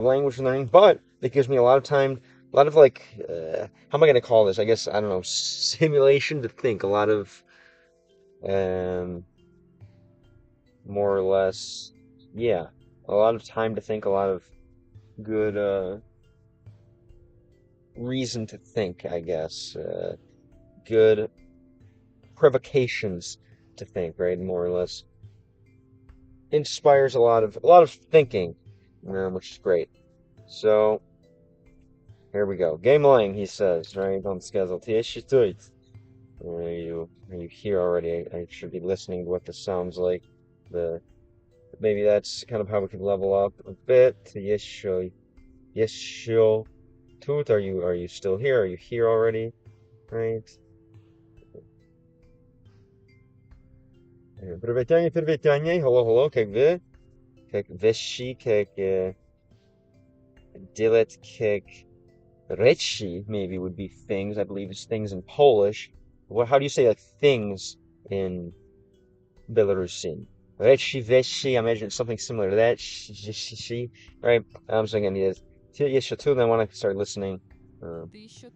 language learning, but it gives me a lot of time, a lot of like, how am I going to call this? I guess, I don't know, simulation to think, a lot of, um, more or less, yeah, a lot of time to think, a lot of good, reason to think, I guess, good provocations to think, right? More or less inspires a lot of thinking, which is great. So here we go. Gameling, he says, right on schedule. Are you here already? I should be listening to what this sounds like. The maybe that's kind of how we can level up a bit. Yes, tooth. Are you still here? Are you here already? Right? Priветanie. Hello. Kek veshi, kek dilet, kek rechi, maybe would be things. I believe is things in Polish. How do you say like things in Belarusian? Rechi, veshi, I imagine it's something similar to that. Right? So again, yes. Then I want to start listening. Um, Ты еще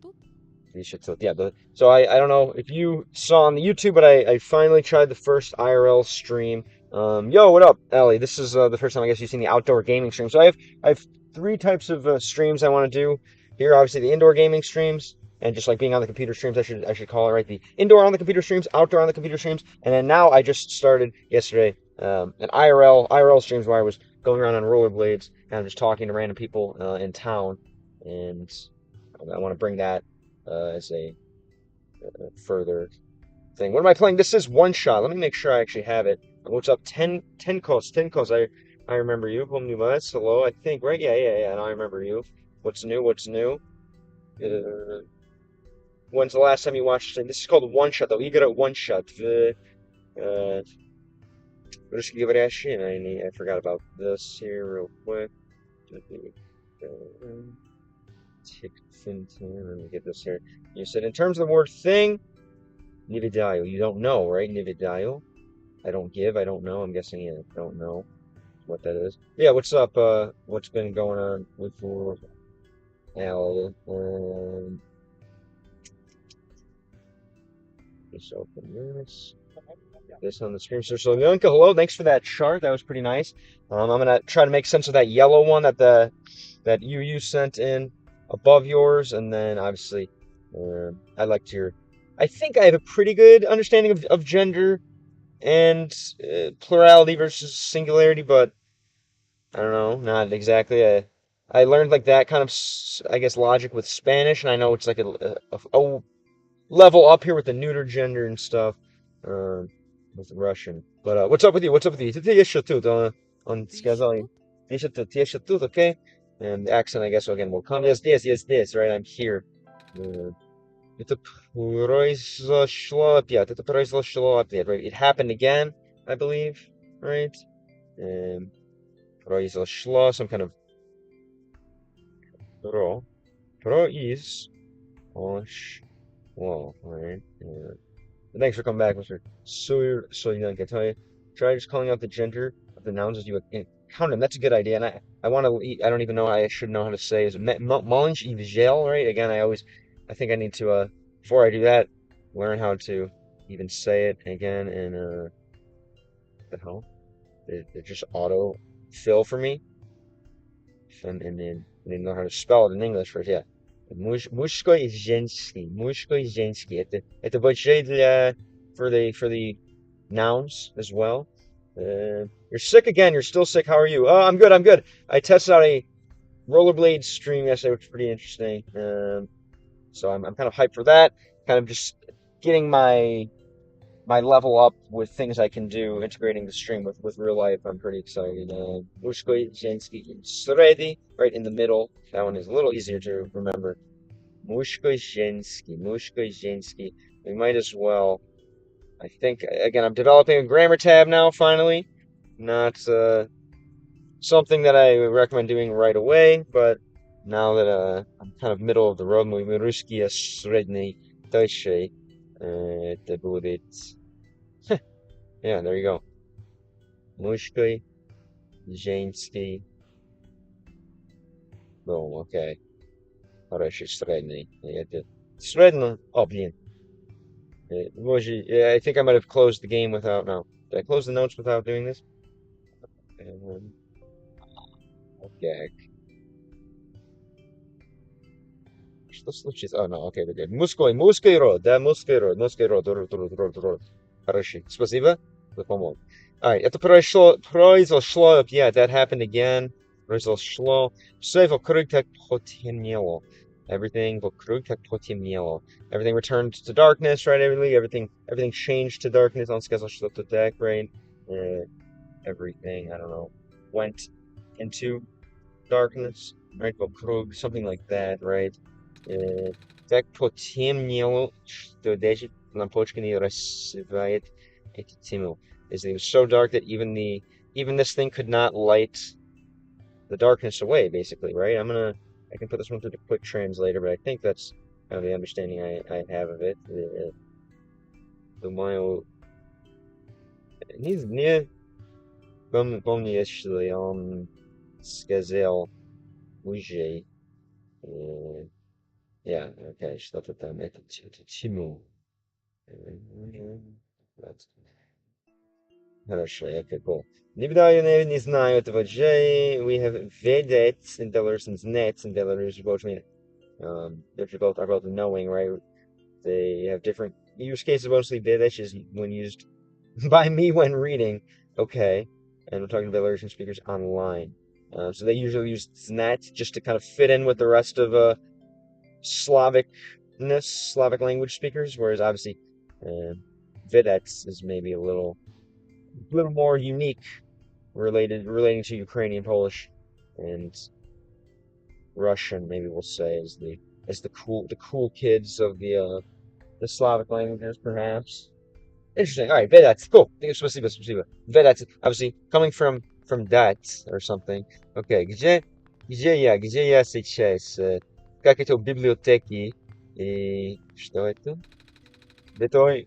тут? yeah. So I don't know if you saw on the YouTube, but I finally tried the first IRL stream. Yo, what up, Ellie? This is the first time I guess you've seen the outdoor gaming stream. So I have three types of streams I want to do here. Obviously, the indoor gaming streams and just like being on the computer streams. I should call it right. The indoor on the computer streams, outdoor on the computer streams, and then now I just started yesterday an IRL streams where I was going around on rollerblades and just talking to random people in town, and I want to bring that as a further thing. What am I playing? This is one shot. Let me make sure I actually have it. What's up? 10 costs. 10 costs. I remember you. Home new months. Hello, I think, right? Yeah. And I remember you. What's new? What's new? Uh, when's the last time you watched it? This is called one shot, though. You get a one shot. Русский говорящий. I forgot about this here real quick. Let me get this here. You said in terms of the word thing, Nividayo. You don't know, right? Nividayo. I don't give. I don't know. I'm guessing you don't know what that is. Yeah, what's up? What's been going on with Al? Just open this on the screen. So Yonka, hello. Thanks for that chart. That was pretty nice. I'm gonna try to make sense of that yellow one that you sent in above yours, and then obviously, I liked your. I think I have a pretty good understanding of gender and plurality versus singularity, but I don't know, not exactly. I learned like that kind of, I guess, logic with Spanish, and I know it's like a level up here with the neuter gender and stuff, uh, with Russian. But what's up with you? What's up with you? Ты еще тут, он Ты еще сказал, тут? ты еще тут, okay? And the accent, I guess, again, will come. Yes, right? I'm here. Uh, Это произошло опять, right? It happened again, I believe, right? Um, произошло, some kind of про, right? Thanks for coming back, Mr. Soyunka. Try just calling out the gender of the nouns as you count them. That's a good idea. And I want to eat, I don't even know, I should know how to say is Mange Evgel, right? Again, I think I need to, before I do that, learn how to even say it again. And, the hell? It just auto fill for me. And then I didn't know how to spell it in English first. Yeah. Мужской и женский. Мужской и женский. Это больше для for the nouns as well. You're sick again. You're still sick. How are you? Oh, I'm good. I'm good. I tested out a rollerblade stream yesterday, which was pretty interesting. So I'm kind of hyped for that. Kind of just getting my level up with things I can do, integrating the stream with real life. I'm pretty excited. Mushkoy, Zhensky, Sredi, right in the middle. That one is a little easier to remember. Mushkoy, Zhensky. We might as well. I think, again, I'm developing a grammar tab now, finally. Not something that I would recommend doing right away, but now that I'm kind of middle of the road, мой русский средний дальше, это будет. Yeah, there you go. Mushkoy, Jainski. Ну, окей. Хороший, средний. Это... Средний... Oh, блин. I think I might have closed the game without... No. Did I close the notes without doing this? Okay. Что случится? Oh, no. Okay, we're good. Мужской род. Да, мужской род. Мужской род. Род. Хороший. Спасибо за помощь. Alright, это произошло. Yeah, that happened again. Произошло. Все вокруг так потемнело. Everything вокруг так потемнело. Everything returned to darkness, right? Everything changed to darkness. Он сказал что-то так, right? Everything, I don't know, went into darkness, right? Вокруг, something like that, right? Так потемнело, что даже лампочка не рассвет эти тьму. It was so dark that even this thing could not light the darkness away, basically, right? I can put this one through the quick translator, but I think that's kind of the understanding I have of it. Думаю, не помню, если он сказал уже. Yeah, okay, что-то там, это тьму. Хорошо, okay, cool. Не знаю этого же. We have vedets in Belarus and znets in Belarus, both mean, they're both are both knowing, right? They have different use cases. Mostly vedets is when used by me when reading. Okay, and we're talking to Belarusian speakers online. So they usually use znat just to kind of fit in with the rest of Slavic language speakers, whereas obviously vedets is maybe a little more unique, relating to Ukrainian, Polish, and Russian. Maybe we'll say as the cool kids of the Slavic languages, perhaps. Interesting. All right, vedets, cool. Спасибо. Vedets, obviously coming from that or something. Okay, где я сейчас? Как это в библиотеке? И что это? Это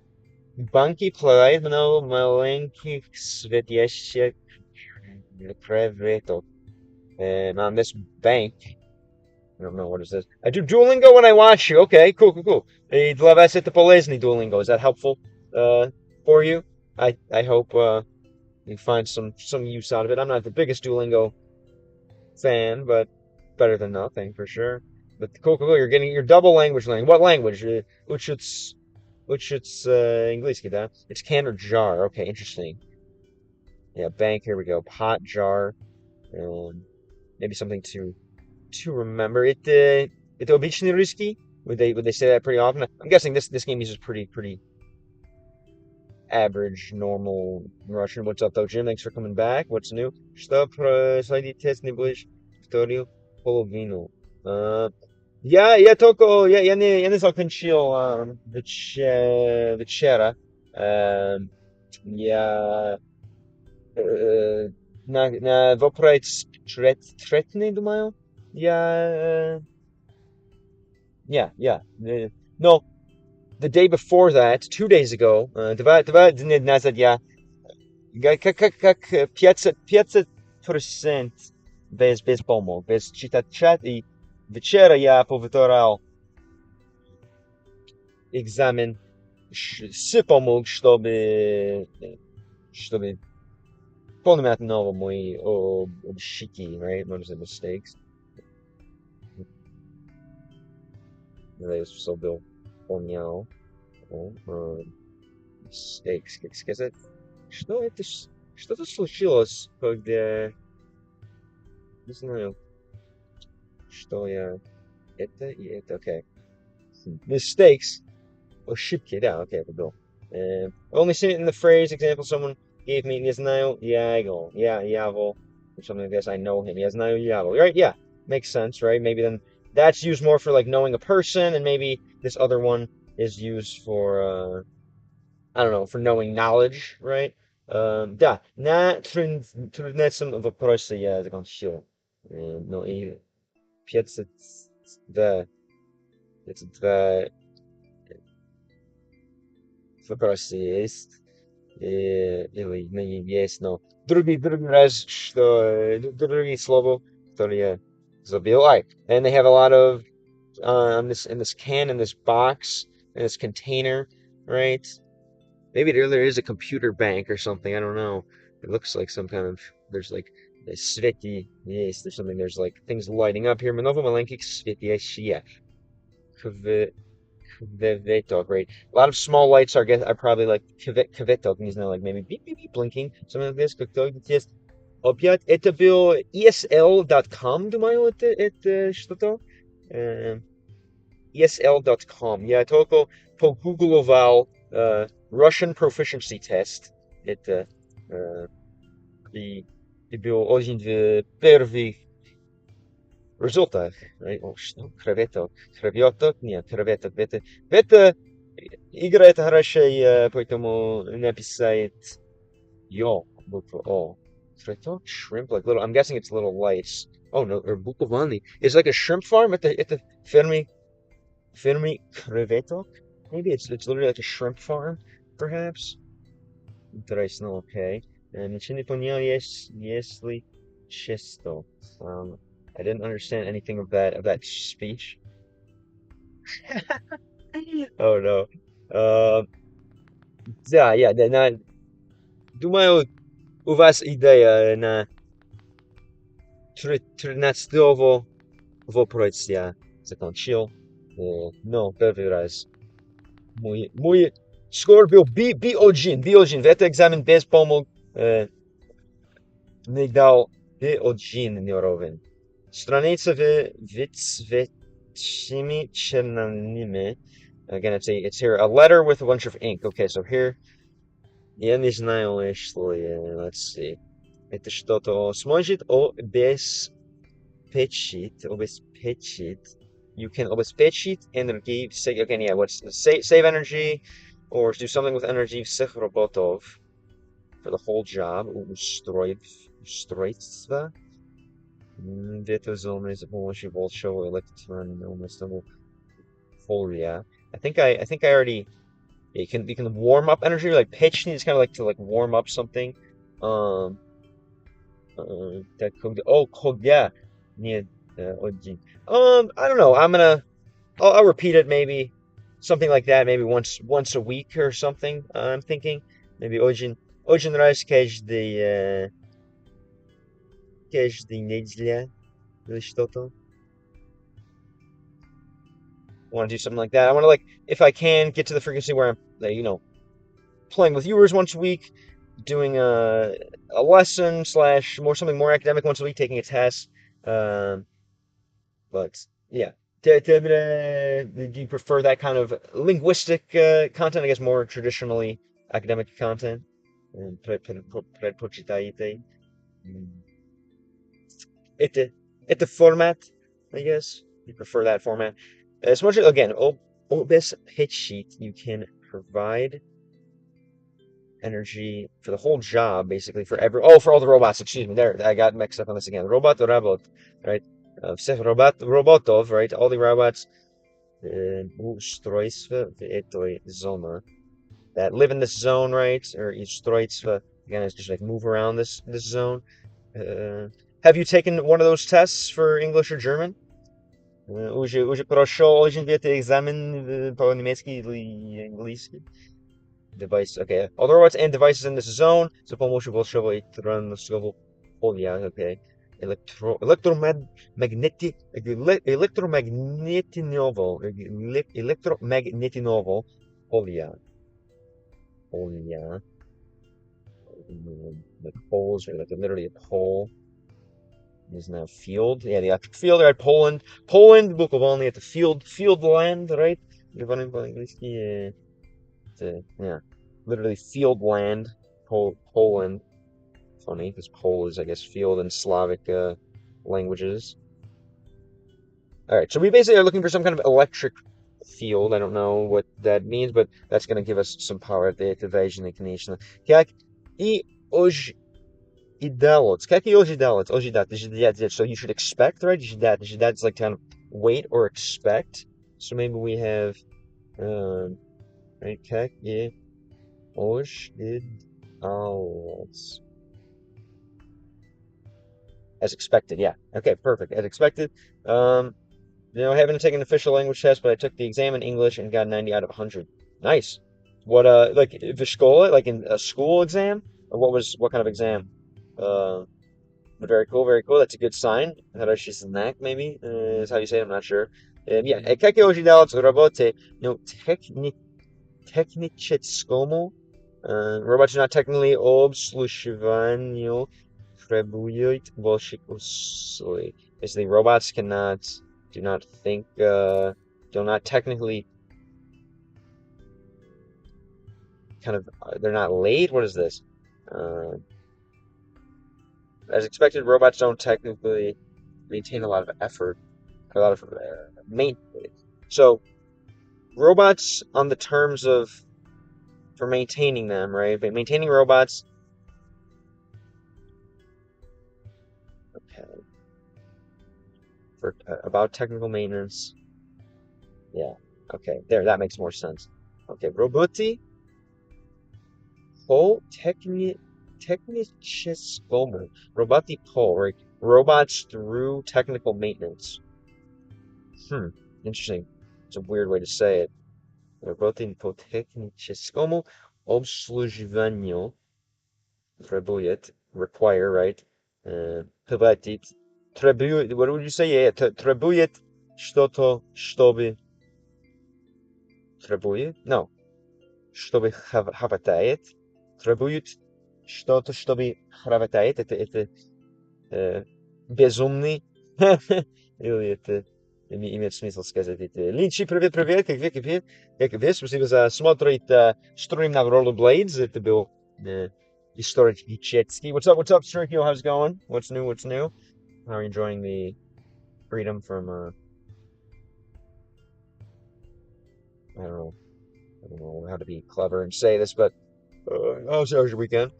банки плавают много маленьких светящих креветок. On this bank, I don't know what is this. I do Duolingo when I watch you. Okay, cool. И для вас это полезный Duolingo. Is that helpful for you? I hope you find some use out of it. I'm not the biggest Duolingo fan, but better than nothing for sure. But cool. You're getting your double language learning. What language? Учить английский, да? It's can or jar. Okay, interesting. Yeah, bank. Here we go. Pot, jar. Maybe something to remember. Это обычный русский? Would they say that pretty often? I'm guessing this game uses pretty average, normal Russian. What's up, though, Jim? Thanks for coming back. What's new? Что происходит? Тест не будешь вторую половину. Я не закончил вечера. Я на вопрос третий, думаю. No, the day before that, 2 days ago, два дня назад я как 50% без помощи, без читать, и вечера я повторял экзамен с помощью, чтобы понимать новые мои ошибки, right? What are mistakes? Я все был понял. Mistakes, как сказать? Что-то случилось, когда... Не знаю, что я... Это и это, окей. Mistakes. Ошибки, да, окей, это был. Only seen it in the phrase, example, someone gave me, не знаю, Yago, Yavo, or something like this, I know him, не знаю, Yavo, right? Yeah, makes sense, right? Maybe then that's used more for like knowing a person, and maybe this other one is used for, I don't know, for knowing knowledge, right? Да, на труднецом вопросе я закончил. Ну и 52 вопросы есть. Или не есть, но другие раз, что другие слова, которые я Zabil. All right, and they have a lot of in this can, in this box, in this container, right? Maybe there is a computer bank or something. I don't know. It looks like some kind of there's like the sveti. Yes, there's something. There's like things lighting up here. Mnogo malenkich svetieshia. Kvetok, right? A lot of small lights are probably like kvetok, means like maybe beep beep beep blinking, something like this. Just опять это был esl.com, думаю, это что-то. esl.com. Я только погугловал Russian proficiency test. Это и был один в первых результатах. Right? О, что? Креветок? Нет, креветок. Это игра это хорошая, поэтому написать yo, буква О. Креветок? Shrimp? Like little, I'm guessing it's little lice. Oh no, or bukovani. It's like a shrimp farm at the Fermi Crevetok? Maybe it's literally like a shrimp farm, perhaps? Интересно, okay. Ничего не понял, если честно. I didn't understand anything of that speech. Oh no. Да, думаю, у вас идея на 13-го вопрос я закончил. Но первый раз. Мой скор был B1. В этот экзамен без помощи не дал B1 уровень. Страница в цветными чернилами. Again, it's here a letter with a bunch of ink. Okay, so here, я не знаю, let's see. Это что-то сможет обеспечить. You can обеспечить энергии. Again, yeah, what's save energy or do something with energy всех роботов for the whole job. Устройство. Ветрозоны за помощью большого электронного поля. I think I already. You can warm up energy, like pitch is kind of like to like warm up something. That could yeah. Нет, один. I don't know. I'll repeat it maybe something like that. Maybe once a week or something. I'm thinking maybe очень раз каждый неделя или что-то. I want to do something like that. I want to like if I can get to the frequency where I'm playing with viewers once a week, doing a lesson / something more academic once a week, taking a test. But yeah, do you prefer that kind of linguistic content? I guess more traditionally academic content. Предпочитаете это format, I guess. You prefer that format. As much as, again, OBS hit sheet, you can provide energy for the whole job, basically, for all the robots. Excuse me, there, I got mixed up on this again. Robot, right? Всех роботов, right? All the robots устройства в этой зоне that live in this zone, right? Or устройства, again, it's just like move around this zone. Have you taken one of those tests for English or German? Уже прошел очень ветный экзамен по-немецки или английски? Device, okay. All the robots and devices in this zone, за помощью большого электронного поля, okay. Электромагнитного поля. Like poles, or like literally a pole. Is now field. Yeah, the electric field. Right, Poland, book of only at the field land, right? Yeah, literally field land. Poland. Funny, because Pole is, I guess, field in Slavic languages. All right, so we basically are looking for some kind of electric field. I don't know what that means, but that's going to give us some power at the evasion, конечно. Как и ожидалось. Как и ожидалось. Ожидать. So you should expect, right? Ожидать is like to kind of wait or expect. So maybe we have, right? Как и ожидалось. As expected, yeah. Okay, perfect. As expected. I haven't taken an official language test, but I took the exam in English and got 90 out of 100. Nice. What, like, Vishkola, like in a school exam? Or what kind of exam? Uh, but very cool, very cool. That's a good sign. Znak, maybe, is how you say it. I'm not sure. Yeah, как я ожидал от работы, ну, техническому, robots not technically обслуживанию требуют больших усилий. Basically, robots do not think, do not technically, they're not late? What is this? As expected, robots don't technically maintain a lot of effort, a lot of maintenance. So, robots on the terms of, for maintaining them, right? But maintaining robots, okay, for about technical maintenance. Yeah. Okay. There, that makes more sense. Okay. Roboty po techniczemu. Roboty po, right? Robots through technical maintenance. Interesting. It's a weird way to say it. Roboty po techniczemu obsługiwaniu требует, require, right? Платить. Требует, what would you say? Yeah, требует что-то, чтобы требует? No. Чтобы хватает. Требует что-то, чтобы хватает. Это безумный. Или это имеет смысл сказать это. Линчи, привет, привет. Как вы? Спасибо за смотреть стрим на Rollerblades. Это был исторический. What's up, Sergio? How's it going? What's new? How are you enjoying the freedom from, I don't know how to be clever and say this, but how's your weekend?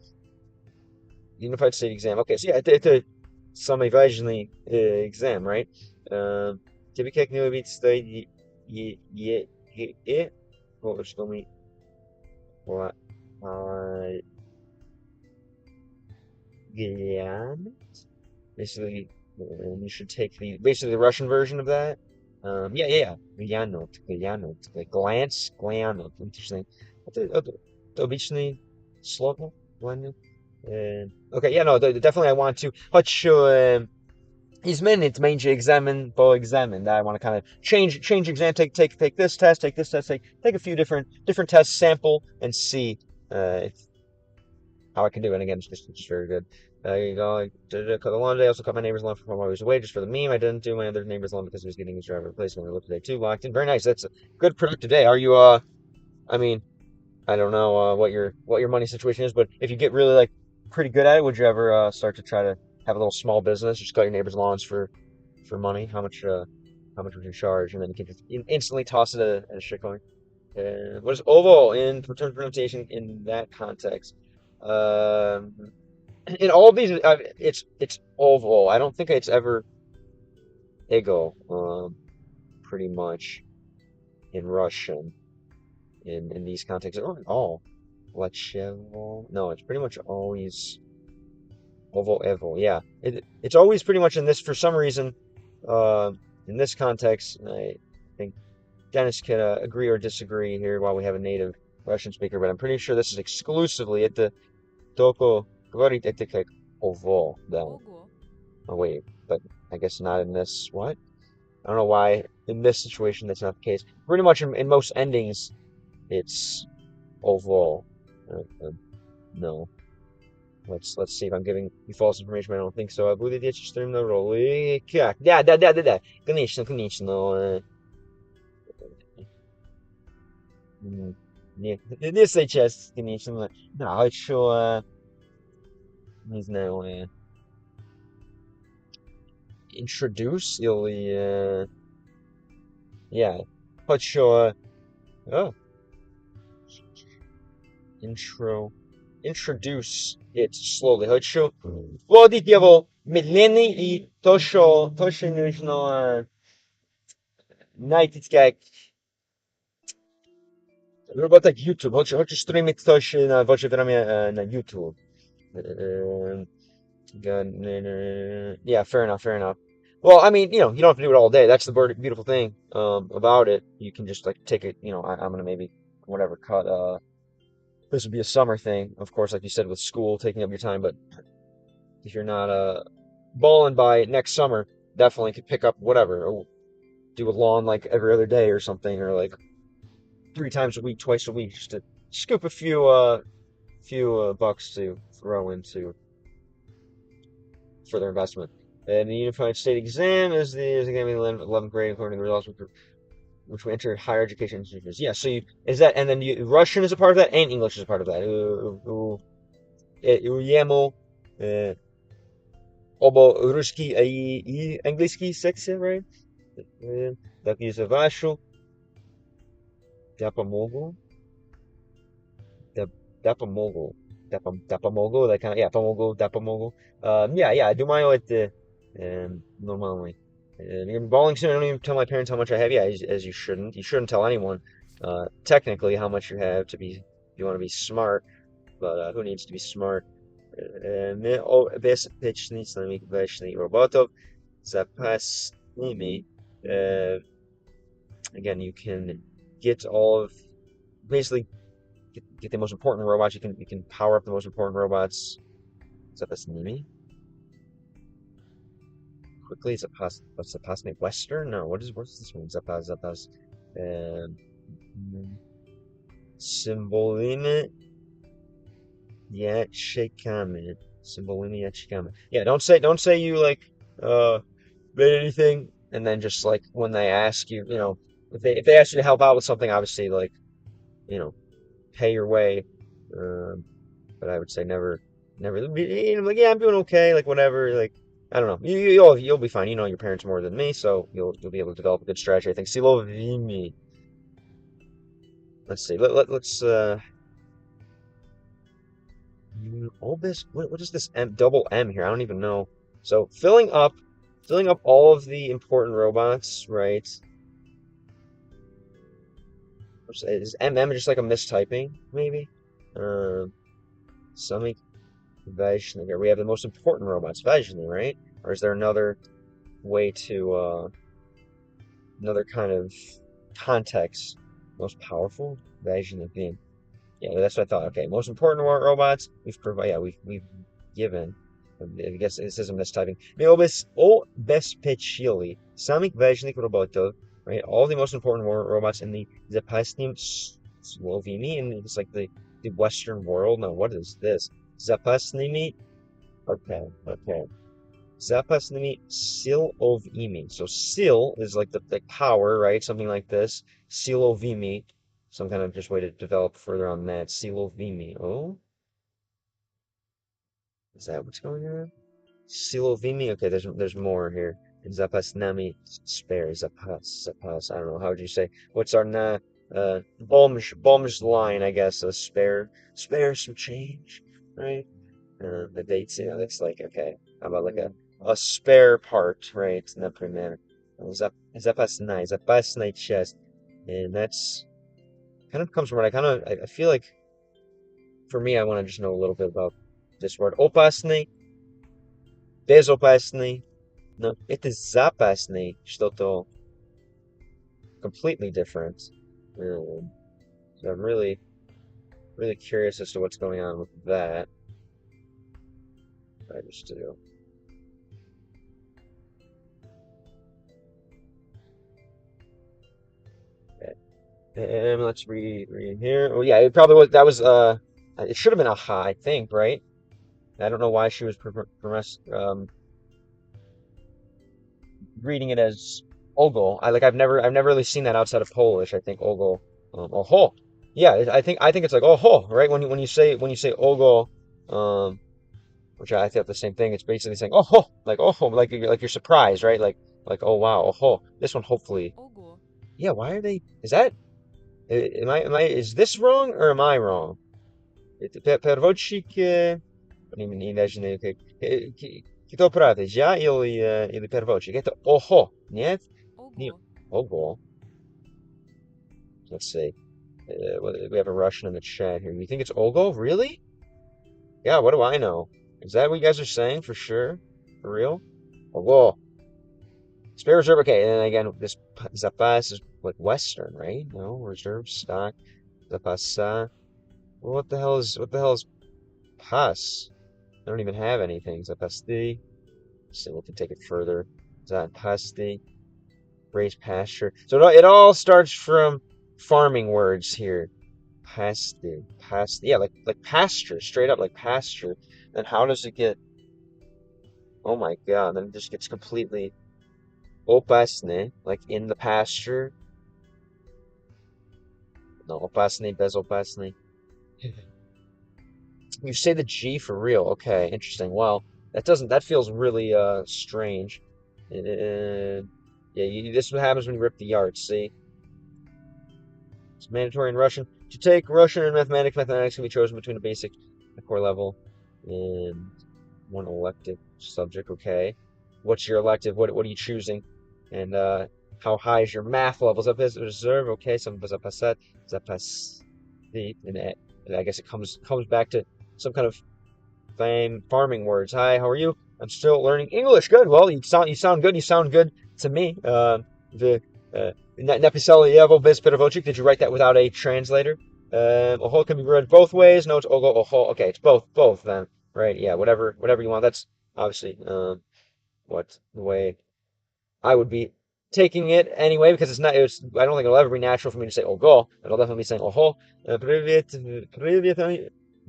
Unified State exam. Okay, so yeah, это самый важный exam, right? Тебе как не любить стоит что мы basically you should take basically the Russian version of that. Yeah. Глянуть, like glance, глянуть. Interesting. Это обычный слово, глянуть. Okay, yeah, no, definitely I want to. Хочу изменить меньше examine по examine. That I want to kind of change exam, take this test, take a few different tests, sample, and see how I can do it. And again, it's just very good. There you go. I did a couple lawn today. Also cut my neighbor's lawn from while I was away just for the meme. I didn't do my other neighbor's lawn because he was getting his driver replacement. I lived today too, locked in. Very nice. That's a good productive day. Are you I mean, I don't know what your money situation is, but if you get really like pretty good at it, would you ever start to try to have a little small business, just cut your neighbor's lawns for money? How much would you charge? And then you can just instantly toss it at a shitcoin. What is oval in terms of pronunciation in that context? In all of these, it's oval. I don't think it's ever ego. Pretty much in Russian. In these contexts, or all. Lechevo. No, it's pretty much always oval evo. Yeah, it's always pretty much in this for some reason. In this context, I think Dennis can agree or disagree here while we have a native Russian speaker, but I'm pretty sure this is exclusively at the Toko говорит это как oval. Oh wait, but I guess not in this. What? I don't know why in this situation that's not the case. Pretty much in most endings, it's oval. No. Let's see if I'm giving you false information, but I don't think so. Будет extremely roly. Да. Конечно. Не сейчас, конечно. Да, еще, не знаю, introduce или, yeah, хочу, oh, introduce it slowly. Хочу вводить его медленно и то, что нужно найти как работать YouTube. Хочу стримить тоже на больше время на YouTube. Good. Yeah, fair enough, fair enough. Well, I mean, you know, you don't have to do it all day. That's the beautiful thing about it. You can just like take it, you know, I'm gonna maybe whatever cut this would be a summer thing, of course, like you said, with school taking up your time, but if you're not balling by next summer, definitely could pick up whatever, or do a lawn like every other day or something, or like 3 times a week, twice a week, just to scoop a few bucks to throw into further investment. And the Unified State Exam is exam in 11th grade according to the results which we enter higher education institutions. Yeah, so you is that, and then Russian is a part of that, and English is a part of that. Ujemo obo русский и английский секция, right? Так и за вашу. Я помогу. Да помогу. Да помогу. Like kind of, yeah, помогу, да помогу. Yeah, I do mine with the normally. In bowling soon, I don't even tell my parents how much I have. Yeah, as you shouldn't. You shouldn't tell anyone, technically, how much you have to be, if you want to be smart. But who needs to be smart? Безопасный сломик роботов запасными. Again, you can get all of, basically get the most important robots. You can power up the most important robots. Запасными. Quickly, запасный Western? No, what does this mean? Zapas. Symbolime yachikamit. Symbolime yachikamit. Yeah, don't say you like made anything, and then just like when they ask you, you know, if they ask you to help out with something, obviously like, you know, pay your way. But I would say never be, you know, like, yeah, I'm doing okay, like whatever, like I don't know. You'll be fine. You know your parents more than me, so you'll be able to develop a good strategy. I think. Silovimi. Let's see. Let's all this. What is this double M here? I don't even know. So filling up all of the important robots, right? Is MM just like a mistyping, maybe? Some here. We have the most important robots, Vajni, right? Or is there another way to another kind of context? Most powerful? Vajni being. Yeah, that's what I thought. Okay, most important robots we've provided. Yeah, we've given. I guess this is a mistyping. Обеспечили самых важных роботов, right? All the most important robots in the запасным Slovenia, and it's like the Western world. Now, what is this? Запасными. Okay. Запасными силовыми. So sil is like the power, right? Something like this. Силовыми. Some kind of just way to develop further on that. Silovimi. Oh? Is that what's going on? Silovimi? Okay, there's more here. Zapasnami spare. Zapas. I don't know. How would you say? What's our Bom's line, I guess. A spare some change, right? The dates, you know, that's like, okay. How about like a spare part, right? Например. Запасная chest. And that's kind of comes from what I feel like, for me, I want to just know a little bit about this word. Opasny, безопасный. No, это запасный, что-то completely different. So I'm really curious as to what's going on with that. I just do. Okay. And let's read here. Oh yeah, it probably was. That was it should have been aha, I think, right? I don't know why she was reading it as Ogol. I've never really seen that outside of Polish. I think Ogol, Oho. Yeah, I think it's like Oho, right? When you say Ogol, which I think the same thing. It's basically saying Oho, like you're surprised, right? Like oh wow, Oho. This one hopefully. Ого. Yeah, why are they? Is that? Is this wrong or am I wrong? Переводчик, не даже не кто правда, я или переводчик? Это охо, нет? Не, Ого. ого. Let's see. We have a Russian in the chat here. You think it's ogo? Really? Yeah, what do I know? Is that what you guys are saying for sure? For real? Oh, whoa. Spare reserve. Okay, and then again, this zapas is like Western, right? No, reserve stock. Zapasa. What the hell is pas? I don't even have anything. Zapasti. So we can take it further. Zapasti. Raised pasture. So it all starts from farming words here. Pasty. Pasty. Yeah, like pasture. Straight up like pasture. Then how does it get? Oh my God. Then it just gets completely opasne, like in the pasture. No, opasne, bez opasne. You say the G for real. Okay, interesting. Well, that feels really strange. Yeah, this is what happens when you rip the yards, see? It's mandatory in Russian. To take Russian and mathematics can be chosen between a basic and core level and one elective subject. Okay. What's your elective? What are you choosing? And how high is your math level? Is reserve? Okay, some zapaset, zapas and I guess it comes back to some kind of farming words. Hi, how are you? I'm still learning English. Good. Well, you sound good. You sound good to me. The Napisali Evo Bez Pedagogic. Did you write that without a translator? Oho can be read both ways. No, it's ogo oho. Okay, it's both then. Right? Yeah, whatever you want. That's obviously what the way I would be taking it anyway, because it's not. I don't think it'll ever be natural for me to say ogo. It'll definitely be saying oho. Привет,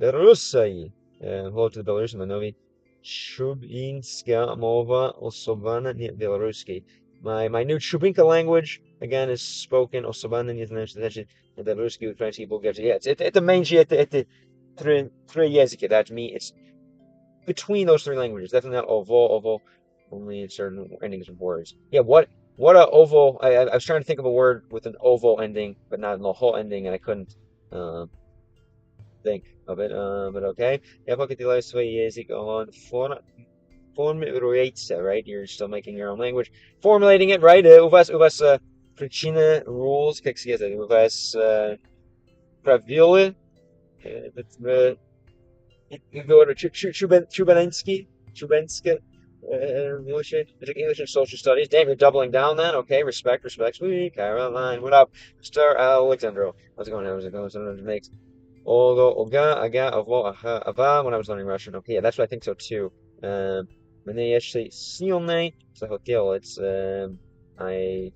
Russai. Hello to the Belarusian Manovi. Chubinska mova osobana belaruski. My new Chubinka language again is spoken osobana belaruski ukrainski bulgarski. Yeah, it's the main это три языки. That's me. It's between those three languages. Definitely not ovo, only in certain endings of words. Yeah, what a ovo. I was trying to think of a word with an ovo ending, but not an oho ending, and I couldn't think of it. But okay. Я пока делаю свой язык, он формируется, right? You're still making your own language, formulating it, right? У вас причина rules, как сказать, у вас правила. Говорю, Chubensky, English and social studies. Damn, you're doubling down then. Okay, respect. Sweet Caroline, what up, Mr. Alexandro? How's it going? How's it going? Sometimes it makes Olga, Aga, Avo, Aha, Ava when I was learning Russian. Okay, yeah, that's what I think so too. Мне actually сильный захотелось. I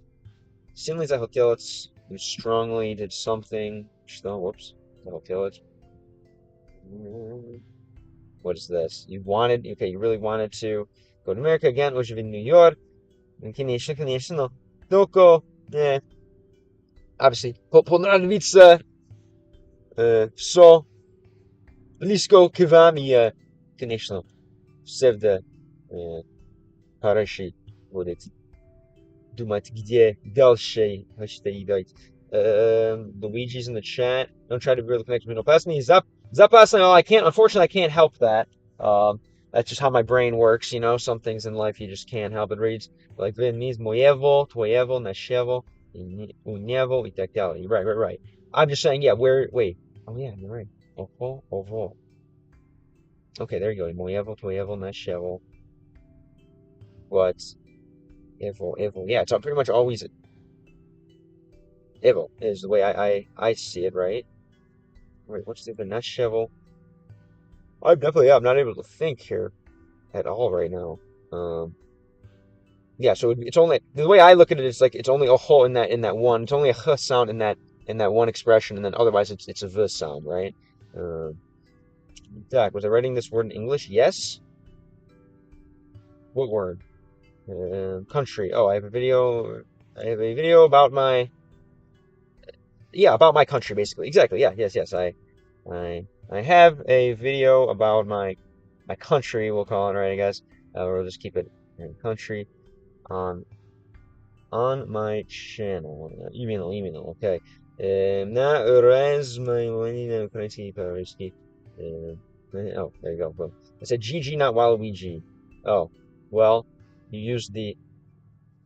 сильный захотелось. You strongly did something. Что? Whoops. Захотелось. What is this? You really wanted to go to America again, which is in New York. Конечно, только, obviously, понравится все близко к вам и, конечно, всегда хороший будет думать, где дальше идти. Luigi's in the chat. Don't try to build a connection between opacity. Zapasling. Oh, unfortunately, I can't help that. That's just how my brain works, you know. Some things in life you just can't help. It reads like Vietnamese, moyevo, toyevo, nashevo, unevo, и так далее. Right. I'm just saying, yeah, wait. Oh, yeah, you're right. Ovo. Okay, there you go. Moyevo, toyevo, nashevo. What? Evo. Yeah, it's pretty much always Evo is the way I see it, right? Wait, what's the other nashevo? I'm not able to think here at all right now. Yeah, so it's only the way I look at it is like it's only a hole in that one. It's only a h sound in that one expression, and then otherwise it's a v sound, right? Doc, was I writing this word in English? Yes. What word? Country. Oh, I have a video. About my country, basically. Exactly. Yeah. Yes. I have a video about my country. We'll call it, right? I guess. We'll just keep it in country on my channel. Email. Okay. На размывание украинский по-русски. Oh, there you go. Boom. I said GG, not Waluigi. Oh, well, you used the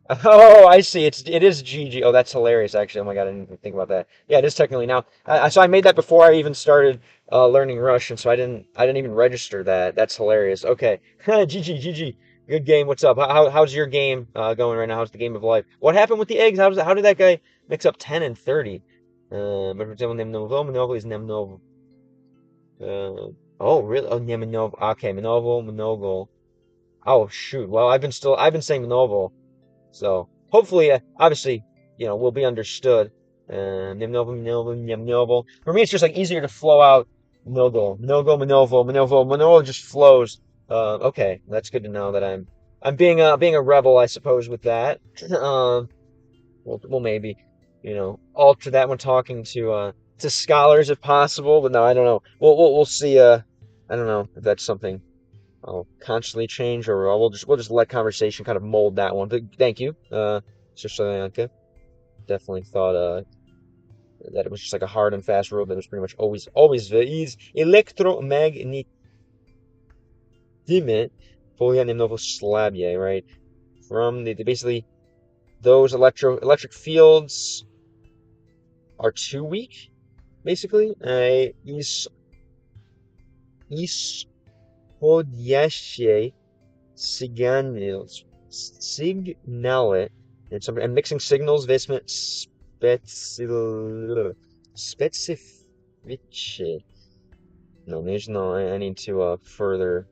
Oh, I see. It is GG. Oh, that's hilarious, actually. Oh my God, I didn't even think about that. Yeah, it is technically now. So I made that before I even started learning Russian, so I didn't even register that. That's hilarious. Okay, GG, GG. Good game. What's up? How's your game going right now? How's the game of life? What happened with the eggs? How did that guy mix up 10 and 30? But for example, Nemnovo, Manovo is Nemnovo. Oh, really? Oh, Nemnovo. Okay, Manovo, Monogo. Oh, shoot. Well, I've been saying Manovo. So hopefully, obviously, will be understood. For me, it's just like easier to flow out. Manovo just flows. Okay, that's good to know that I'm being a rebel, I suppose, with that. We'll maybe, alter that when talking to scholars if possible, but no, I don't know. We'll see. I don't know if that's something I'll constantly change, or we'll just let conversation kind of mold that one. But thank you, Sister Solanka. Definitely thought that it was just like a hard and fast rule that was pretty much always the ease. Electromagnetime novo slabie, right? From basically those electric fields are too weak, basically. Isходящие signale and mixing signals весьма specific. No, I need to further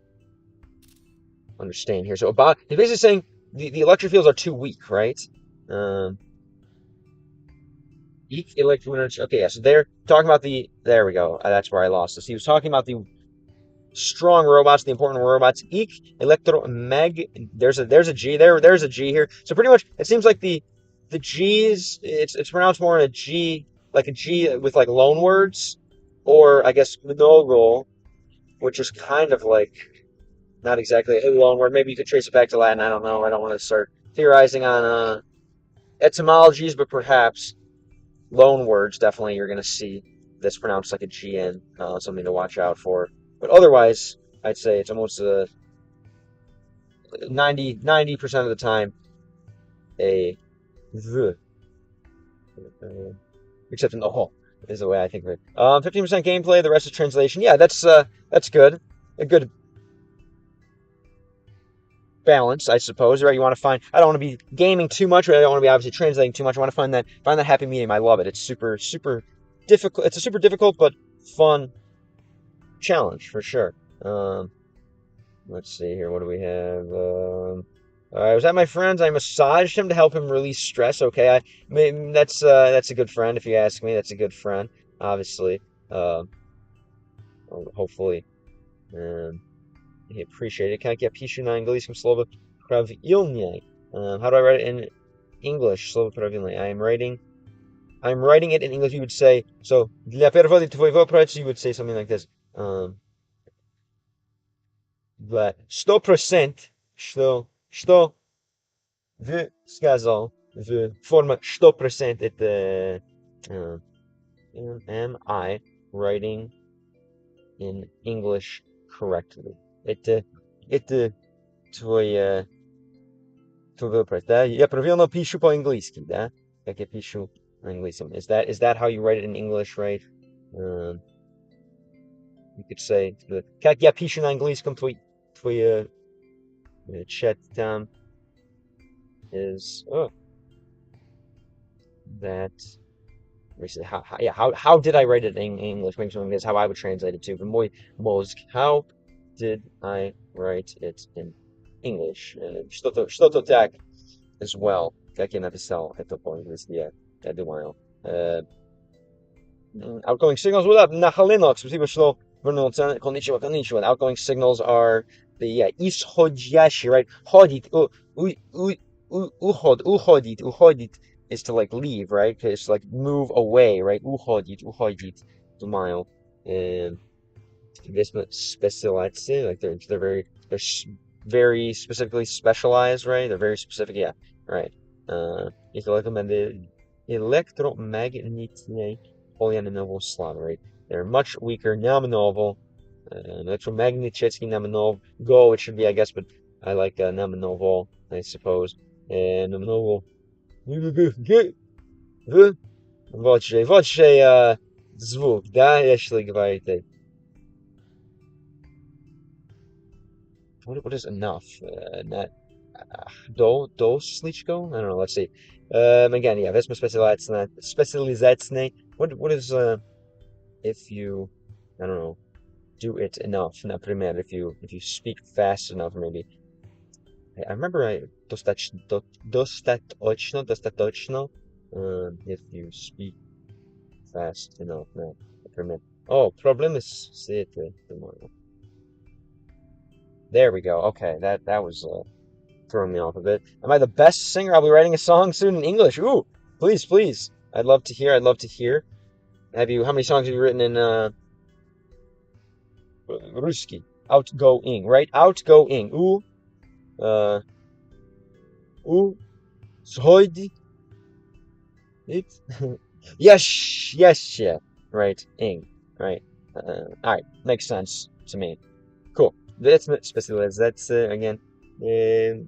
understand here. So about he's basically saying the electric fields are too weak, right? Um, okay, yeah. So they're talking about there we go. That's where I lost this. He was talking about the strong robots, the important robots. There's a G there's a G here. So pretty much it seems like the G's it's pronounced more in a G, like a G with like loan words, or I guess monogol, which is kind of like not exactly a loan word. Maybe you could trace it back to Latin. I don't know. I don't want to start theorizing on etymologies, but perhaps loan words definitely you're going to see this pronounced like a GN, something to watch out for. But otherwise, I'd say it's almost 90% of the time a V, except in the whole is the way I think of it. 15% gameplay, the rest is translation. Yeah, that's good. A good balance, I suppose. Right? You want to find. I don't want to be gaming too much, but I don't want to be obviously translating too much. I want to find that happy medium. I love it. It's super difficult. It's a super difficult but fun challenge for sure. Let's see here. What do we have? I was at my friend's. I massaged him to help him release stress. Okay, that's a good friend if you ask me. That's a good friend, obviously. Uh, Hopefully, um, he appreciated it. Как я пишу на английском слово правильнее? How do I write it in English? Слово правильнее. I'm writing it in English. You would say so. Для перевода твоего вопроса, you would say something like this. But 100%, что вы сказал в форме 100%, это am I writing in English correctly? Это твой вопрос, да? Я правильно пишу по-английски, да? Как я пишу на английском. Is that how you write it in English, right? You could say как я пишу на английском, твой chat is that. Let me see how did I write it in English? Maybe something is how I would translate it too. But mój mózg, how did I write it in English? Что то так as well. Как я написал это по-английски? Я думаю. Outgoing signals. What up? Нахалинок. Спасибо, что вернулся. Konnichiwa, konnichiwa. Outgoing signals are the исходящий, right? Ходит. Уходит is to like leave, right? It's to like move away, right? Уходит. Думаю. Investment specialized, like they're very specifically specialized, right? They're very specific, yeah, right. Electromagnetic polynomial slot, right? They're much weaker. Nominal, electromagneticsky nominal. Go, it should be, I guess, but I like nominal, I suppose. Много. Вот же звук, да, если говорите. What is enough? Not do слишком? I don't know. Let's see. Again, yeah, весьма специализация. What is if you, I don't know, do it enough? Например, if you speak fast enough, maybe. I remember достаточно. If you speak fast enough, например. Oh, проблемы с этой, по-моему. There we go. Okay, that was throwing me off a bit. Am I the best singer? I'll be writing a song soon in English. Ooh, please, please. I'd love to hear. I'd love to hear. How many songs have you written in русский? Outgoing, right? Outgoing. Uh, сходи. It. Yes, yeah. Right, ing, right. All right, makes sense to me. Cool. That's specializacja again. Yeah.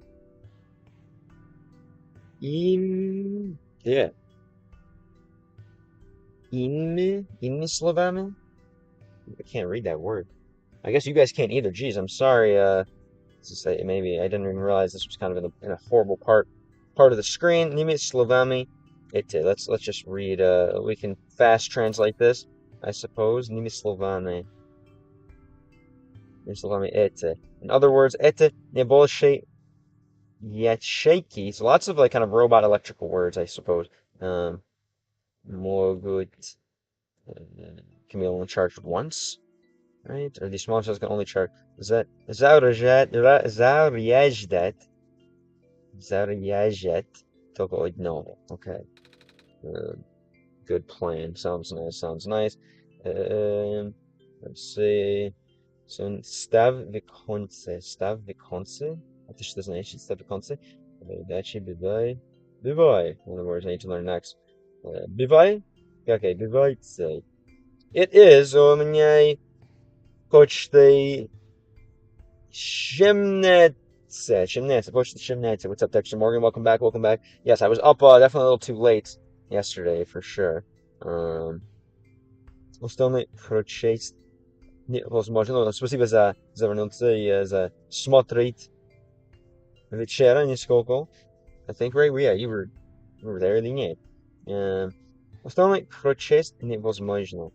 Innymi словами. I can't read that word. I guess you guys can't either. Geez, I'm sorry. To say maybe I didn't even realize this was kind of in a horrible part of the screen. Innymi slovami. Let's just read. We can fast translate this, I suppose. Innymi slovami. In other words, не больше ячейки. So lots of like kind of robot electrical words, I suppose. Могут can be only charged once, right? Or these small cells can only charge. Is that заряжать только одного? Okay. Good plan. Sounds nice. Let's see. So stav виконце. Это что значит stav виконце? Передачи бывай. One of the words I need to learn next. Бывай. Okay, бывайте. It is у меня почти 17. Почти 17. What's up, Dexter Morgan? Welcome back. Yes, I was up definitely a little too late yesterday for sure. Остальные прочесть невозможно. Спасибо за вернуться и за смотреть вечера нисколько. I think, right? Yeah, you were there или нет? Остальные прочесть невозможно.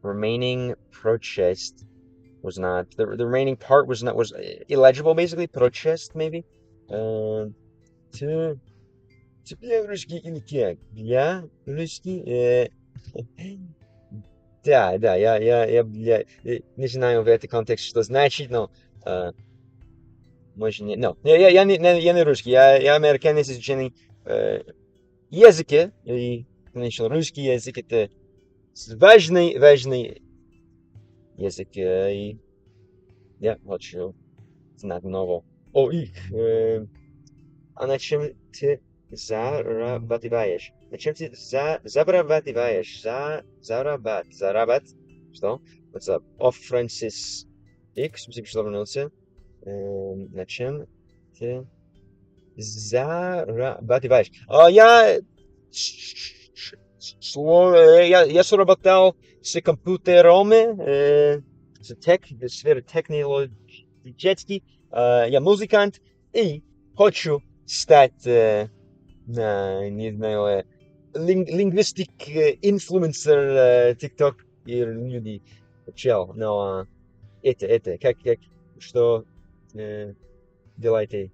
Remaining прочесть was not the remaining part was illegible, basically. Прочесть, maybe. Тебе русский или как? Я русский. Да, я не знаю в этом контексте, что значит, но может не, no, я не русский, я американец изучение языка, и, конечно, русский язык это важный язык, и я хочу знать нового. А на чем ты зарабатываешь? На чем ты зарабатываешь? Зарабат. Что? What's up? Off Francis X. Спасибо, что вернулся. На чем ты зарабатываешь? Я сработал с компьютерами, с сферы технологической. Я музыкант и хочу стать, не знаю, linguistic influencer, TikTok и люди. Чел, но это, как, что делайте,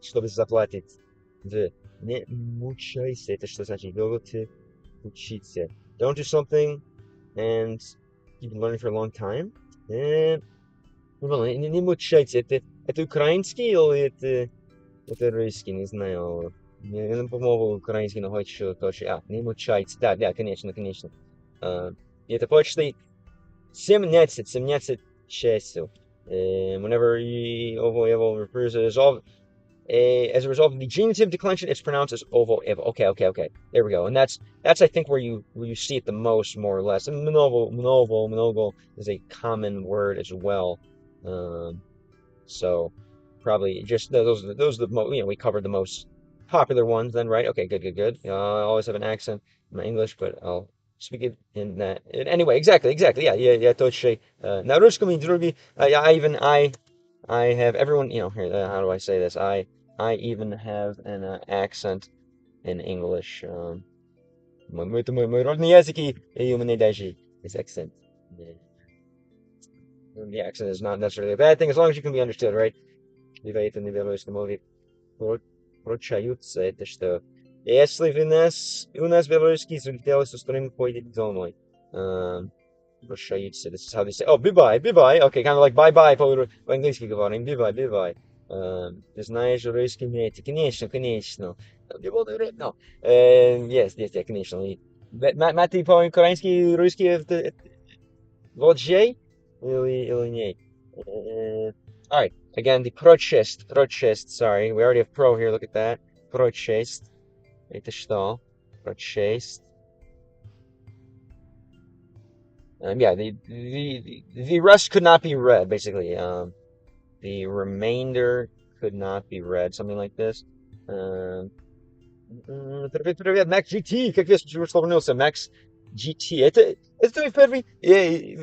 чтобы заплатить? Не мучайся, это что значит? Делайте, учиться. Don't do something and you've been learning for a long time. Не мучайся, это украинский или это русский, не знаю. Я по-моему украинский, но хочу тоже. Не мучайся. Да, конечно. Это почти 17 часов. Whenever ovo refers to as a result of the genitive declension, it's pronounced as ovo evo. Okay. There we go. And that's I think where you see it the most, more or less. And mnogo is a common word as well. So probably just those are the we covered the most popular ones then, right? Okay, good. I always have an accent in my English, but I'll speak it in that. Anyway, exactly. Yeah, точно. На русском и другие. I have everyone, here, how do I say this? I even have an accent in English. Мой родный язык, и у меня даже есть accent. Yeah. The accent is not necessarily a bad thing as long as you can be understood, right? Видите, не белорусском movie. Прощаются, это что? Если у нас белорусский зрители, с которыми ходит домой. Прощаются, this is how they say, oh, bye-bye. Okay, kind of like bye-bye по-английски говорим, bye-bye. Ты знаешь русский язык? Конечно. No. Yes, yeah, конечно. Маты по-украински, русский, вот же или нет? All right. Again, the прочесть, sorry. We already have pro here, look at that. Прочесть. Это что? Прочесть. Yeah, the rest could not be read, basically. The remainder could not be read, something like this. Привет, Max GT, как весь вспомнился, Max GT. Это твой первый,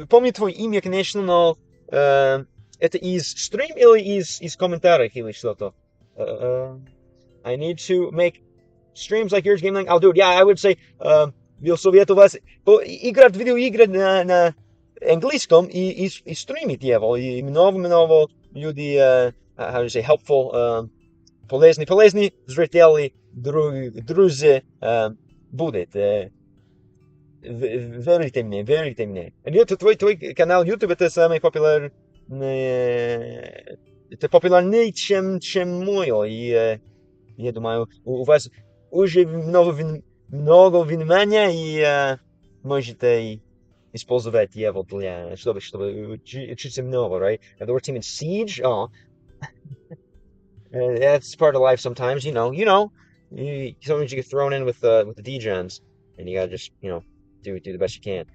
помню твое имя, конечно, но это из стрим или из комментариев или что-то? I need to make streams like yours, Game Link. I'll do it. Yeah, I would say, will советую вас играть в видеоигры на английском и стримить его. И много люди, how do you say, helpful, полезные зрители, друзья будет. Верите мне. Это твой канал YouTube, это самый популярный, это популярнее, чем мой. И я думаю, у вас уже много внимания и можете использовать его для, чтобы учиться много, right? And the word team in Siege, that's part of life sometimes, sometimes you get thrown in with the D-gens, and you gotta just, do the best you can.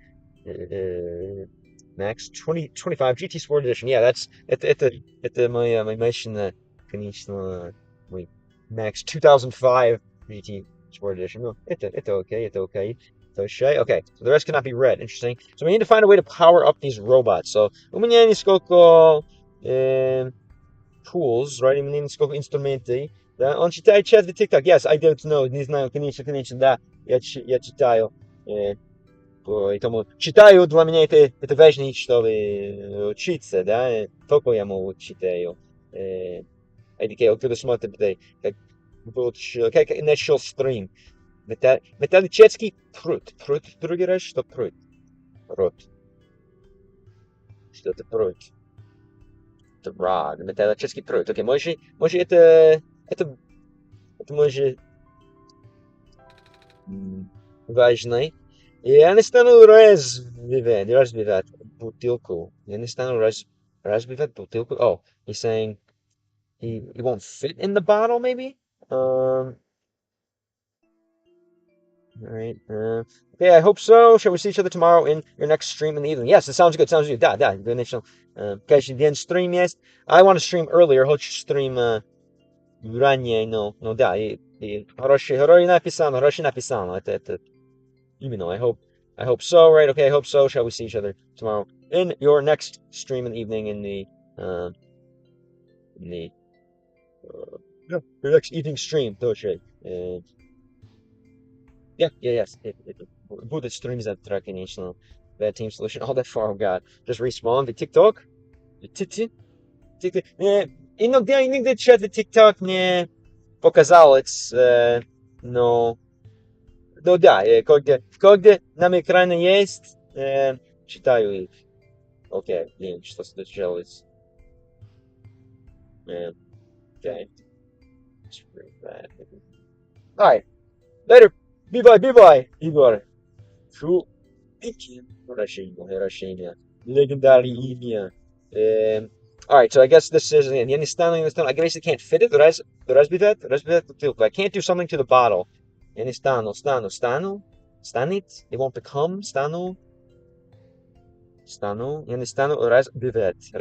Max 2025 GT Sport Edition. Yeah, that's my mission, конечно, my Max 2005 GT Sport Edition. No, it's okay. Okay, so the rest cannot be read. Interesting. So we need to find a way to power up these robots. So у меня несколько tools, right? У меня несколько инструментов. Да? Он читает чат в TikTok. Yes, I don't know. Не знаю, конечно, да. Я читаю. Поэтому читаю, для меня это важно, чтобы учиться, да. Только я могу читаю. Кто-то смотрит, как начал стрим. Металлический пруд. Пруд, другой раз, что пруд? Рот. Что-то пруд. The rod. Металлический пруд. Окей, может это может важно. И я не стану разбивать бутылку. Я не стану разбивать бутылку. Oh, he's saying he won't fit in the bottle, maybe? Alright. Okay, I hope so. Shall we see each other tomorrow in your next stream in the evening? Yes, it sounds good. Да, каждый день стрим есть. I want to stream earlier. Хочу стрим ранее, но да, и хороший написано. Это именно. I hope so, right? Okay, I hope so. Shall we see each other tomorrow in your next stream in the evening your next evening stream, точно. Yes. Будет стрим завтра, конечно. Bad team solution. All that far, oh god. Just respawn the TikTok. Иногда чат в TikTok мне показалось, но да, когда на экране есть, читаю их. Окей, блин, что случилось? Okay. Alright, later. Bye-bye, Igor. True. Хорошение. Legendary имя. Alright, so I guess this is, I guess I can't fit it. Разбивать бутылку. I can't do something to the bottle. Я не стану. Станет. It won't become. Стану. Я не стану разбивать.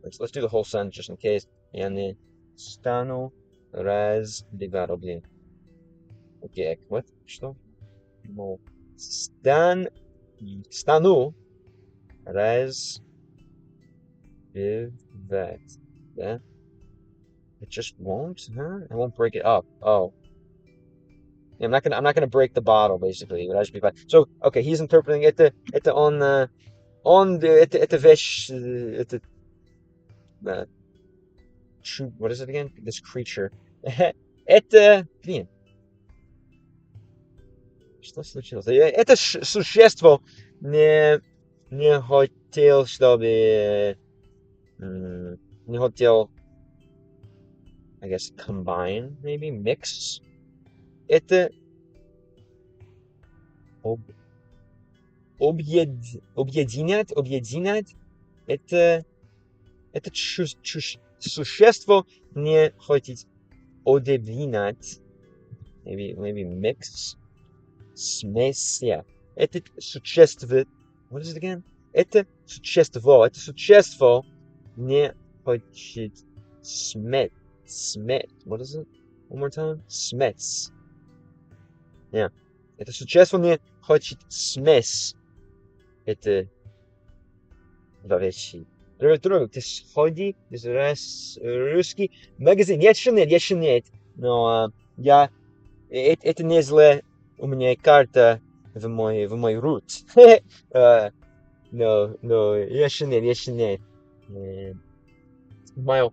Let's do the whole sentence just in case. Я не стану разбивать. Окей, what? Что? Ну, стану разбивать. Да? It just won't, huh? I won't break it up. Oh. Yeah, I'm not gonna break the bottle basically. But I should be fine. So okay, he's interpreting it on the at the vesh at the what is it again? This creature. Это блин, что случилось? Это существо не хотел, чтобы не хотел, I guess, combine, maybe mix. Это объединять. Это существо не хочет объединять. Maybe mix. Смесь. Yeah. Это существо. What is it again? Это существо не хочет смет. What is it? One more time. Смесь. Yeah. Это существо не хочет смесь. Это два вещи. Друг, ты сходи из русский магазин. Еще нет. Но это не зле. У меня карта в мой рут. Но, еще нет. Мое.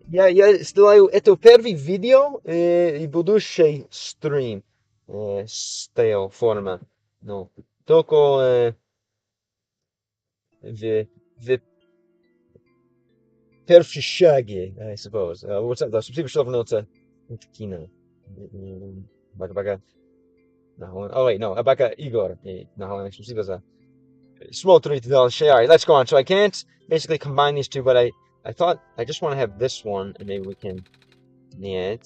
Я сделаю это первый видео и будущий стрим с той формы. Ну, только в первый шаге, I suppose. Вот так, спасибо, что вернулся в кино. Пока. Oh wait, no, пока Igor. Спасибо за смотрите дальше. Alright, let's go on. So I can't basically combine these two, but I thought I just want to have this one, and maybe we can. Нет.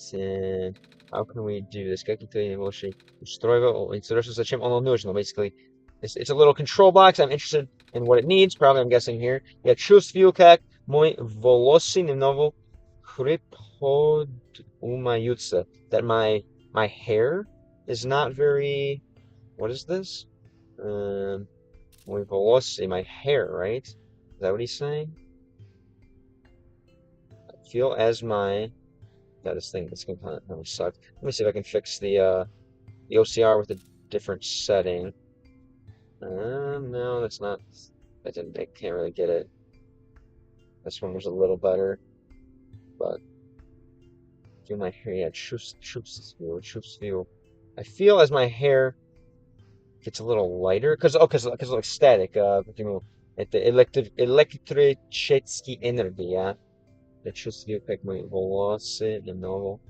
How can we do this? Как это лучше устроить? Интересно, зачем оно нужно? Basically, it's a little control box. I'm interested in what it needs. Probably, I'm guessing here. Я чувствую, как мои волосы немного приподнимаются. That my hair is not very. What is this? Мои волосы, my hair, right? Is that what he's saying? I feel as my. Yeah, this thing, this can kind of suck. Let me see if I can fix the OCR with a different setting. No, that's not. I can't really get it. This one was a little better, but feel my hair. Yeah, feel. I feel as my hair gets a little lighter, cause it's like static. Это электрический энергия. Yeah? Я чувствую, как мои волосы немного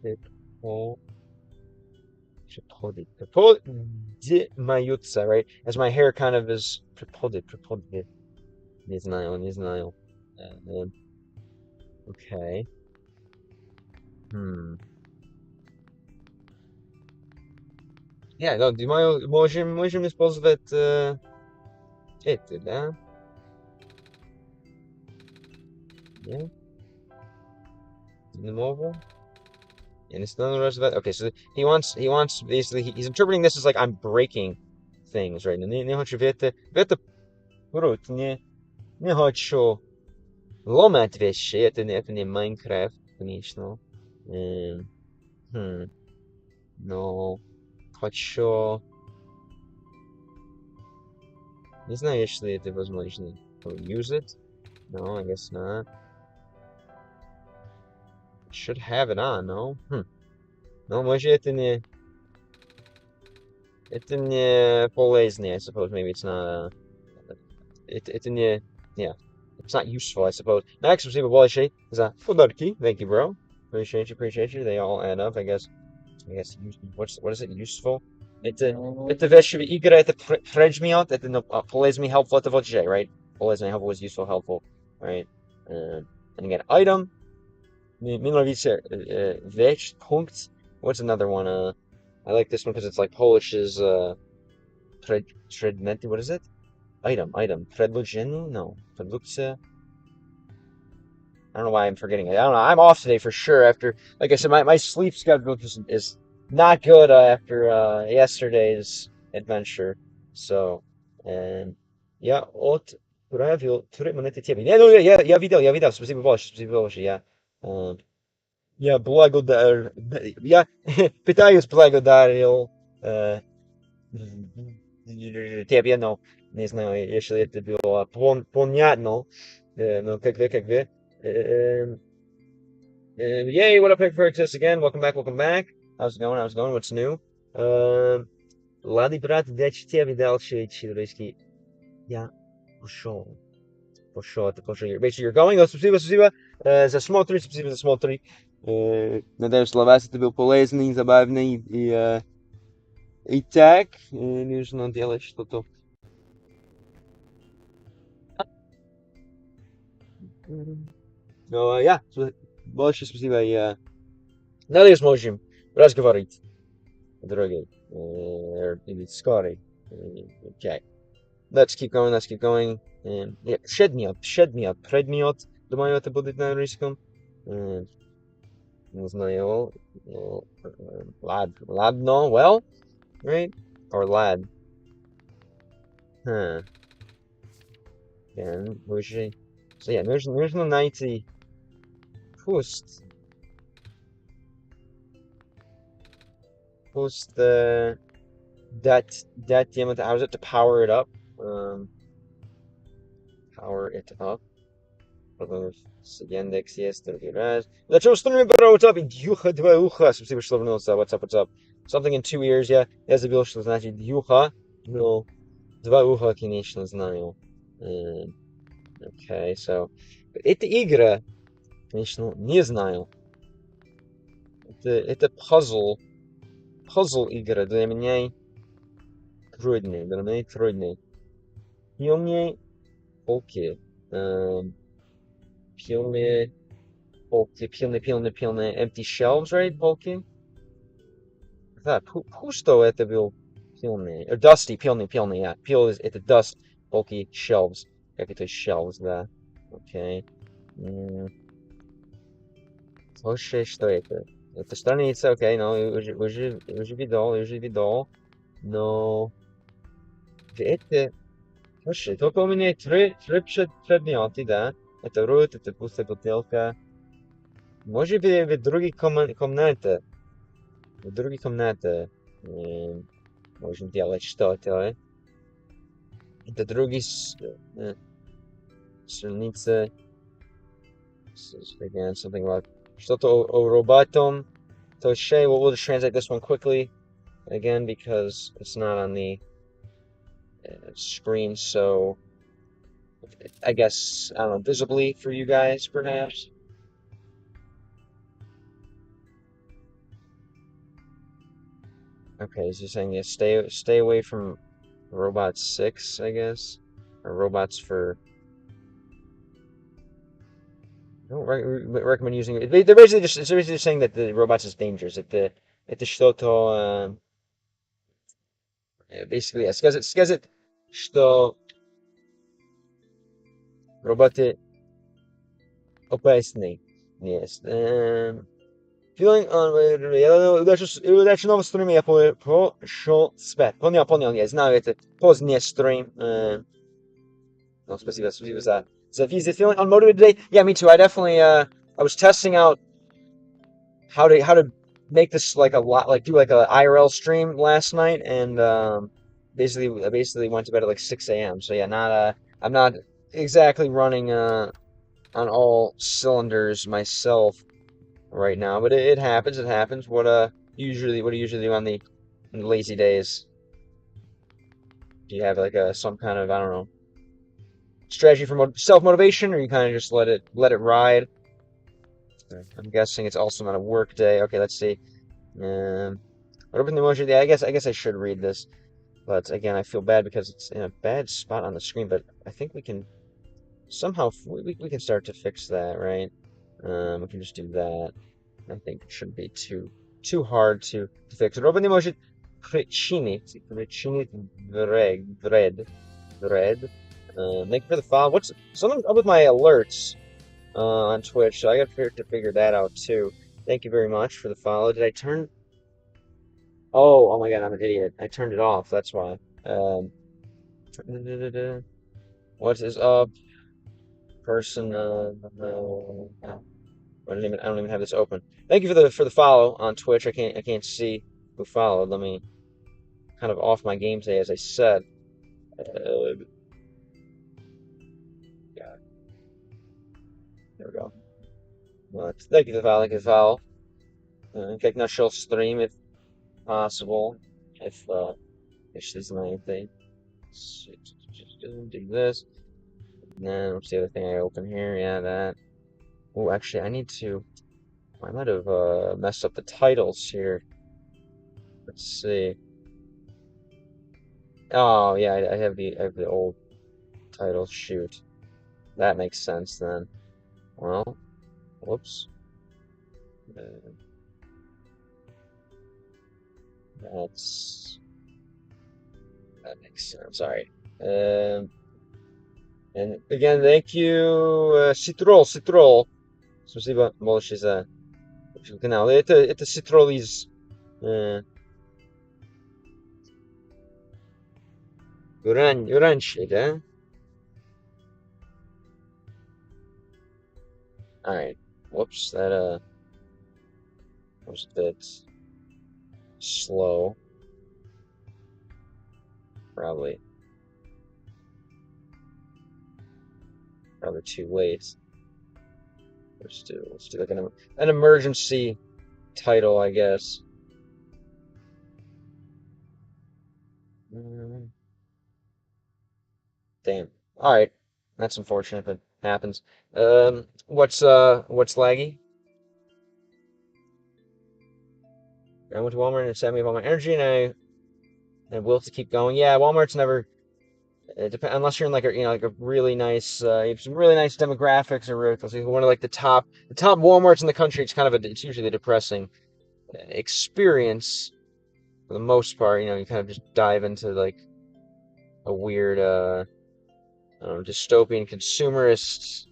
приподнимаются, right? As my hair kind of is приподит. Не знаю. Okay. Yeah, no, можем использовать это, да? Yeah. Mobile. And it's none of the rest of that. Okay, so he wants basically he's interpreting this as like I'm breaking things, right? Не хочу это не хочу ломать вещи. Это не Майнкрафт, конечно. Но хочу. Не знаю, если это возможно. Use it? No, I guess not. Should have it on, no? No, может это не полезно, I suppose. Maybe it's not. Это не. Yeah. It's not useful, I suppose. Max, спасибо большое за подарки. Thank you, bro. Appreciate you. They all add up, I guess. What is it? Useful? Это вещи в игре, это предмет, это полезный, helpful, это вот же, right? Полезный, helpful is useful, helpful, right? And again, item. Mianowicie, već, punkt. What's another one? I like this one because it's like Polish's, predmety, what is it? Item. Predloženie? No. Produkcja. I don't know why I'm forgetting it. I don't know. I'm off today for sure. After, like I said, my sleep schedule is not good after yesterday's adventure. So, and я отправил 3 монеты тебе. Не, ну я видел. Спасибо большое. Я я пытаюсь благодарил э, тебе, но не знаю, если это было понятно. Но как бы. Э, Yay, what up, Pick Purchase again? Welcome back, welcome back. How's it going? How's it going? What's new? Ладно, брат, тебя видал, человеческий. Я пошел. Это пошел. Make sure you're going. Спасибо. За смотри, спасибо за смотри. Надеюсь, для вас это был полезный, забавный и так нужно делать что-то. Но больше спасибо. Надеюсь, можем разговаривать, дорогой. Или скорый. Okay. Let's keep going. Предмет. Думаю, это будет на русском. Не знаю. Ладно, well, right? Or lad. Huh. And so yeah, нужно найти pust that тема. How is it to power it up? Power it up. С Яндекс есть другой раз. Для чего что-нибудь what's up? Дюха, два уха. Спасибо, что вернулся. What's up? Something in 2 ears, yeah. Я забыл, что значит дюха. Но два уха, конечно, знаю. Okay, so. Это игра, конечно, не знаю. Это puzzle игра. Для меня трудный. Пилные полки. Пилные empty shelves, right? Полки. Да, пусто это был пилные. Or dusty, пилные, yeah. Pil это dust, полки, shelves. Как это shelves, да. Окей. Слушай, что это? Это страница, окей, но уже видал. Но это... Слушай, только у меня три предметы, да. Это рот, это пустая бутылка. Может быть, в другой комнате. Можем делать что-то. Это другие страницы. Again, something about что-то о роботом. So Shay, we'll just translate this one quickly. Again, because it's not on the screen, so I guess, I don't know, visibly for you guys, perhaps. Okay, is he saying, yeah, stay away from Robot 6, I guess? Or robots for... I don't recommend using it. They're basically just saying that the robots is dangerous. Это что-то... basically, yeah, сказать, что роботы опасны. Yes. Feeling on... Удачи нового стрима, я пошел спать. Понял, я знаю, это поздний стрим. Ну, спасибо за visit. Feeling unmotivated today? Yeah, me too. I definitely, I was testing out how to make this like a lot, like do like a IRL stream last night, and basically went to bed at like 6 a.m. So yeah, I'm not exactly running on all cylinders myself right now, but it happens. What do you usually do on the lazy days? Do you have like some kind of, I don't know, strategy for self-motivation, or you kind of just let it ride? I'm guessing it's also not a work day. Okay, let's see. Open the emoji. Yeah, I guess I should read this, but again, I feel bad because it's in a bad spot on the screen. But I think we can somehow we can start to fix that, right? We can just do that. I think it shouldn't be too hard to fix it. Open the emoji. Prichinit Thread. Thank you for the follow. What's something up with my alerts? on Twitch, so I got to figure that out too. Thank you very much for the follow. Did I turn? Oh my God, I'm an idiot. I turned it off. That's why. Um, what is up, person? I don't even have this open. Thank you for the follow on Twitch. I can't see who followed. Let me kind of off my game today, as I said. Yeah, there we go. But thank you for the follow. Thank you for the follow. Kijk naar Shell stream if possible. If there's anything. Just do this. And then what's the other thing I open here? Yeah, that. Oh, actually, I need to. I might have messed up the titles here. Let's see. Oh yeah, I have the old titles. Shoot, that makes sense then. Well, whoops. Uh, that makes sense. All right. And again, thank you, Citrol. Спасибо больше за канал. Это Citrol из раньше, да? All right. Whoops, that was a bit slow. Probably too late. Let's do like an emergency title, I guess. Damn. All right. That's unfortunate, but happens. What's laggy? I went to Walmart and it sent me all my energy, and I will to keep going. Yeah, Walmart's never. Unless you're in like a really nice, you have some really nice demographics, or if it's one of like the top Walmarts in the country. It's usually a depressing experience for the most part. You kind of just dive into like a weird, I don't know, dystopian consumerist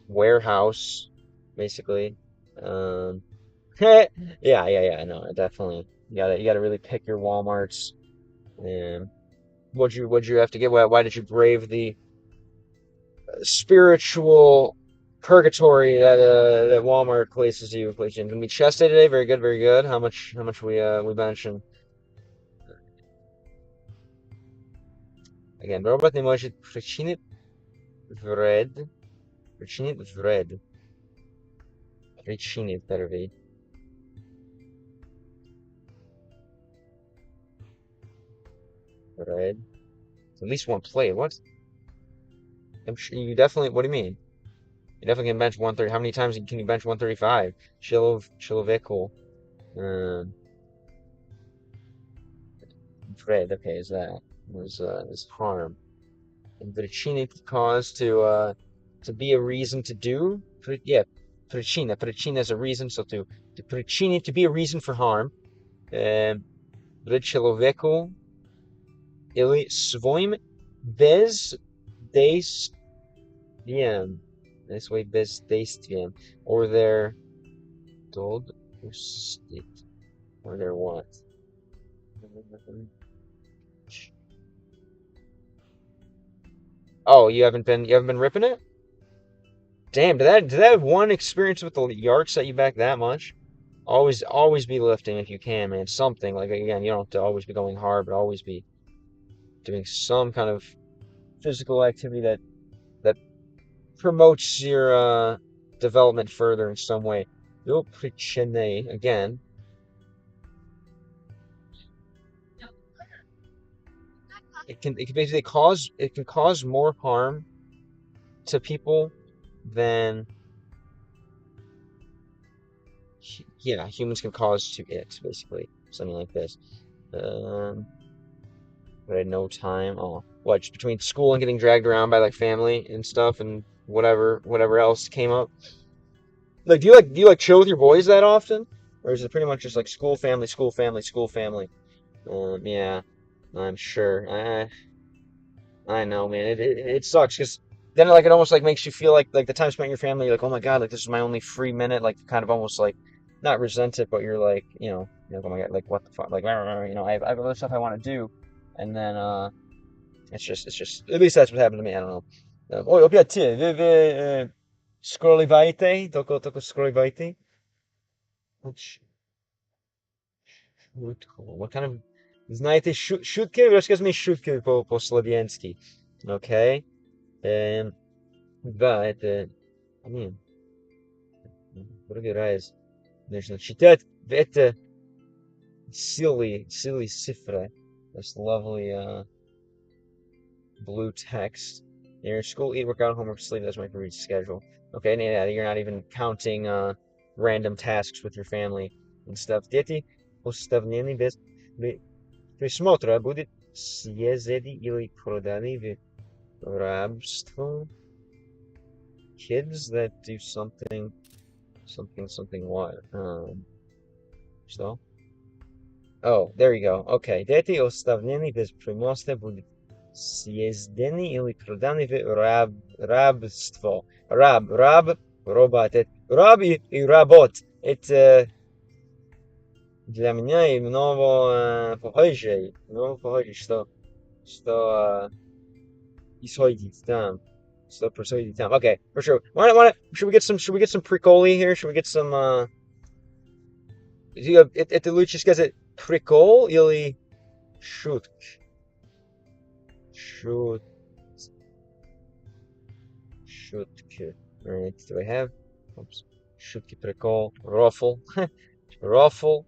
warehouse, basically. Yeah. No, definitely. You gotta really pick your Walmarts. And what'd you have to get? Why did you brave the spiritual purgatory that Walmart places you in? Gonna be chest day today. Very good, very good. How much we mentioned again. Robot не может причинить вред. Причинить вред. Причинить better be. Wred. At least one play. What? I'm sure you definitely. What do you mean? You definitely can bench 130. How many times can you bench 135? Chilovical. Fred. Okay, is that is harm? And Vricini cause to be a reason to do. Yeah, Vricina. Vricina is a reason. So to Vricini to be a reason for harm. Vricilovical. Ili svojim bezdejstvijem. This way bezdejstvijem. Or their told or their what? Oh, you haven't been ripping it? Damn, did that one experience with the yards set you back that much? Always be lifting if you can, man. Something like, again, you don't have to always be going hard, but always be doing some kind of physical activity that promotes your development further in some way. Again. It can basically cause more harm to people than humans can cause to it, basically. Something like this. But I had no time. Oh, what? Just between school and getting dragged around by like family and stuff and whatever else came up. Like, do you like chill with your boys that often, or is it pretty much just like school, family, school, family, school, family? Yeah, I'm sure. I know, man. It sucks because then like it almost like makes you feel like the time spent with your family, you're like, oh my God, like this is my only free minute, like kind of almost like not resent it, but you're like, oh my God, like what the fuck, like I have other stuff I want to do, and then it's just at least that's what happened to me. I don't know. Oj, opět ty, vy scrollivajte, toko scrollivajte. What kind of, знаете, шутки? Расскажи мне шутки по-славянски. Okay. Да, это, другой раз нужно читать. Это silly цифры. This lovely, blue text. Your school, eat, work out, homework, sleep. That's my free schedule. Okay, and yeah, you're not even counting random tasks with your family and stuff. Дети оставлены без присмотра будет съездены или проданы в рабство. Kids that do something what? Что? Oh, there you go. Okay. Дети оставлены без присмотра будет съездены или проданы в рабство. Раб, робот. Раб и работ. Это для меня и много похоже, что исходит там, что происходит там. Okay, for sure. Should we get some приколы here? Should we get some это лучше сказать прикол или шутка? Шутки. Alright, do I have? Oops. Шутки, прикол, рофл. Рофл.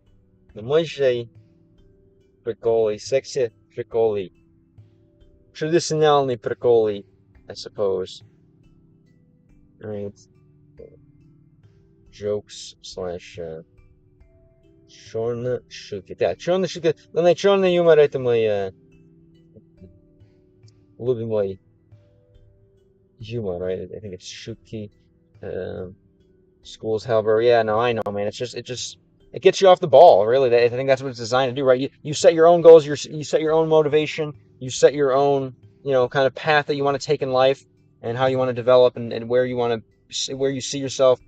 Но мой же приколы, секси приколы. Традициональные приколы, I suppose. Alright. Jokes slash черные шутки. Так, черные шутки. Ну, черный юмор это мой любимый humor, right? I think it's shutki, schools, however. Yeah, no, I know, man. It gets you off the ball, really. I think that's what it's designed to do, right? You set your own goals, you set your own motivation, you set your own, kind of path that you want to take in life and how you want to develop and where you see yourself,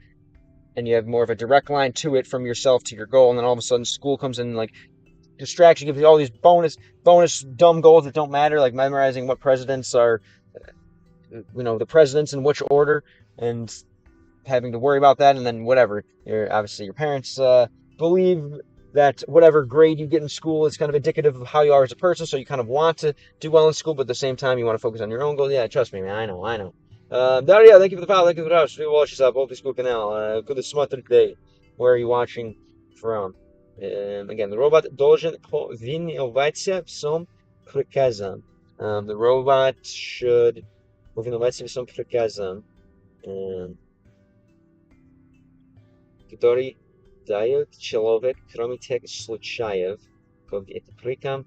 and you have more of a direct line to it from yourself to your goal, and then all of a sudden school comes in and like distraction, gives you all these bonus dumb goals that don't matter, like memorizing what presidents are, the presidents in which order, and having to worry about that, and then whatever. Obviously your parents believe that whatever grade you get in school is kind of indicative of how you are as a person, so you kind of want to do well in school, but at the same time you want to focus on your own goals. Yeah, trust me, man, I know. Daria, thank you for the follow, thank you for the house. Watch yourself, hopefully school canal. Good today. Where are you watching from? Again, the robot должен повиноваться всем приказам. The robot should повиноваться всем приказам, который дает человек, кроме тех случаев, когда это приказ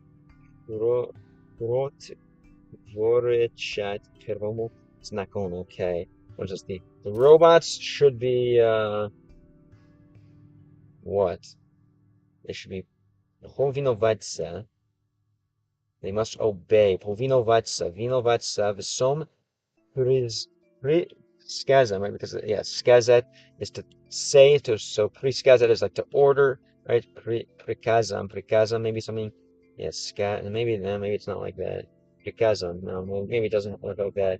противоречит первому закону. Okay. What is this? The robots should be what? They should be повиноваться. They must obey. Повиноваться. Виноваться всем приказам, right? Because сказать is to say, so приказать is like to order, right? Приказам, maybe something. Yes, maybe it's not like that. Приказам, no, maybe it doesn't work like that.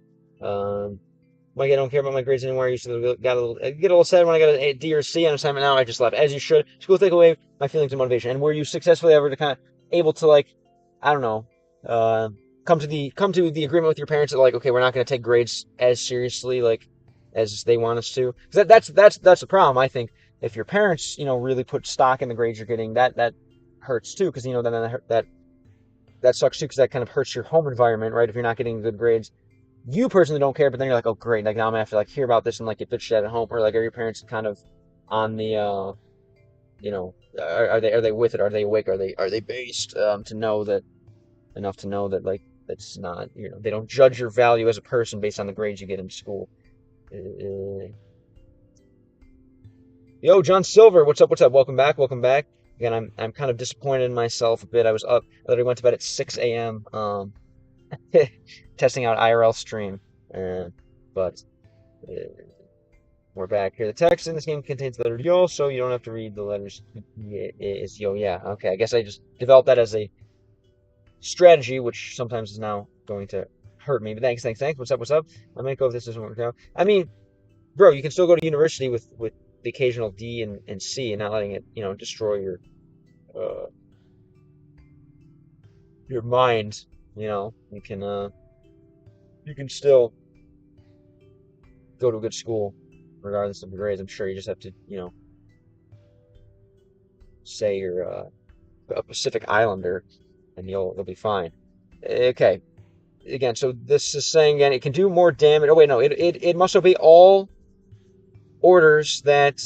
Like I don't care about my grades anymore. I used to get a little sad when I got a D or C on assignment. Now I just left, as you should. School take away my feelings of motivation. And were you successfully ever to kind of able to, like, I don't know, come to the agreement with your parents that, like, okay, we're not going to take grades as seriously, like, as they want us to? Because that's the problem, I think. If your parents, really put stock in the grades you're getting, that hurts too. Because then that sucks too. Because that kind of hurts your home environment, right? If you're not getting good grades. You personally don't care, but then you're like, oh great, like now I'm gonna have to like hear about this and like get bitched at home, or like are your parents kind of on the are they with it? Are they awake? Are they based to know that enough to know that like that's not, they don't judge your value as a person based on the grades you get in school. Yo, John Silver, what's up? Welcome back. Again, I'm kind of disappointed in myself a bit. I literally went to bed at 6 a.m. Testing out IRL stream. But we're back here. The text in this game contains the letter yo, so you don't have to read the letters. Is yo, yeah. Okay, I guess I just developed that as a strategy, which sometimes is now going to hurt me. But thanks. What's up? I might go if this doesn't work out. I mean, bro, you can still go to university with the occasional D and C, and not letting it, destroy your mind. You can still go to a good school regardless of your grades. I'm sure you just have to, say you're a Pacific Islander, and you'll be fine. Okay. Again, so this is saying again, it can do more damage. Oh wait, no, it must obey all orders that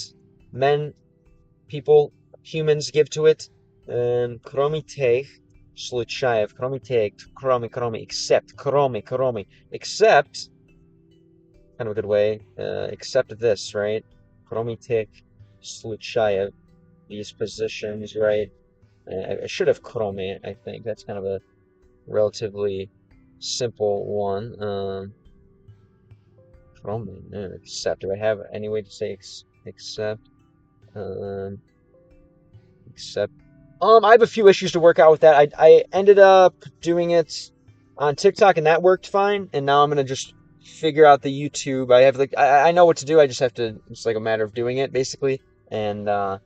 people, humans give to it. Kromi teich, случаев, kromi, except, kind of a good way, except this, right? Kromi teich, случаев, these positions, right? I should have kromi, I think. That's kind of a relatively simple one. Kromi, except. Do I have any way to say except? Except. I have a few issues to work out with that. I ended up doing it on TikTok, and that worked fine. And now I'm gonna just figure out the YouTube. I know what to do. I just have to. It's like a matter of doing it, basically. And I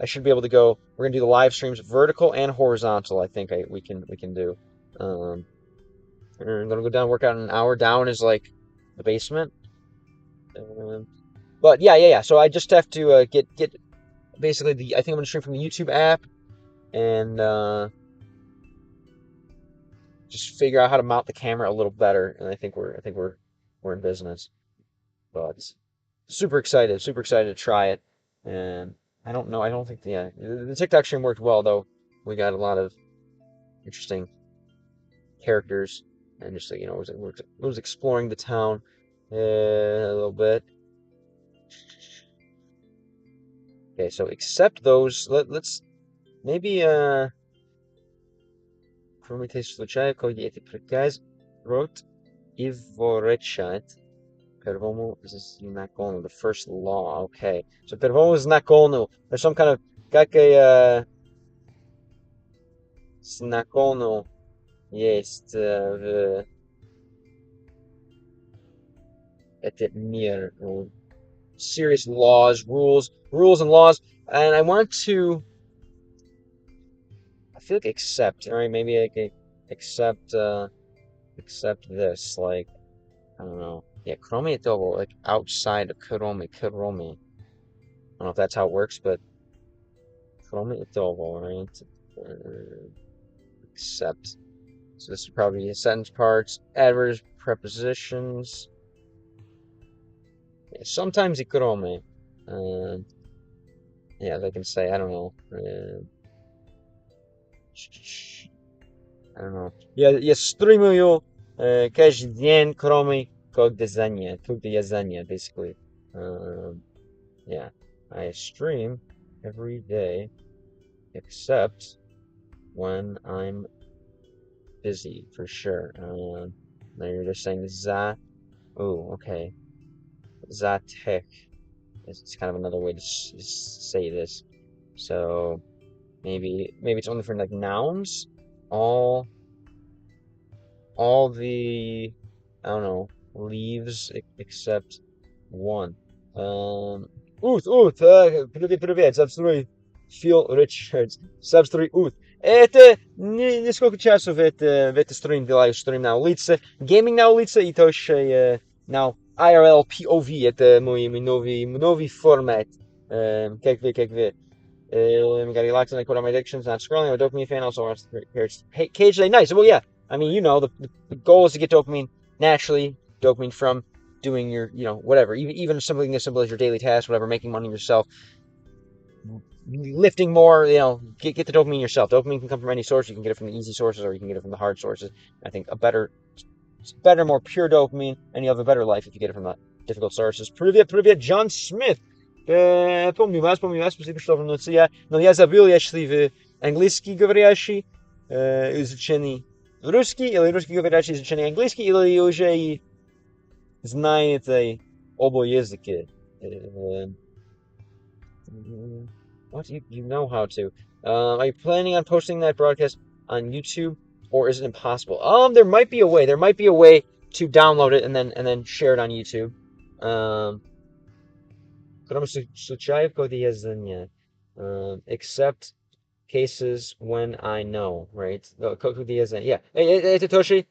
should be able to go. We're gonna do the live streams vertical and horizontal. I think we can do. I'm gonna go down, work out in an hour. Down is like the basement. But yeah. So I just have to get basically I think I'm gonna stream from the YouTube app and just figure out how to mount the camera a little better. And I think we're in business. But super excited to try it. And I don't know. I don't think the TikTok stream worked well though. We got a lot of interesting characters, and just was exploring the town a little bit. Okay, so except those, let's maybe Prometheus случая, коли эти приказ род и воречат первому закону, the first law. Okay, so первому закону, there's some kind of как закону есть в этот мир. Serious laws, rules and laws, and I want to. I feel like accept. All right, maybe I can accept this. Like, I don't know. Yeah, Chromie double, like outside of Kurome. I don't know if that's how it works, but Chromie double, right? Accept. So this would probably be sentence parts, adverbs, prepositions. Yeah, sometimes Chromie. Yeah, they can say, I don't know. I don't know. Я стримую каждый день, кроме когда я занят, basically. Yeah, I stream every day, except when I'm busy, for sure. Now you're just saying za. Oh, okay. Za tech. It's kind of another way to say this. So maybe it's only for like nouns. All the, I don't know, leaves except one. Привет, substory Phil Richards. Substory Это несколько часов это стрим делаю, стрим на улице. Gaming на улице и тоже now IRL POV, это мой новый формат. Как вы. Got relaxed and I quit all my addictions, not scrolling. I'm a dopamine fan, also wants to occasionally nice. Well, yeah, I mean, the goal is to get dopamine naturally, dopamine from doing your, whatever, even something as simple as your daily task, whatever, making money yourself, lifting more, get the dopamine yourself. Dopamine can come from any source. You can get it from the easy sources, or you can get it from the hard sources. I think it's better, more pure dopamine, and you have a better life if you get it from the difficult sources. Привет, John Smith. Помню вас, спасибо, что вернулся. Но я забыл, если вы английский говорящий, изучение русский, или русский говорящий, изучение английский, или уже знаете оба языки. What you know how to? Are you planning on posting that broadcast on YouTube, or is it impossible? There might be a way. There might be a way to download it and then share it on YouTube. Except cases when I know, right? Yeah. Toshi,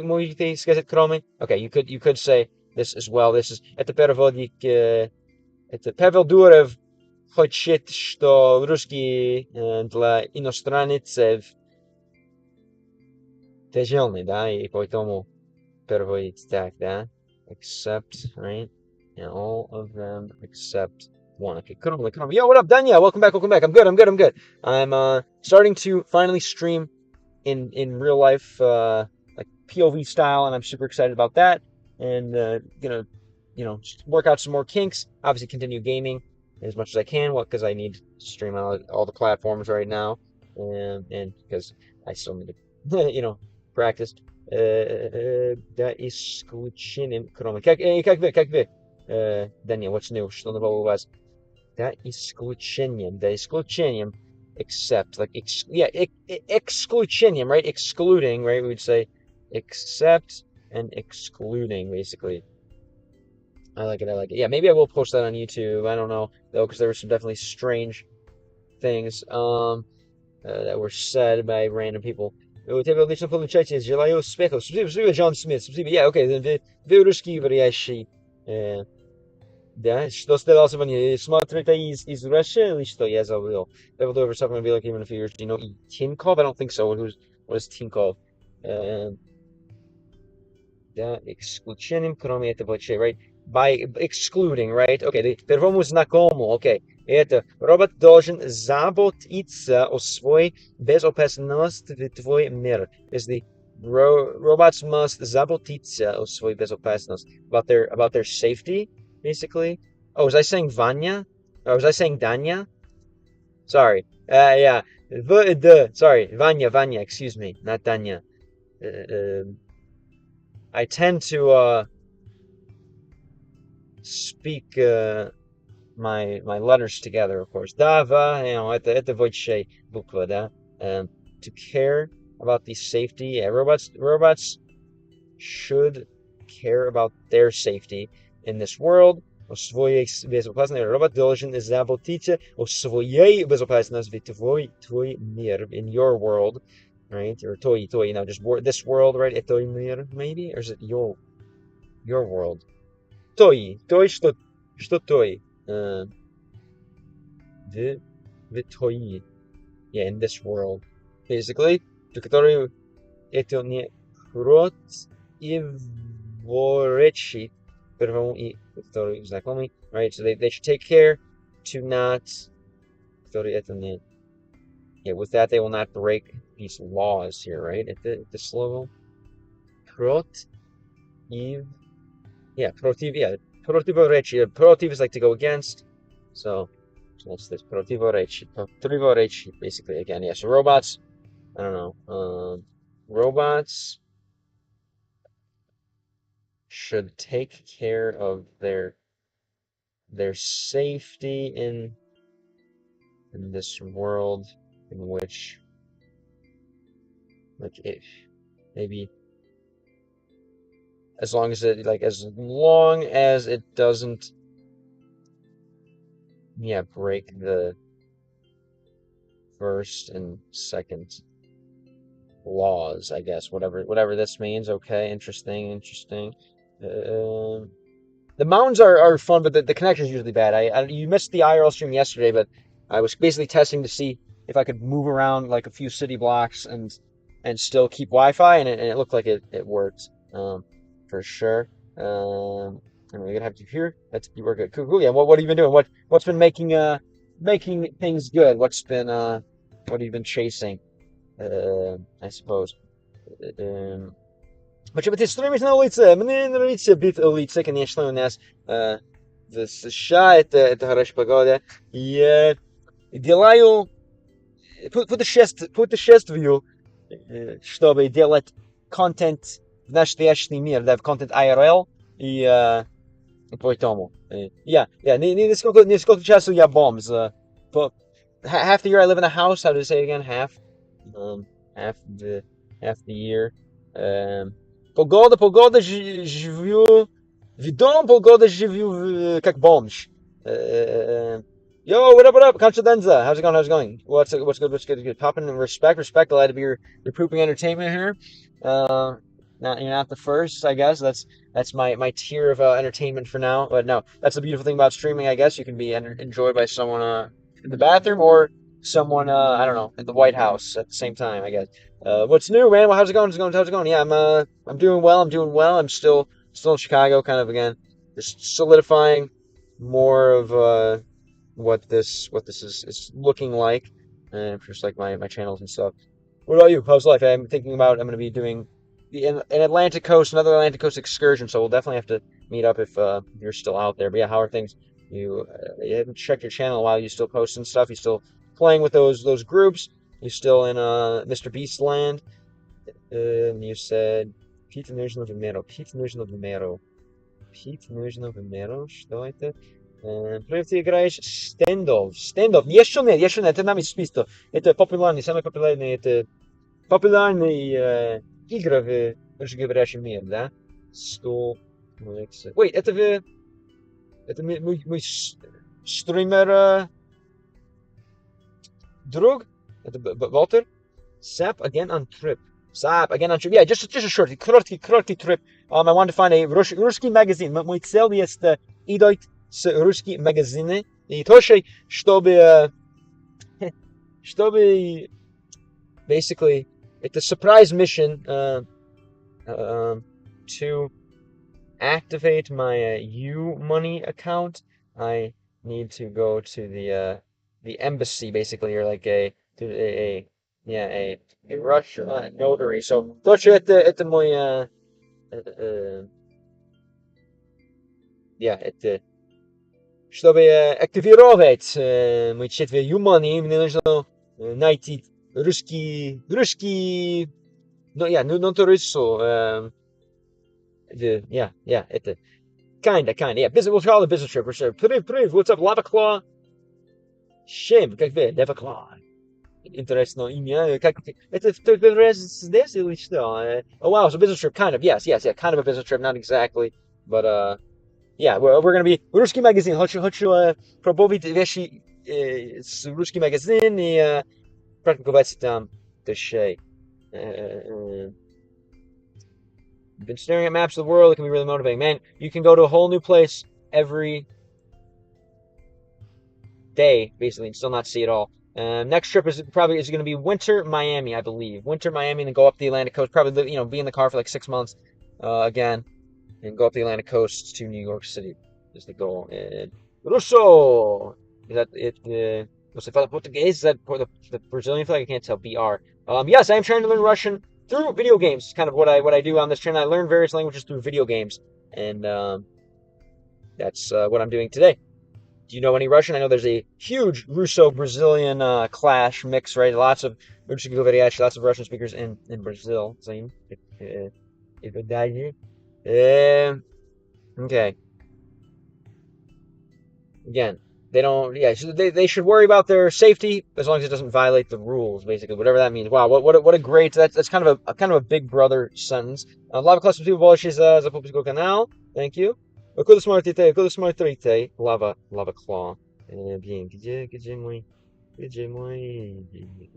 можете сказать кроме? Okay, you could say this as well. This is это переводик. Это Павел Дуров хочет, что русский для иностранцев тяжелый, да, и поэтому переводит так, да? Except, right? And all of them except one. Okay, come on. Yo, what up, Danya? Welcome back. I'm good. I'm starting to finally stream in real life, like POV style, and I'm super excited about that. And gonna, just work out some more kinks. Obviously, continue gaming as much as I can. Well, because I need to stream on all the platforms right now, and because I still need to, practice. Да исключением, кроме... Как вы, Daniel, what's new? Что нового у вас? Да исключением, except, like, exclusionium, right? Excluding, right? We would say except and excluding, basically. I like it. Yeah, maybe I will post that on YouTube. I don't know, though, because there were some definitely strange things that were said by random people. Тебе отлично получается. Желаю успехов. Спасибо, Джон Смит. Спасибо. Yeah, okay. Вы русский говорящий. Да, что сказал сегодня? Смотрите из Russia или что? Я забыл. People do ever something to be like even a few years. Do you know Tinkov? I don't think so. What is Tinkov? Да, исключением, кроме этого, right? By excluding, right? Okay, первому знакомому, okay. Это робот должен заботиться о своей безопасности в твой мир. Is the robots must заботиться о своей безопасности, about their safety, basically. Oh, was I saying Vanya? Or was I saying Danya? Sorry. Yeah. Sorry, Vanya. Excuse me, not Danya. I tend to speak my letters together, of course. Dava, это высшая буква, да. To care about the safety. Yeah, robots should care about their safety in this world. О своей безопасности. Робот должен заботиться о своей безопасности в твой мир, in your world, right? Or твой, just this world, right? Это мир, maybe? Or is it your world? Той, что той? В той. Yeah, in this world. Basically, при которой это не противоречит первому и второй знакомый, right? So they should take care to not, который это не, yeah, with that they will not break these laws here, right? Это слово противоречие. Против is like to go against, so what's this? Противоречие, basically, again, yeah. So robots, I don't know. Robots should take care of their safety in this world in which, like, if maybe as long as it doesn't, yeah, break the first and second laws, I guess, whatever this means. Okay, interesting. The mountains are fun, but the connection is usually bad. You missed the IRL stream yesterday, but I was basically testing to see if I could move around like a few city blocks and still keep Wi-Fi, and it looked like it worked, for sure. And we're gonna have to hear that's you work good. Cool. Yeah. What have you been doing? What's been making things good? What have you been chasing? I suppose. Почему ты стримишь на улице? Мне нравится быть на улице, конечно, у нас в США это хорошая погода. Я делаю путешествую, чтобы делать контент в настоящий мир, да, в контент IRL, e poi tomo. Yeah, yeah. Neskолько часу я бомж. But half the year I live in a house. How to say it again? Um, half the half the year. Погода живу в дом, погода живу как бомж. Yo, what up? Confidenza. How's it going? How's it going? What's good? What's good? Popping in respect. Glad to be your pooping entertainment here. Not you're not the first, I guess. That's my tier of entertainment for now. But no, that's the beautiful thing about streaming. I guess you can be enjoyed by someone in the bathroom or someone I don't know, at the White House at the same time. I guess. What's new, man? Well, how's it going? How's it going? Yeah, I'm doing well. I'm doing well. I'm still in Chicago, kind of again, just solidifying more of what this is looking like, and just like my channels and stuff. What about you? How's life? I'm thinking about I'm going to be doing an Atlantic Coast, another Atlantic Coast excursion, so we'll definitely have to meet up if you're still out there. But yeah, how are things? You haven't checked your channel in a while. You still posting stuff? You still playing with those groups? You still in Mr. Beast land? You said Pete нужно Vimero. Что это? Прежде ты играешь стендов. Еще нет, это нам списано. Это самые популярные игры в русскоговорящем мире, да? Wait, это мой стример друг? Это Walter? Sap again on trip. Yeah, just a short, короткий trip. I wanted to find a русский магазин. Мой цель есть идти с русскими магазинами. И тоже, чтобы basically, it's a surprise mission to activate my U-Money account. I need to go to the embassy, basically, or like a Russian notary. So, тоже это мой это чтобы активировать мой четверть U-Money, мне нужно найти русский, ну то русу, это kinda, yeah, we'll call it a business trip for sure. Привет, what's up, Lava Claw? Shame, как вы, Lava Claw. Интересное имя, как это в первый раз здесь или что? Oh wow, so business trip, kind of, yes, yeah, kind of a business trip, not exactly, but yeah, we're gonna be русский магазин. Хочу пробовать вещи с русский магазин и практиковать там душой. Been staring at maps of the world. It can be really motivating. Man, you can go to a whole new place every day, basically, and still not see it all. Next trip is going to be winter Miami, I believe. Winter Miami, and then go up the Atlantic coast. Probably, be in the car for like 6 months again, and go up the Atlantic coast to New York City is the goal. And Russo, is that it? Was it Portuguese? Is that the Brazilian flag? I can't tell. BR. Yes, I am trying to learn Russian through video games. It's kind of what I do on this channel. I learn various languages through video games, and that's what I'm doing today. Do you know any Russian? I know there's a huge Russo-Brazilian clash mix, right? Lots of Russian speakers in Brazil. Okay. Again, they don't. Yeah, they should worry about their safety as long as it doesn't violate the rules, basically, whatever that means. Wow, what a great. That's kind of a big brother sentence. Lava Class people больше за подписку канал. Thank you. Куда смотрите? Lava Claw. Bien, где мой?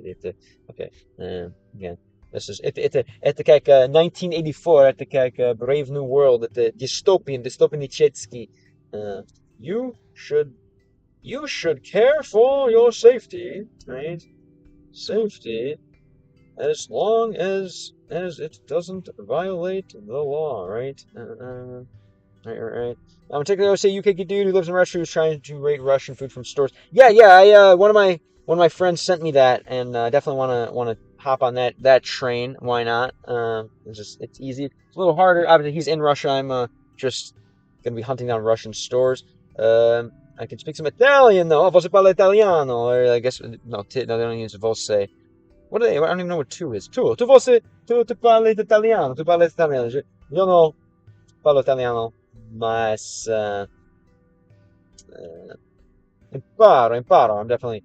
Это, okay. Again, this is это как 1984, это как Brave New World, это дystopический. You should care for your safety, right? Safety, as long as it doesn't violate the law, right? Right. I'm taking I say UK dude who lives in Russia who's trying to rate Russian food from stores. Yeah. I one of my friends sent me that, and definitely wanna hop on that train. Why not? It's easy. It's a little harder. Obviously, he's in Russia. I'm just gonna be hunting down Russian stores. I can speak some Italian though. Você parla italiano? Or I guess no, they don't use você. What are they? I don't even know what tu is. Tu parli italiano. Tu parli italiano. Io no parlo italiano mas imparo. I'm definitely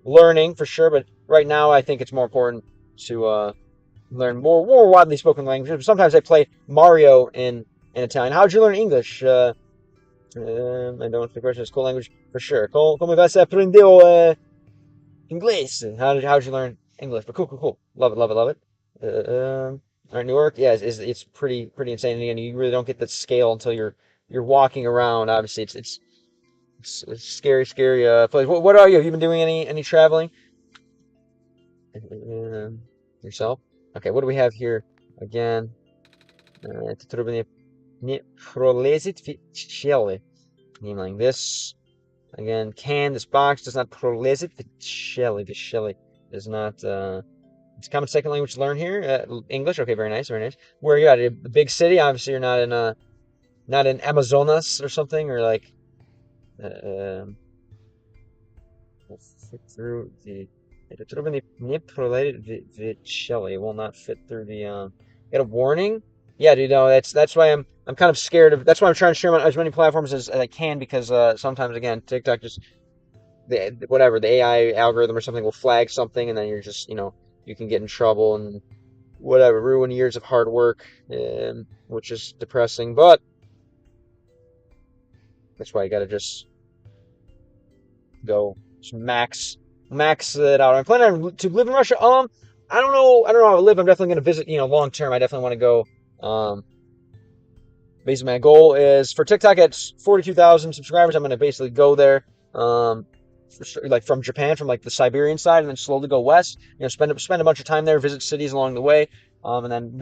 learning for sure, but right now I think it's more important to learn more widely spoken languages. Sometimes I play Mario in Italian. How'd you learn English? I don't think the question is cool language for sure. Come vas aprendió inglés? How'd you learn English? But cool. Love it. All right, New York, yeah, it's pretty insane, and you really don't get the scale until you're walking around. Obviously, it's a scary place. What are you? Have you been doing any traveling yourself? Okay, what do we have here again? Nie prolezit ficiele. Meaning this again. This box does not prolezit ficiele. Ficiele does not. It's a common second language to learn here. English. Okay, very nice. Where are you at? A big city? Obviously, you're not in Amazonas or something, or like. Fit through the. It will not fit through the. Get a warning? Yeah, dude. No, that's why I'm kind of scared of. That's why I'm trying to share on as many platforms as I can, because sometimes again TikTok just the AI algorithm or something will flag something, and then you're just you can get in trouble and whatever, ruin years of hard work, which is depressing. But that's why you got to just go max it out. I'm planning to live in Russia. I don't know how to live. I'm definitely going to visit. Long term, I definitely want to go. Basically, my goal is for TikTok at 42,000 subscribers. I'm going to basically go there. Like from Japan, from like the Siberian side, and then slowly go west. Spend a bunch of time there, visit cities along the way, and then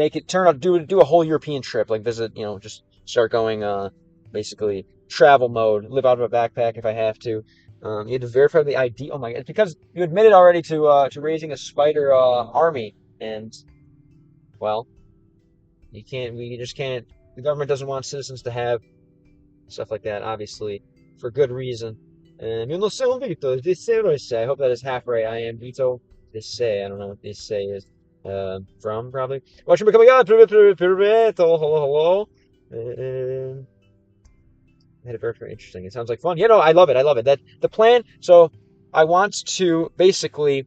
do a whole European trip. Like visit, just start going, basically travel mode. Live out of a backpack if I have to. You had to verify the ID. Oh my God! It's because you admitted already to raising a spider army, and well, you can't. We just can't. The government doesn't want citizens to have stuff like that, obviously, for good reason. And you know, sono Vito, I hope that is half right. I am Vito Disse. I don't know what Disse is from, probably. Watch me becoming on. Hello. Made it very interesting. It sounds like fun. I love it. That the plan. So I want to basically,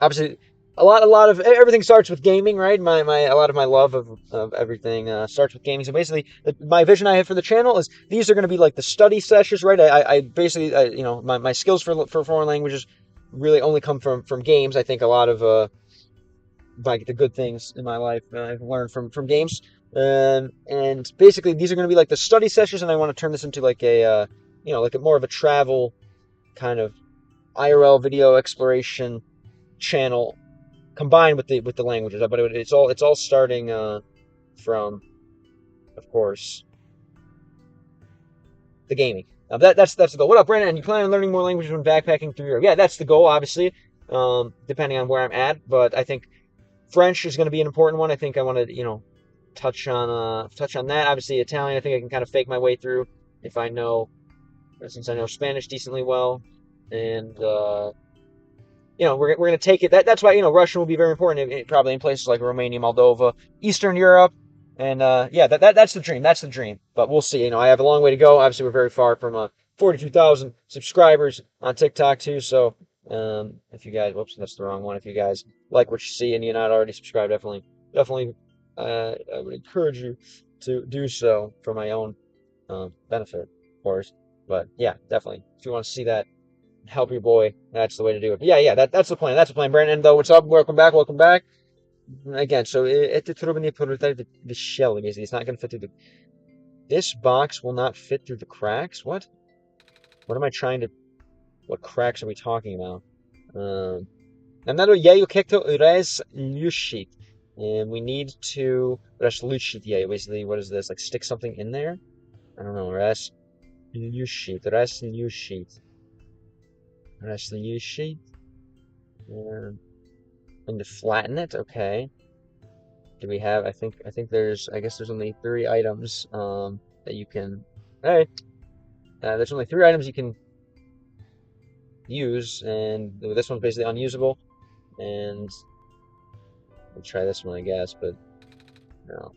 obviously, a lot of everything starts with gaming, right? A lot of my love of everything starts with gaming. So basically, my vision I have for the channel is these are going to be like the study sessions, right? I basically, my skills for foreign languages really only come from games. I think a lot of like the good things in my life I've learned from games. And basically, these are going to be like the study sessions, and I want to turn this into like a like a more of a travel kind of IRL video exploration channel combined with the languages. But it's all starting from, of course, the gaming. That's the goal. What up, Brandon? You plan on learning more languages when backpacking through Europe? Yeah, that's the goal, obviously. Depending on where I'm at, but I think French is going to be an important one. I think I want to touch on that. Obviously, Italian. I think I can kind of fake my way through if I know, since I know Spanish decently well, and we're going to take it. That's why Russian will be very important. Probably in places like Romania, Moldova, Eastern Europe, and yeah, that's the dream. That's the dream. But we'll see. I have a long way to go. Obviously, we're very far from 42,000 subscribers on TikTok too. So if you guys, whoops, that's the wrong one. If you guys like what you see and you're not already subscribed, definitely, I would encourage you to do so for my own benefit, of course. But yeah, definitely, if you want to see that, help your boy, that's the way to do it. But yeah, that's the plan. Brandon. Though, what's up? Welcome back. Again, so basically, it's not going to fit through this box will not fit through the cracks. What am I trying to? What cracks are we talking about? And we need to basically, what is this? Like stick something in there? I don't know. And to flatten it, okay. Do we have? I think there's. I guess there's only 3 items that you can. Hey, there's only 3 items you can use, and this one's basically unusable. And we'll try this one, I guess, but no,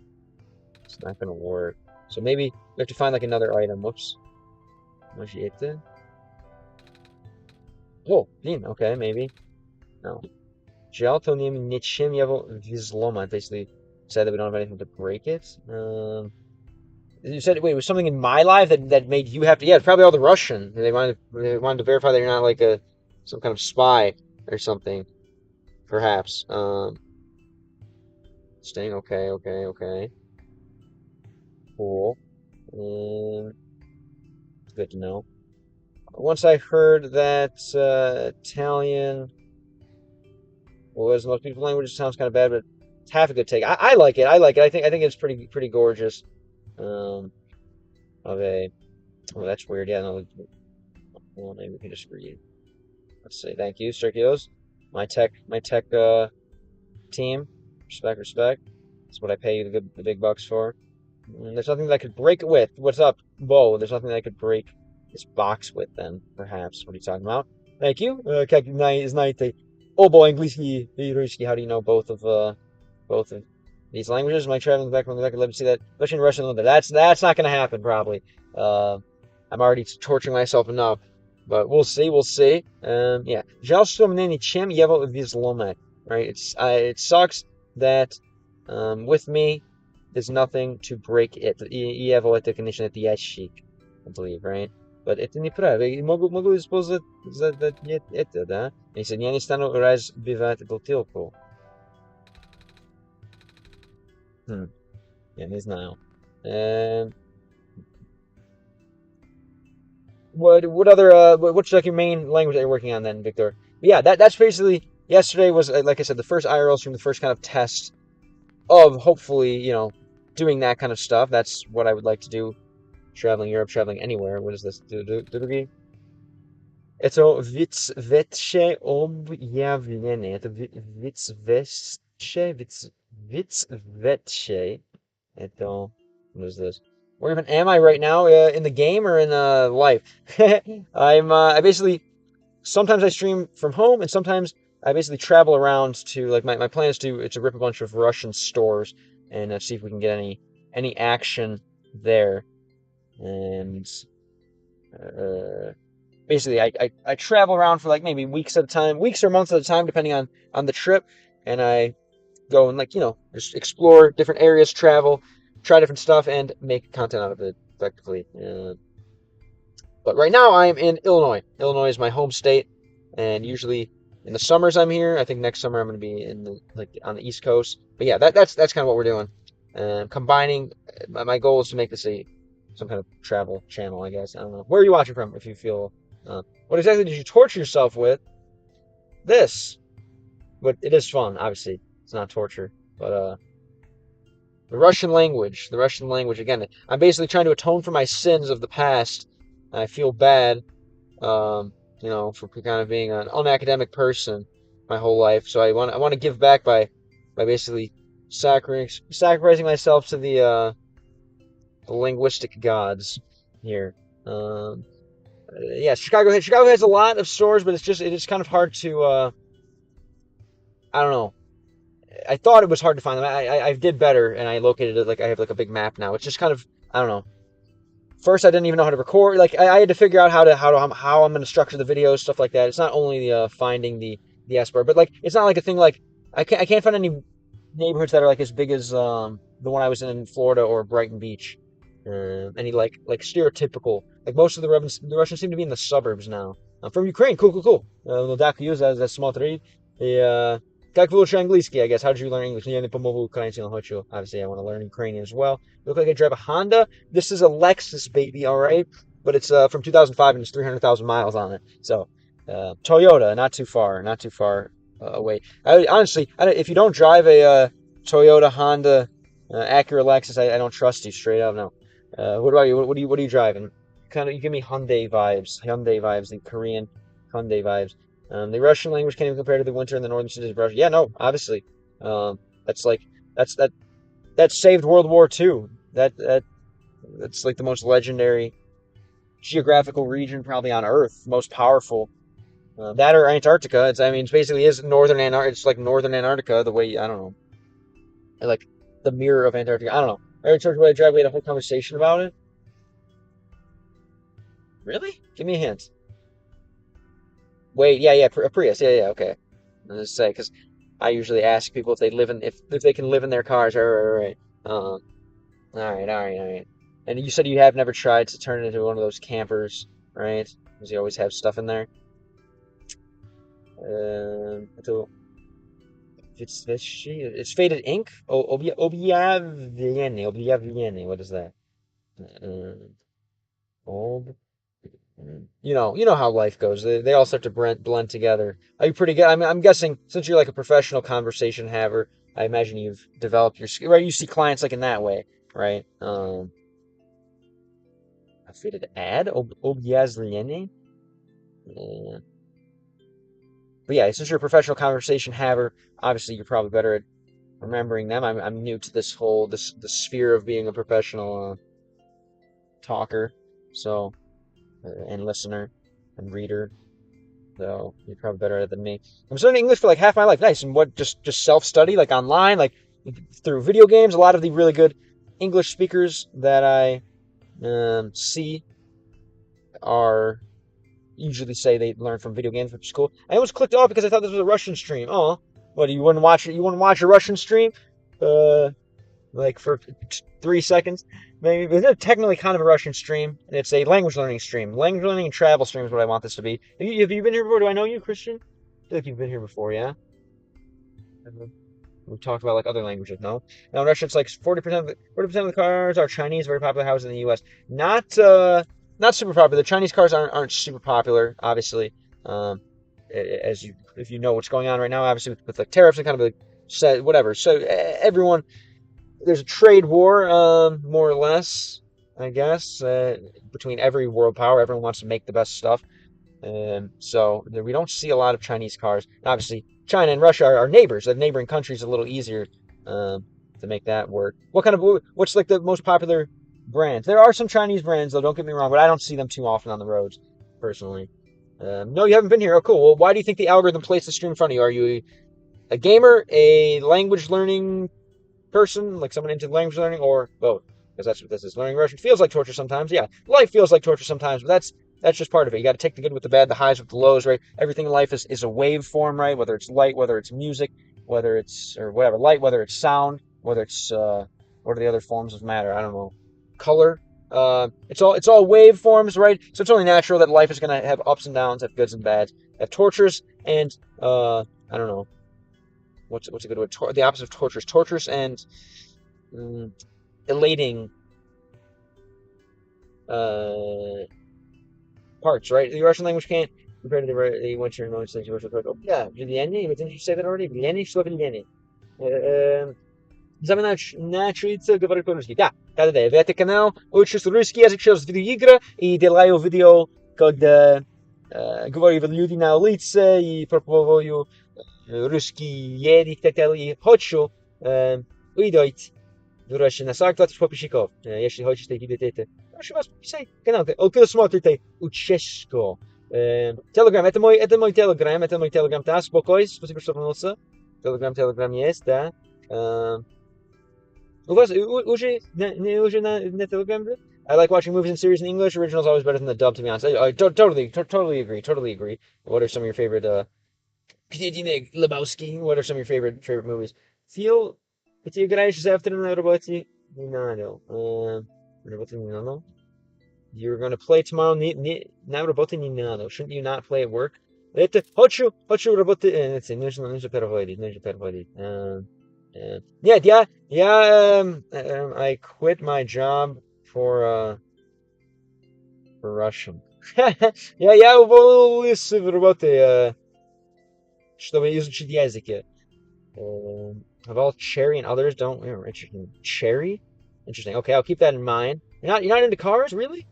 it's not gonna work. So maybe we have to find like another item. Whoops. Możecie? Oh, okay, maybe. No. Gel to niczym złamać. Basically said that we don't have anything to break it. You said, wait, it was something in my life that made you have to, yeah, it's probably all the Russian. They wanted to verify that you're not like some kind of spy or something, perhaps. Staying, okay. Cool. Good to know. Once I heard that Italian was the most beautiful language, it sounds kind of bad, but it's half a good take. I like it. I think it's pretty gorgeous. Of a, oh, that's weird. Yeah, no. Well, maybe we can just read. Let's see. Thank you, Circulos. My tech team. Respect. That's what I pay you the big bucks for. There's nothing that I could break it with. What's up, Bo? There's nothing that I could break this box with, then, perhaps. What are you talking about? Thank you. Как знаете оба английский и русский? How do you know both of these languages? Am I traveling back from the back? Let me see that. Especially in Russian. That's not going to happen, probably. I'm already torturing myself enough. But we'll see. Yeah. Жаль, что мне ничем его взломать. Right? It sucks that with me, there's nothing to break it. И его это, конечно, это ящик, I believe, right? But это неправильно. Я могу использовать это, да? Если я не стану разбивать бутылку. Я не знаю. What other what's like your main language that you're working on then, Victor? But yeah, that's basically, yesterday was, like I said, the first IRL stream, the first kind of test of hopefully, doing that kind of stuff. That's what I would like to do. Traveling Europe, traveling anywhere. What is this? Drugi? Это вitsvetshe объявление. Это вitsvetshe. Это, what is this? Where even am I right now? In the game or in life? I basically, sometimes I stream from home, and sometimes I basically travel around to, like, my plan is to rip a bunch of Russian stores and see if we can get any action there. And basically, I travel around for like maybe weeks or months at a time, depending on the trip, and I go and, like, just explore different areas, travel, try different stuff, and make content out of it effectively. But right now I'm in Illinois. Illinois is my home state, and usually in the summers I'm here. I think next summer I'm going to be on the East Coast. But yeah, that's kind of what we're doing. Combining, my goal is to make this some kind of travel channel, I guess. I don't know. Where are you watching from? If you feel, what exactly did you torture yourself with? This, but it is fun. Obviously, it's not torture. But the Russian language. Again, I'm basically trying to atone for my sins of the past. I feel bad, for kind of being an unacademic person my whole life. So I want to give back by basically sacrificing myself to the linguistic gods here. Yeah, Chicago has a lot of stores, but it is kind of hard to. I don't know. I thought it was hard to find them. I did better, and I located it. Like, I have like a big map now. It's just kind of, I don't know. First, I didn't even know how to record. Like, I had to figure out how I'm going to structure the videos, stuff like that. It's not only finding the S bar, but like, it's not like a thing like I can't find any neighborhoods that are like as big as the one I was in Florida or Brighton Beach. Any like stereotypical, like, most of the Russians seem to be in the suburbs now. I'm from Ukraine. Cool. Дякую за смотреть. Как вы учите английский, I guess. How did you learn English? Я не помогу украинскому хочу. Obviously, I want to learn Ukrainian as well. You look like I drive a Honda. This is a Lexus, baby, all right? But it's from 2005 and it's 300,000 miles on it. So, Toyota, not too far away. Honestly, if you don't drive a Toyota, Honda, Acura, Lexus, I don't trust you, straight up, no. What about you? What are you driving? You give me Hyundai vibes, the Korean Hyundai vibes. The Russian language can't even compare to the winter in the northern cities of Russia. Yeah, no, obviously. That saved World War II. That's like the most legendary geographical region probably on Earth, most powerful. That or Antarctica. It's basically is northern Antarctica. It's like northern Antarctica, the way, I don't know, like the mirror of Antarctica. I don't know. I already told you what I drive. We had a whole conversation about it. Really? Give me a hint. Wait, yeah, a Prius. Yeah, okay. I was just say because I usually ask people if they live in if they can live in their cars. Right. All right. And you said you have never tried to turn it into one of those campers, right? Because you always have stuff in there. Então, it's faded ink. Objawienie. What is that? Um, ob. You know how life goes. They all start to blend together. Are you pretty good? I mean, I'm guessing since you're like a professional conversation haver, I imagine you've developed your skill, right? You see clients like in that way, right? A faded ad. Objawienie. Uh, but yeah, since you're a professional conversation haver, obviously you're probably better at remembering them. I'm new to this whole the sphere of being a professional talker, so and listener and reader. So you're probably better at it than me. I'm studying English for like half my life. Nice. And what just self study, like online, like through video games. A lot of the really good English speakers that I see are usually say they learn from video games, which is cool. I almost clicked off because I thought this was a Russian stream. Oh, what, you wouldn't watch it? You wouldn't watch a Russian stream? Uh, like for 3 seconds, maybe. It's technically kind of a Russian stream. It's a language learning stream. Language learning and travel stream is what I want this to be. Have you been here before? Do I know you, Christian? I feel like you've been here before, yeah? We've talked about like other languages, no? Now in Russia, it's like 40% of the cars are Chinese, very popular houses in the U.S. Not super popular. The Chinese cars aren't super popular, obviously. Um, if you know what's going on right now, obviously with like tariffs and kind of like said whatever. So everyone, there's a trade war, more or less, I guess, between every world power. Everyone wants to make the best stuff. So we don't see a lot of Chinese cars. Obviously, China and Russia are neighbors. The neighboring countries a little easier to make that work. What's like the most popular brands? There are some Chinese brands, though. Don't get me wrong, but I don't see them too often on the roads, personally. No, you haven't been here. Oh, cool. Well, why do you think the algorithm plays the stream in front of you? Are you a gamer, a language learning person, like someone into language learning, or both? Because that's what this is. Learning Russian feels like torture sometimes. Yeah, life feels like torture sometimes, but that's just part of it. You got to take the good with the bad, the highs with the lows, right? Everything in life is a waveform, right? Whether it's light, whether it's music, whether it's or whatever light, whether it's sound, whether it's what are the other forms of matter? I don't know, color. It's all waveforms, right? So it's only natural that life is gonna have ups and downs, have goods and bads, have tortures, and I don't know what's a good word. The opposite of tortures, torturous and elating uh parts, right? The Russian language can't compare to the Western language things. Oh, yeah, влияние. Didn't you say that already? Влияние, что влияние? Начать говорить по-русски. Да. В этом канал учусь русский язык через видеоигры и делаю видео, когда говорю люди на улице и проповедую русский язык и так далее. И хочу увидеть Дурачи на 40 20 подписчиков. Если хотите видеть это, прошу вас подписать канал. Около смотрите учебку. Телеграм, это мой телеграм, да, спокойно, спасибо, что вернулся. Телеграм есть, да. У вас уже на телеграм, да? I like watching movies and series in English. Original is always better than the dub, to be honest. I totally agree. What are some of your favorite, Lebowski, what are some of your favorite movies? Feel Ты играешь завтра на работе? Не надо. Работе не надо. You're gonna play tomorrow. На работе не надо. Shouldn't you not play at work? Это хочу работать. Нужно переводить. Нет, I quit my job for Russian. Я уволился в работе, чтобы изучить языки. Of all cherry and others don't. Interesting. Cherry? Interesting. Okay, I'll keep that in mind. You're not into cars, really?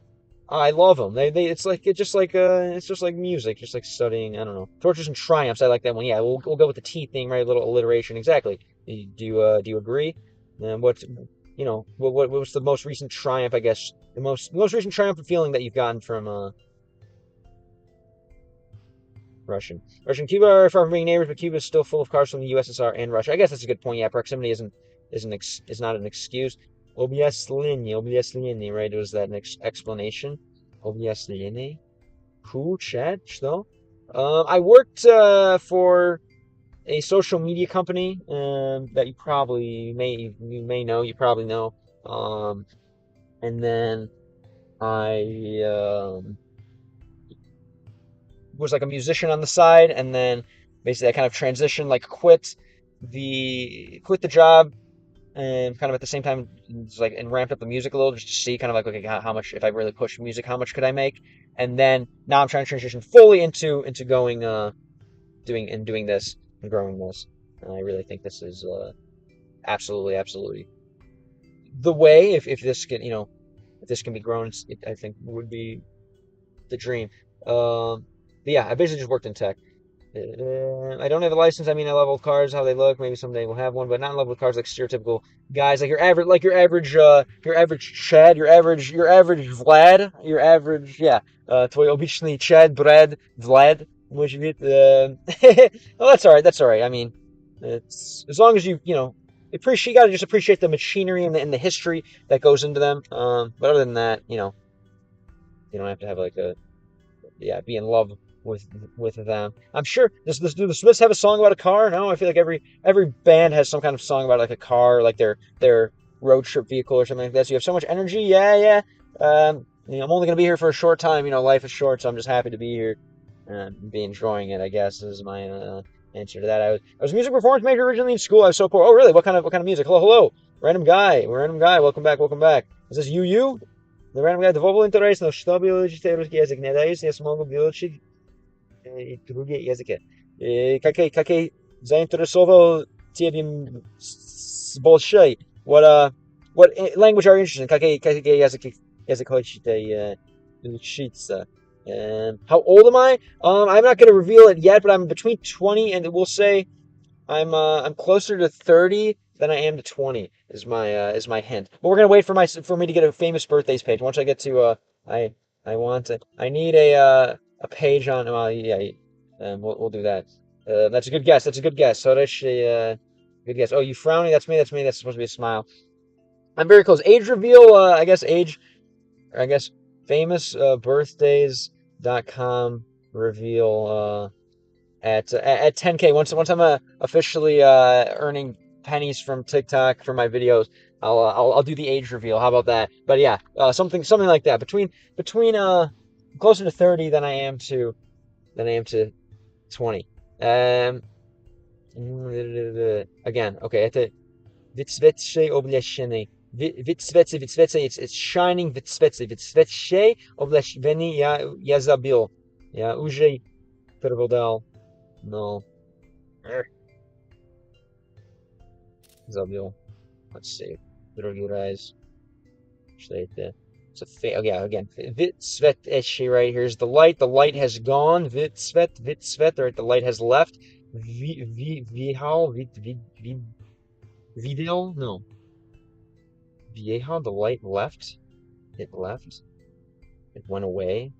Oh, I love them. It's just like music, just like studying. I don't know. Tortures and triumphs. I like that one. Yeah, we'll go with the T thing, right? A little alliteration. Exactly. Do you agree? And what's the most recent triumph? I guess the most recent triumphant feeling that you've gotten from Russian. And Cuba are far from being neighbors, but Cuba is still full of cars from the USSR and Russia. I guess that's a good point. Yeah, proximity is not an excuse. Объяснение, right? It was that explanation. Объяснение. Who, chat, что? I worked for a social media company that you probably know. And then I was like a musician on the side, and then basically I kind of transitioned, like quit the job, and kind of at the same time just like and ramped up the music a little just to see kind of like, okay, how much, if I really push music, how much could I make? And then now I'm trying to transition fully into going doing this and growing this. And I really think this is absolutely the way, if this can, if this can be grown, I think would be the dream. But yeah, I basically just worked in tech. I don't have a license. I mean, I love old cars, how they look. Maybe someday we'll have one, but not in love with cars like stereotypical guys, like your average Chad, your average Vlad, your average, yeah, твой обычный Chad, Brad, Vlad, может быть. Well, that's all right. That's all right. I mean, it's as long as appreciate. You gotta just appreciate the machinery and the history that goes into them. But other than that, you don't have to have like be in love with them. I'm sure do the Smiths have a song about a car? No, I feel like every band has some kind of song about like a car, like their road trip vehicle or something like that. So you have so much energy. Yeah. I'm only gonna be here for a short time. Life is short, so I'm just happy to be here and be enjoying it, I guess, is my answer to that. I was a music performance major originally in school. I was so poor. Oh, really? What kind of music? Hello. Random guy. Welcome back. Is this you? The random guy. Довольно интересно, чтобы учить русский язык. Надеюсь, я смогу выучить и другие языки. Какой заинтересовал тебя больше? What language are you interested in? Какие язык хочешь учиться? How old am I? I'm not going to reveal it yet, but I'm between 20 and we'll say I'm closer to 30 than I am to 20 is my hint. But we're gonna wait for me to get a famous birthdays page. Once I get to I need a page on we'll do that. That's a good guess. So that's a good guess. Oh, you frowning? That's me. That's supposed to be a smile. I'm very close. Age reveal. I guess famous birthdays.com reveal at 10K. Once I'm officially earning pennies from TikTok for my videos, I'll do the age reveal. How about that? But yeah, something like that. Between closer to 30 than I am to 20. Again, okay. Это выцветшее облачение. It's shining выцветшее облачение. Я забил. Я уже переводил. No. Забил. Let's see. Другой раз. Что это? It's a again. Вицветший right here's the light. The light has gone. Вицвет. Right, the light has left. Вихал. Видел? No. Vieja, the light left. It left. It went away.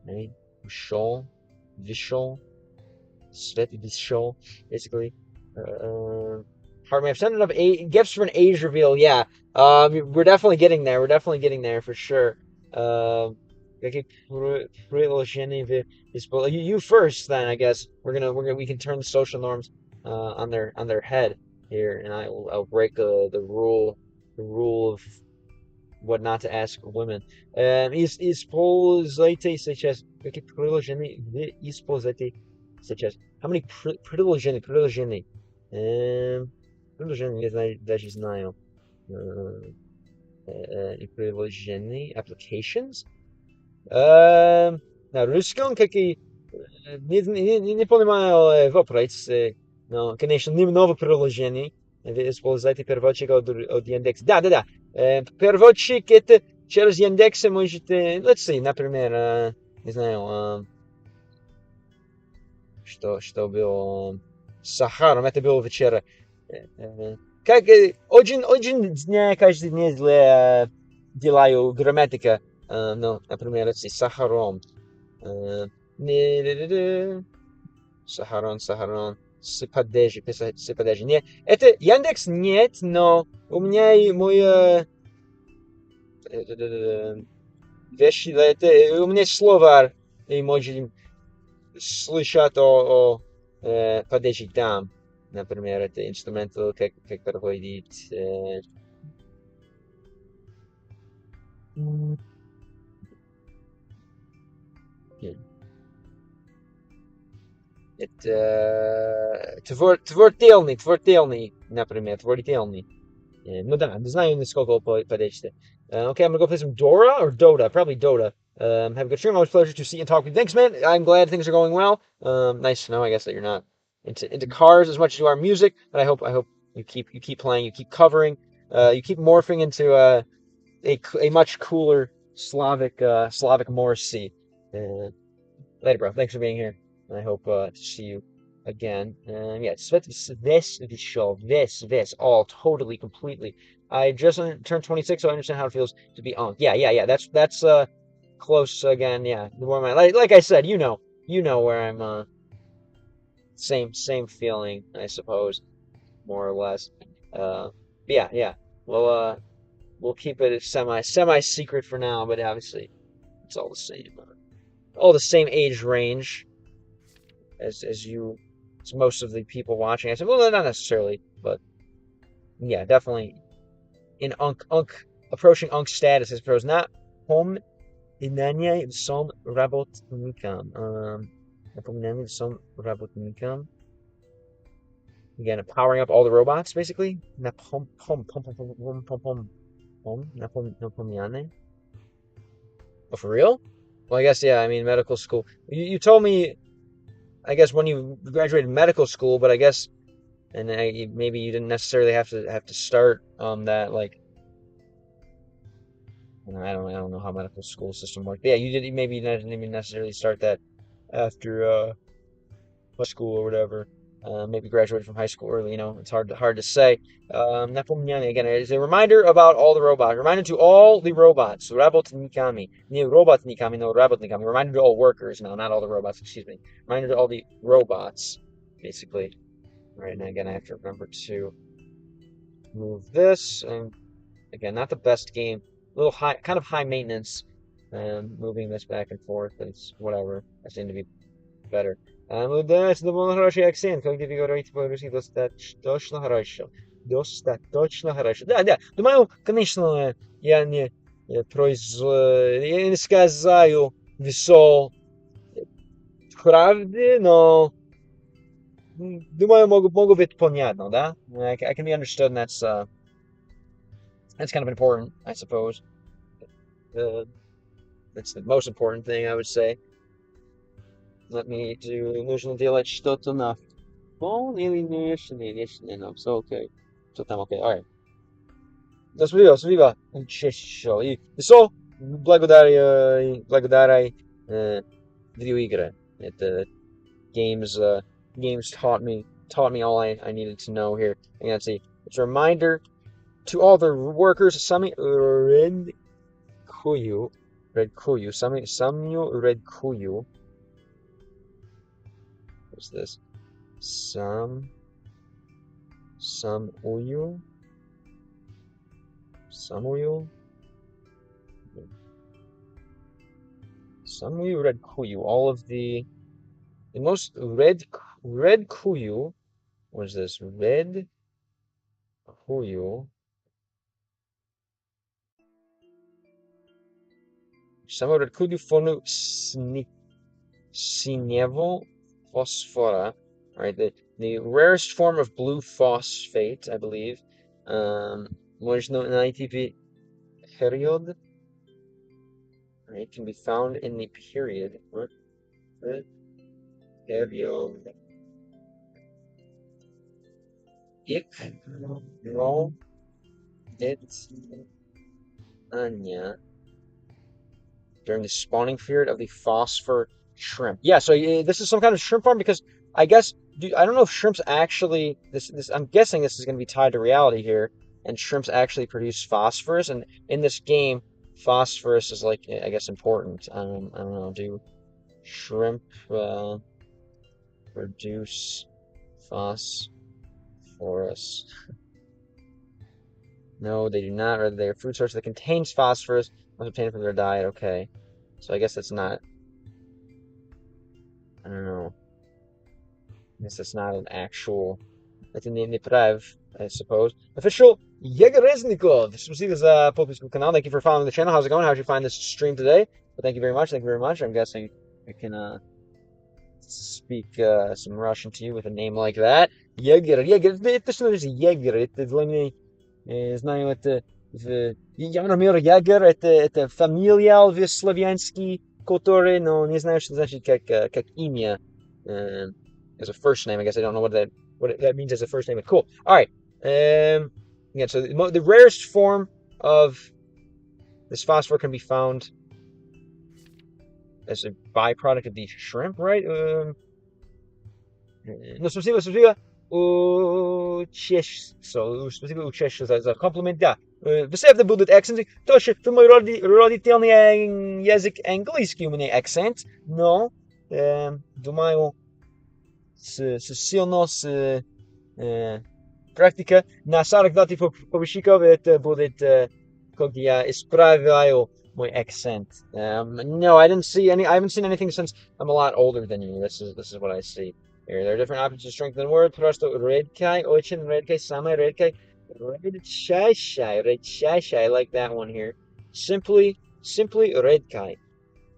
Right? Vishal. Svet Vishal. Basically. Pardon me, I've sent enough gifts for an age reveal. Yeah. We're definitely getting there. For sure. You first, then I guess we can turn the social norms on their head here, and I'll break the rule of what not to ask women. Используйте сейчас какие приложения вы используете сейчас? How many приложений? Приложений я даже знаю. Приложений, applications. На русском какие не понимаю вопрос. Но, конечно, немного приложений. Вы используете переводчик от Яндекса. Да. Переводчик это через Яндекса можете, let's see, например, не знаю, что было с сахаром, это было вчера. Как очень дня, каждый день делаю грамматика, ну, например, let's see, сахаром. Сахарон. Сыпадежи. Не, это Яндекс нет, но у меня и мой вещи, у меня есть словарь, и можем слышать о падежи там. Например, это инструмент, как проходит. Это творительный, например, творительный. Ну да, не знаю, насколько подействие. Okay, I'm gonna go play some Dora or Dota, probably Dota. Have a good stream. Always a pleasure to see and talk with you. Thanks, man. I'm glad things are going well. Nice to know, I guess, that you're not into cars as much as you are music, but I hope you keep playing, you keep covering, you keep morphing into a much cooler Slavic Morrissey. Later, bro. Thanks for being here. And I hope to see you again. Yeah, this, all totally, completely. I just turned 26, so I understand how it feels to be on. Yeah. That's close again. Yeah, the more like I said, you know where I'm. Same feeling, I suppose, more or less. Yeah. We'll keep it semi secret for now, but obviously it's all the same. All the same age range as you, as most of the people watching. I said, well, not necessarily, but yeah, definitely in approaching unk status, I suppose. Not home inanie som robotnikom. Напоминание som robotnikom. Again, powering up all the robots, basically. Напоминание. Oh, for real? Well, I guess, yeah, I mean, medical school. You told me, I guess, when you graduated medical school, but I guess, and maybe you didn't necessarily have to start that, like, I don't know how medical school system works. But yeah, you didn't even necessarily start that after high school or whatever. Maybe graduated from high school early. It's hard to say. Напоминание, again, is a reminder about all the robots. Reminder to all the robots. Работниками. Не robotниками, no работниками. Reminder to all workers. No, not all the robots. Excuse me. Reminder to all the robots, basically. All right, now again, I have to remember to move this. And again, not the best game. A little high, kind of high maintenance. Moving this back and forth, but it's whatever. I seem to be better. Да, это был хороший акцент. Как ты говорите по-русски, достаточно хорошо. Достаточно хорошо. Да. Думаю, конечно, я не сказаю все правды, но думаю, могу быть понятно, да? I can be understood, and that's kind of important, I suppose. That's the most important thing, I would say. Нужно делать что-то на phone или не, no, so okay. So там okay, alright. Спасибо, чешу. И все, благодаря видеоигры. Это games taught me all I needed to know here. And let's see. It's a reminder to all the workers, сами редкую. What's this? Самую редкую. All of the most редкую. What is this? Редкую. Самую редкую форму синего phosphora. Right, the rarest form of blue phosphate, I believe. Можно найти period. Right, can be found in the period. What? Period. Anya. During the spawning period of the phosphor shrimp. Yeah, so this is some kind of shrimp farm because I guess I don't know if shrimps actually this I'm guessing this is going to be tied to reality here, and shrimps actually produce phosphorus, and in this game phosphorus is like, I guess, important. I don't know, do shrimp produce Phosphorus. No, they do not. Rather, they are a food source that contains phosphorus. Must obtain from their diet. Okay. So I guess that's not. I don't know. I guess that's not an actual. That's in the Neprav, I suppose. Official Yegoreznikov. Спасибо за подписку канал. Thank you for following the channel. How's it going? How'd you find this stream today? But thank you very much. Thank you very much. I'm guessing I can speak some Russian to you with a name like that. Егер. Это что значит Егер? Это для меня, знаю, это я, например, Егер, это фамилия в славянский, который, но не знаю, что значит как имя. As a first name, I guess I don't know what that means as a first name. But cool. All right. Yeah. So the rarest form of this phosphor can be found as a byproduct of the shrimp, right? No, спасибо. Спасибо, учащий, за комплимент. Да. Все это будут акценты. Точно, в мой родительный язык английский у меня акцент, но думаю, сильно практика на 42 повышиков это будет, как я исправляю my accent. No, I haven't seen anything since I'm a lot older than you. This is what I see here. There are different options to strengthen words. Просто redkai, очень redkai, самый redkai, redshai. I like that one here. Simply redkai.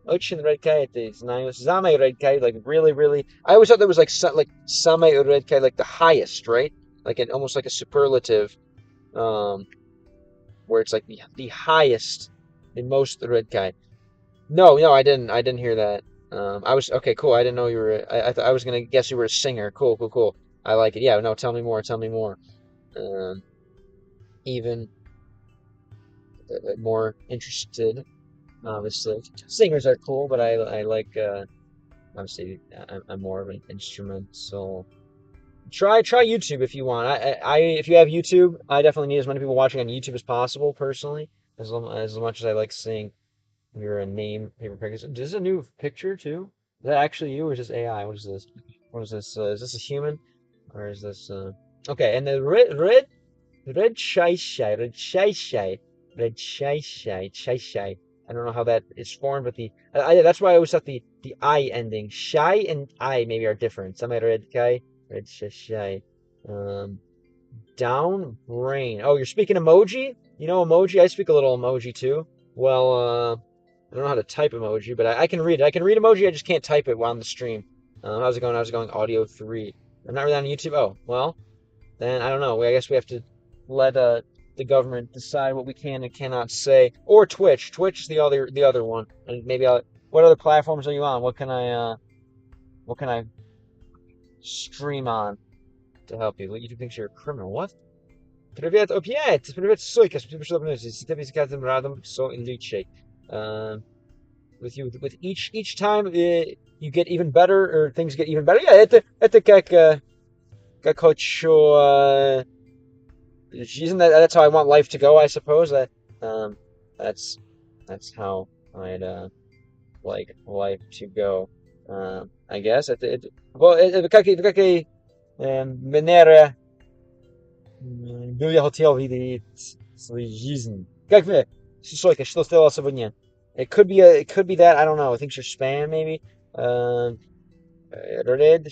Очень redkai, это знаю. Самый redkai, like really. I always thought that was like самый redkai, like the highest, right? Like almost like a superlative, where it's like the highest. The most red guy. No, I didn't hear that. I was okay, cool. I didn't know you were. I was gonna guess you were a singer. Cool. I like it. Yeah, no, tell me more. Even more interested. Obviously, singers are cool, but I like. Obviously, I'm more of an instrumental. Try YouTube if you want. If you have YouTube, I definitely need as many people watching on YouTube as possible. Personally. As much as I like seeing your name, favorite pictures. Is this a new picture too? Is that actually you or is this AI? What is this? Is this a human? Or is this okay, and the red shy. I don't know how that is formed, but that's why I always thought the I ending. Shy and I maybe are different. Some red guy, red shy. Down brain. Oh, you're speaking emoji? You know emoji? I speak a little emoji too. Well, I don't know how to type emoji, but I can read it. I can read emoji, I just can't type it while on the stream. How's it going? How's it going? Audio 3. I'm not really on YouTube. Oh, well, then I don't know. I guess we have to let the government decide what we can and cannot say. Or Twitch. Twitch is the other one. And maybe what other platforms are you on? What can I stream on to help you? YouTube thinks you're a criminal. What? Привет, опять! Привет, Сойка! Спасибо, что обновились. С каждым разом все лучше. With each time you get even better, or things get even better. Yeah, это как хочу жизнь. That's how I want life to go, I suppose. That's how I'd like life to go. I guess. Well, какая манера бы я хотел видеть свою жизнь. Как вы, Сойка, что сделал сегодня? It could be that, I don't know. I think you're spam maybe. Red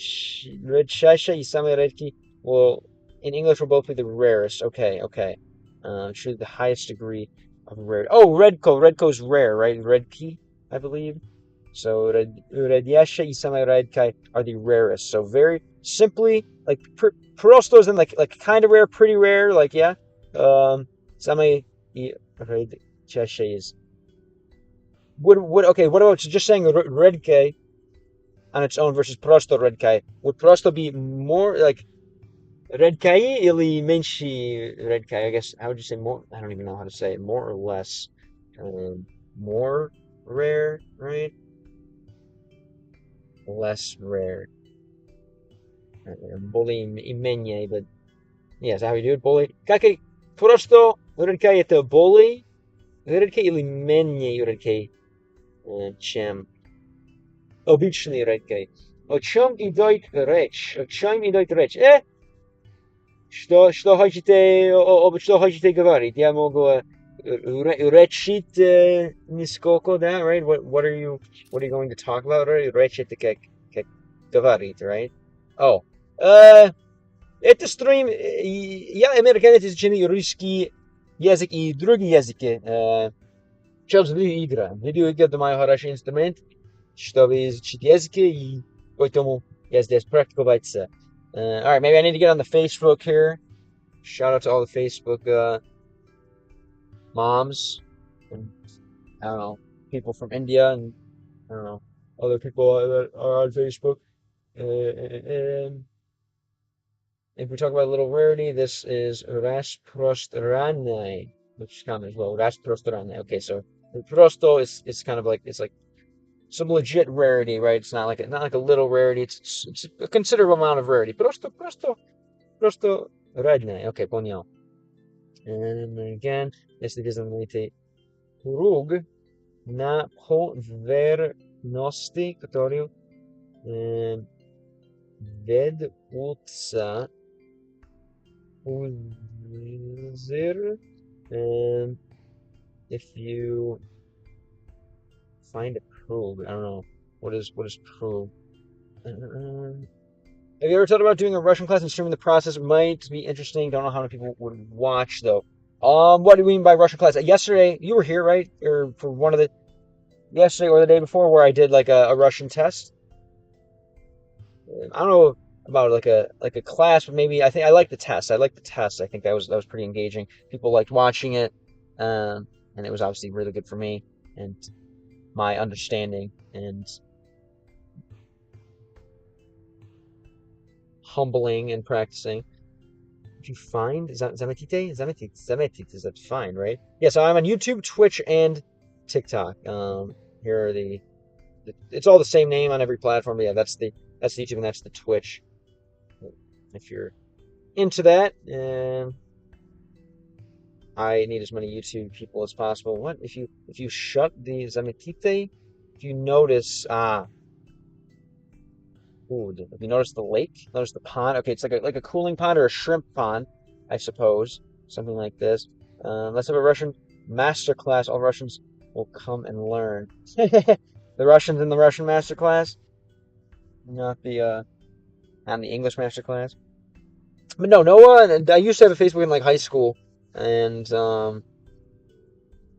shasha и самый редкий. Well, in English will both be the rarest. Okay. Truly the highest degree of rare. Oh, Redco is rare, right? Redkey, I believe. So Redyasha и самый редкий are the rarest. So very simply, like Prosto is in like kind of rare, pretty rare, like yeah. Самый редчайший is. What about just saying redkey on its own versus prosto redkey? Would prosto be more like redkey или меньше redkey? I guess, how would you say more? I don't even know how to say it. More or less. More rare, right? Less rare. Более и менее, but yeah, is that how you do it? Более. Как и просто redkey это более redkey или менее redkey, чем обычный redkey. О чем идет речь? О чем идет речь? Что хотите говорить? Я могу речить нисколько, да, right? What are you going to talk about, right? Речь это как говорить, right? Oh, это стрим, я американец, изучение русский язык и другие языки. Через видеоигры. Видеоигры это мой хороший инструмент, чтобы изучить языки, и поэтому я здесь практиковаться. Alright, maybe I need to get on the Facebook here. Shout out to all the Facebook moms and I don't know, people from India and I don't know, other people that are on Facebook. And if we talk about a little rarity, this is rasprostrane, which is common as well. Rasprostrane. Okay, so the prosto is kind of like it's like some legit rarity, right? It's not like a little rarity. It's a considerable amount of rarity. Просто радное. Okay, понял. And again, если вы знаете круг на поверхности, который ведутся узыр. If you find a probe, I don't know what is probe. Have you ever thought about doing a Russian class and streaming the process? It might be interesting. Don't know how many people would watch though. What do you mean by Russian class? Yesterday, you were here, right? Or for one of the yesterday or the day before, where I did like a Russian test. I don't know about like a class, but maybe I think I like the test. I like the test. I think that was pretty engaging. People liked watching it, and it was obviously really good for me and my understanding and humbling and practicing. Did you find Zametite? Zametite, is that fine, right? Yeah, so I'm on YouTube, Twitch, and TikTok. Here are it's all the same name on every platform. But yeah, that's the YouTube and that's the Twitch. If you're into that, I need as many YouTube people as possible. What if you shut the Zametite? If you notice, if you notice the lake, notice the pond. Okay, it's like a cooling pond or a shrimp pond, I suppose, something like this. Let's have a Russian master class. All Russians will come and learn. The Russians in the Russian master class, not the English master class. But no one. I used to have a Facebook in like high school, and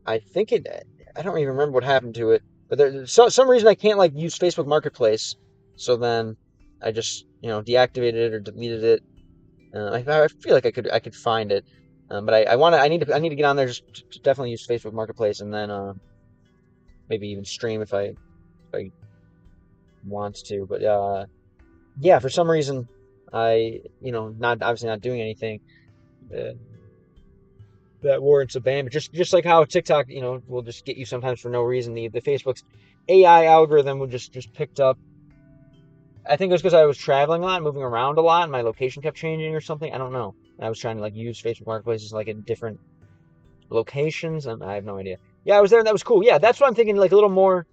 I think I don't even remember what happened to it. But there's some reason I can't like use Facebook Marketplace. So then I just deactivated it or deleted it. I feel like I could find it, but I need to get on there just to definitely use Facebook Marketplace and then maybe even stream if I want to. But yeah, for some reason I not obviously not doing anything that warrants a ban. But just like how TikTok will just get you sometimes for no reason. The Facebook's AI algorithm will just picked up. I think it was because I was traveling a lot, moving around a lot, and my location kept changing or something. I don't know. I was trying to like use Facebook Marketplaces like in different locations, and I have no idea. Yeah, I was there, and that was cool. Yeah, that's what I'm thinking, like a little more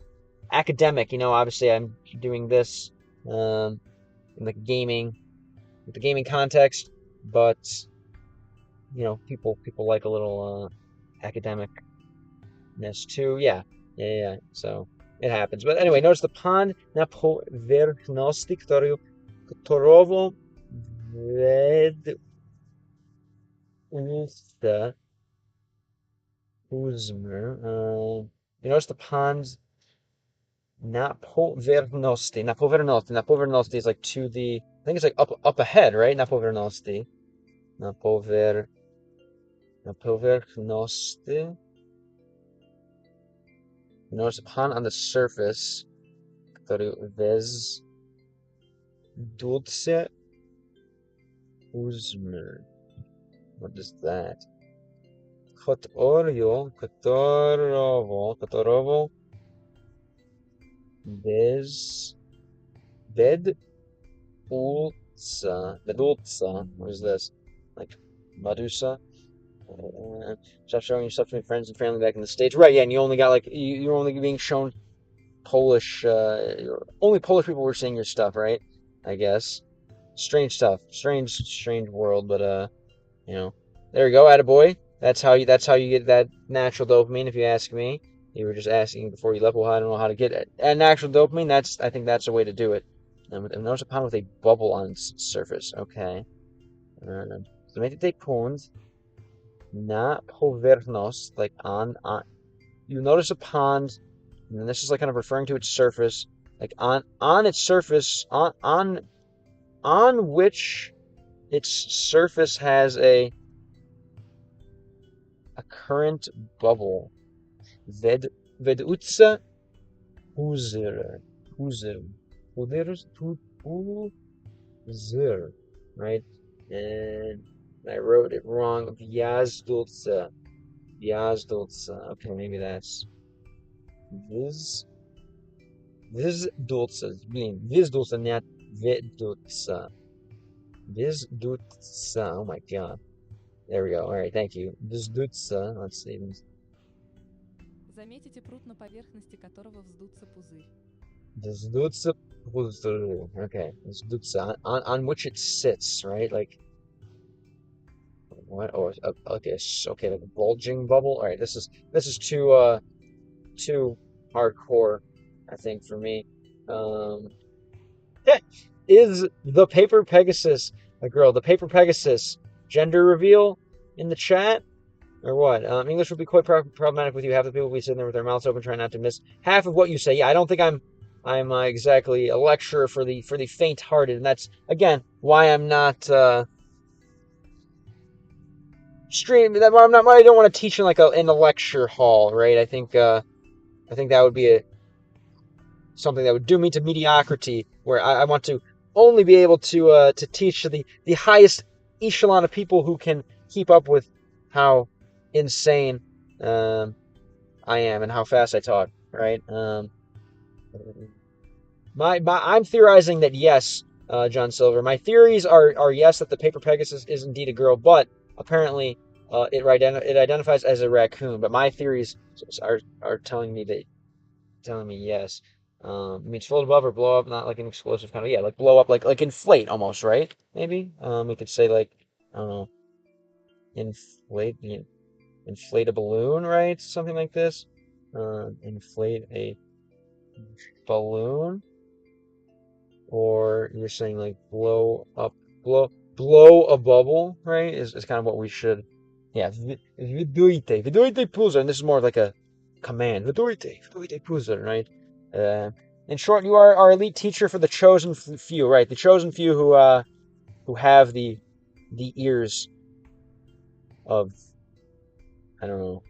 academic. Obviously I'm doing this in like with the gaming context, but people like a little academicness too. Yeah. So it happens. But anyway, notice the pond na poверхности, которого ведутся узмы. You notice the ponds na poверхности. Na poверхности is like to the. I think it's like up ahead, right? Na poверхности. Na poверхности. Notice the pond on the surface, который ведутся узмы. What is that? Которого ведутся. What is this? Like Medusa? Stop showing yourself to my friends and family back in the States. Right, yeah, and you only got like you're only being shown Polish, only Polish people were seeing your stuff, right? I guess. Strange stuff. Strange world, but you know, there you go, attaboy. That's how you get that natural dopamine, if you ask me. You were just asking before you left, well, I don't know how to get it. And natural dopamine, I think that's a way to do it. And notice a pond with a bubble on its surface. Okay. Zamietite pond na poверхность, like on. You notice a pond, and this is like kind of referring to its surface, like on its surface, on which its surface has a current bubble. Vedutsa uzer, right? And I wrote it wrong. Vyazdulsa. Okay, maybe that's Vizdulsa. Vizdulsa, not Vidutsa. Vizdutsa. Oh my god. There we go. All right, thank you. Vizdutsa. Let's see. Заметите пруд на поверхности которого вздутся пузырь. Vizdutsa. Okay. Vizdutsa. On which it sits, right? Like what? Oh, okay. Okay, like a bulging bubble. All right. This is too hardcore, I think, for me. Is the paper Pegasus a girl? The paper Pegasus gender reveal in the chat or what? English would be quite problematic with you. Half the people will be sitting there with their mouths open, trying not to miss half of what you say. Yeah, I don't think I'm exactly a lecturer for the faint-hearted, and that's again why I'm not I don't want to teach in in a lecture hall, right? I think that would be something that would doom me to mediocrity, where I want to only be able to teach to the highest echelon of people who can keep up with how insane I am and how fast I talk, right? I'm theorizing that yes, John Silver. My theories are yes, that the paper Pegasus is indeed a girl, but apparently it identifies as a raccoon. But my theories are telling me yes. Means float above or blow up, not like an explosive kind of, yeah, like blow up, like inflate almost, right? Maybe we could say like, I don't know, inflate a balloon, right? Something like this. Inflate a balloon, or you're saying like blow a bubble, right? Is kind of what we should, yeah. Vidujte puzzer, and this is more like a command. Vidujte puzzer, right? In short, you are our elite teacher for the chosen few, right? The chosen few who have the ears of, I don't know,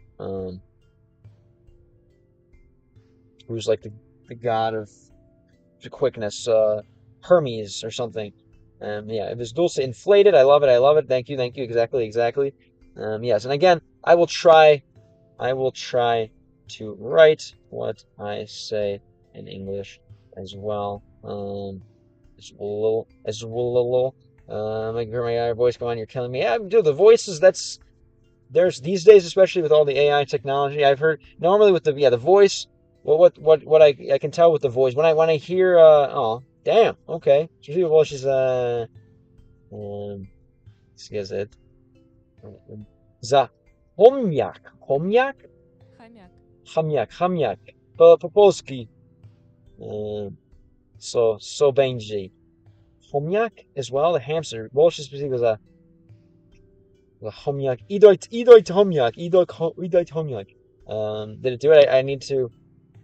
who's like the god of the quickness, Hermes or something. Yeah, if it's dulce inflated, I love it. Thank you, exactly. Yes, and again, I will try to write what I say in English as well. As well. My voice, come on, you're killing me. Yeah, dude, the voices. There's these days, especially with all the AI technology. I've heard normally with the voice. What I can tell with the voice when I hear oh damn, okay, she's сказать за хомяк Хомяк. по-польски so będzie хомяк as well, the hamster. Больше спасибо за хомяк. Идет хомяк. Did it do it? I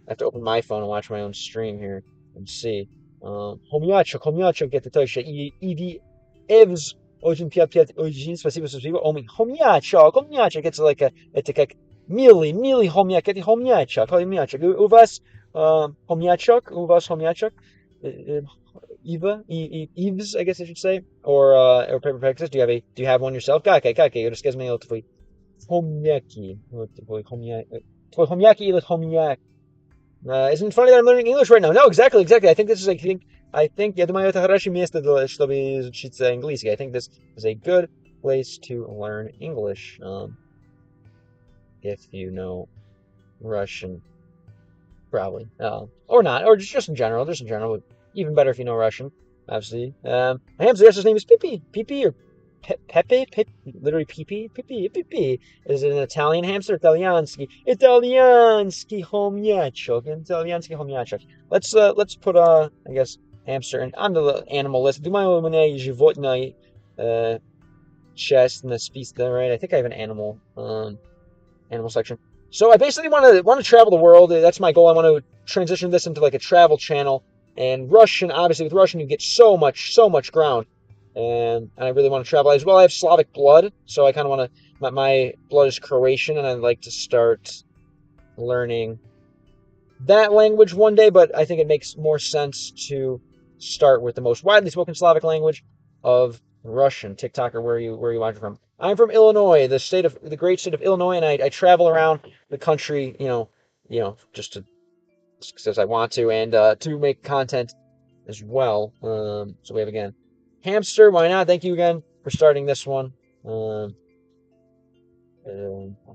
have to open my phone and watch my own stream here and see. Хомячок, get the touch. Иди Evs очень очень спасибо. Хомячок, это как милый хомяк, это хомячок. У вас хомячок? Eves, I guess I should say, or paper Pegasus. Do you have one yourself? Какай, расскажи мне о твоей хомяки. Твой хомяки или хомяк? Isn't it funny that I'm learning English right now? No, exactly. I think я думаю, это хорошее место, чтобы изучить английский. I think this is a good place to learn English, if you know Russian. probably. Or not, or just in general. Just in general. Even better if you know Russian, obviously. A hamster, yes, his name is Pippi. Pippi or Pepe? Literally Pippi? Pippi. Is it an Italian hamster? Italiansky. Italiansky homniachok. Italiansky homniachok. Let's put, I guess, hamster on the animal list. Думаю, у меня животное, chest and the species, right? I think I have an animal section. So I basically want to travel the world. That's my goal. I want to transition this into like a travel channel. And Russian, obviously, with Russian you get so much ground. And I really want to travel as well. I have Slavic blood, so I kind of want to. My blood is Croatian, and I'd like to start learning that language one day. But I think it makes more sense to start with the most widely spoken Slavic language of Russian. TikTok, or where you watch from? I'm from Illinois, the great state of Illinois, and I travel around the country, just as I want to, and to make content as well. So we have again hamster. Why not? Thank you again for starting this one. I'll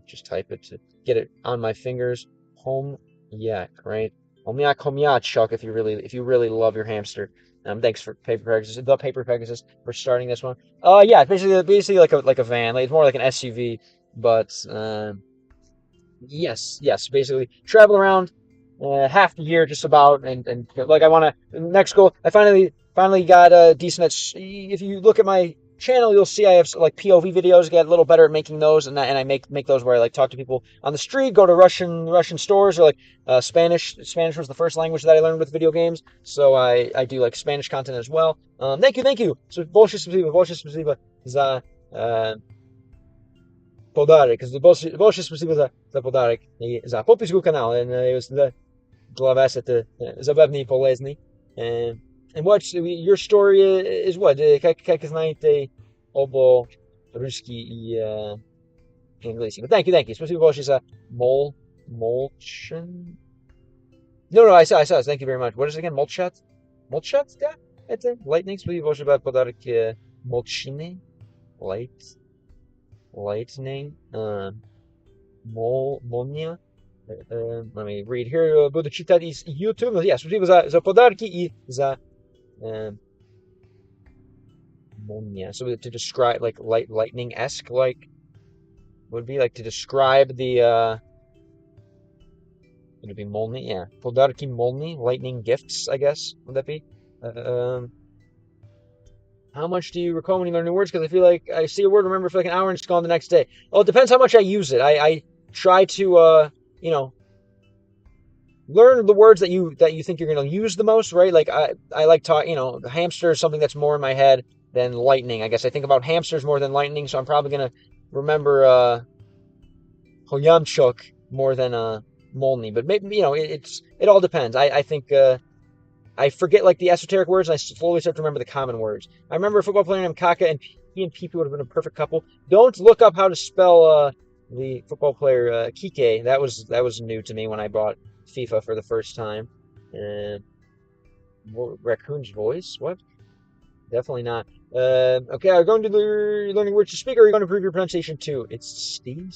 just type it to get it on my fingers. Homyak, right? Homyak, Chuck. If you really love your hamster. Thanks for Paper Pegasus for starting this one. Yeah, basically like a van. Like, it's more like an SUV, but yes, basically travel around half the year just about, and like I want to. Next goal, I finally got a decent. If you look at my channel, you'll see I have like POV videos. Get a little better at making those, and I make those where I like talk to people on the street, go to Russian stores, or like Spanish. Spanish was the first language that I learned with video games, so I do like Spanish content as well. Thank you. So большое спасибо за подарок. Большое спасибо за подарок и за подписку канала. Для вас это забавный и полезный. And what your story is what? Как знаете оба русский и английский. But thank you. Спасибо большое за молчан. No, I saw. Thank you very much. What is it again? Молчат? Да? Это lightning. Спасибо большое за подарок молчины. Lightning. Молния. Let me read here. Буду читать из YouTube. Yeah, спасибо за подарки и за молния. So to describe, like lightning-esque, like would be like to describe the would it be молния? Yeah, подарки молнии, lightning gifts, I guess. Would that be? How much do you recall when you learn new words? Because I feel like I see a word, remember for like an hour, and it's gone the next day. Well, it depends how much I use it. I try to learn the words that you think you're going to use the most, right? Like I like hamster is something that's more in my head than lightning. I guess I think about hamsters more than lightning, so I'm probably going to remember Hoyamchuk more than Molny. But maybe, it all depends. I think I forget like the esoteric words, and I slowly start to remember the common words. I remember a football player named Kaka, and he and Pipi would have been a perfect couple. Don't look up how to spell the football player Kike. That was new to me when I bought FIFA for the first time. Raccoon's voice? What? Definitely not. Okay, are you going to learning words to speak, or are you going to improve your pronunciation too? It's Steve.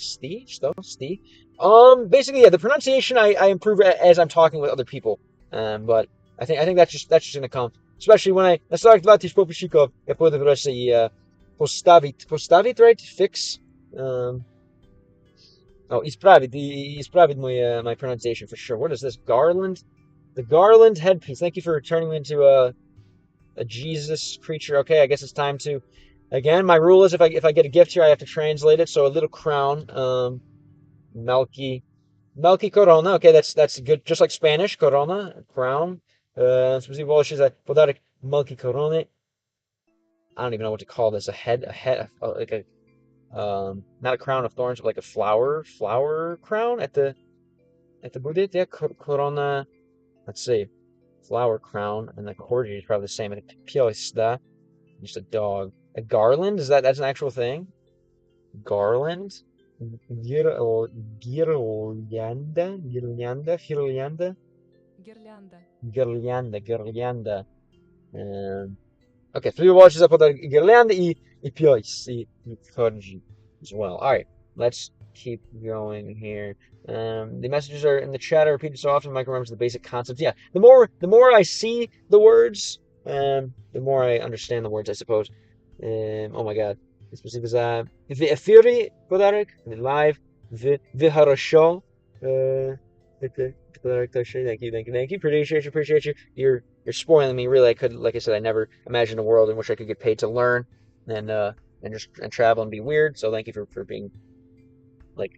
Basically, yeah, the pronunciation I improve as I'm talking with other people. But I think that's just gonna come. Especially when I start about these popishikov, я буду просто поставить, right? Fix. Исправить my pronunciation for sure. What is this? Garland? The garland headpiece. Thank you for turning me into a Jesus creature. Okay, I guess it's time to. Again, my rule is if I get a gift here, I have to translate it. So a little crown. Melky corona. Okay, that's good. Just like Spanish, corona, crown. Спасибо большое за подарок. Melky corona. I don't even know what to call this. A head, like a. Not a crown of thorns, but like a flower crown at the Buddhist. Yeah, corona. Let's see, flower crown, and the corgi is probably the same. And piosta, just a dog. A garland, that's an actual thing? Garland, Guirlanda. Okay, 3 watches up with the guirlanda и corgi as well. All right, let's keep going here. The messages are in the chat. I repeat it so often, Mike remembers the basic concepts. Yeah, the more I see the words, the more I understand the words, I suppose. Oh my God. Спасибо за в эфире подарок, live, в хорошо. Это подарок точно. Thank you. Appreciate you. You're spoiling me. Really, I could, like I said, I never imagined a world in which I could get paid to learn and travel and be weird. So thank you for being like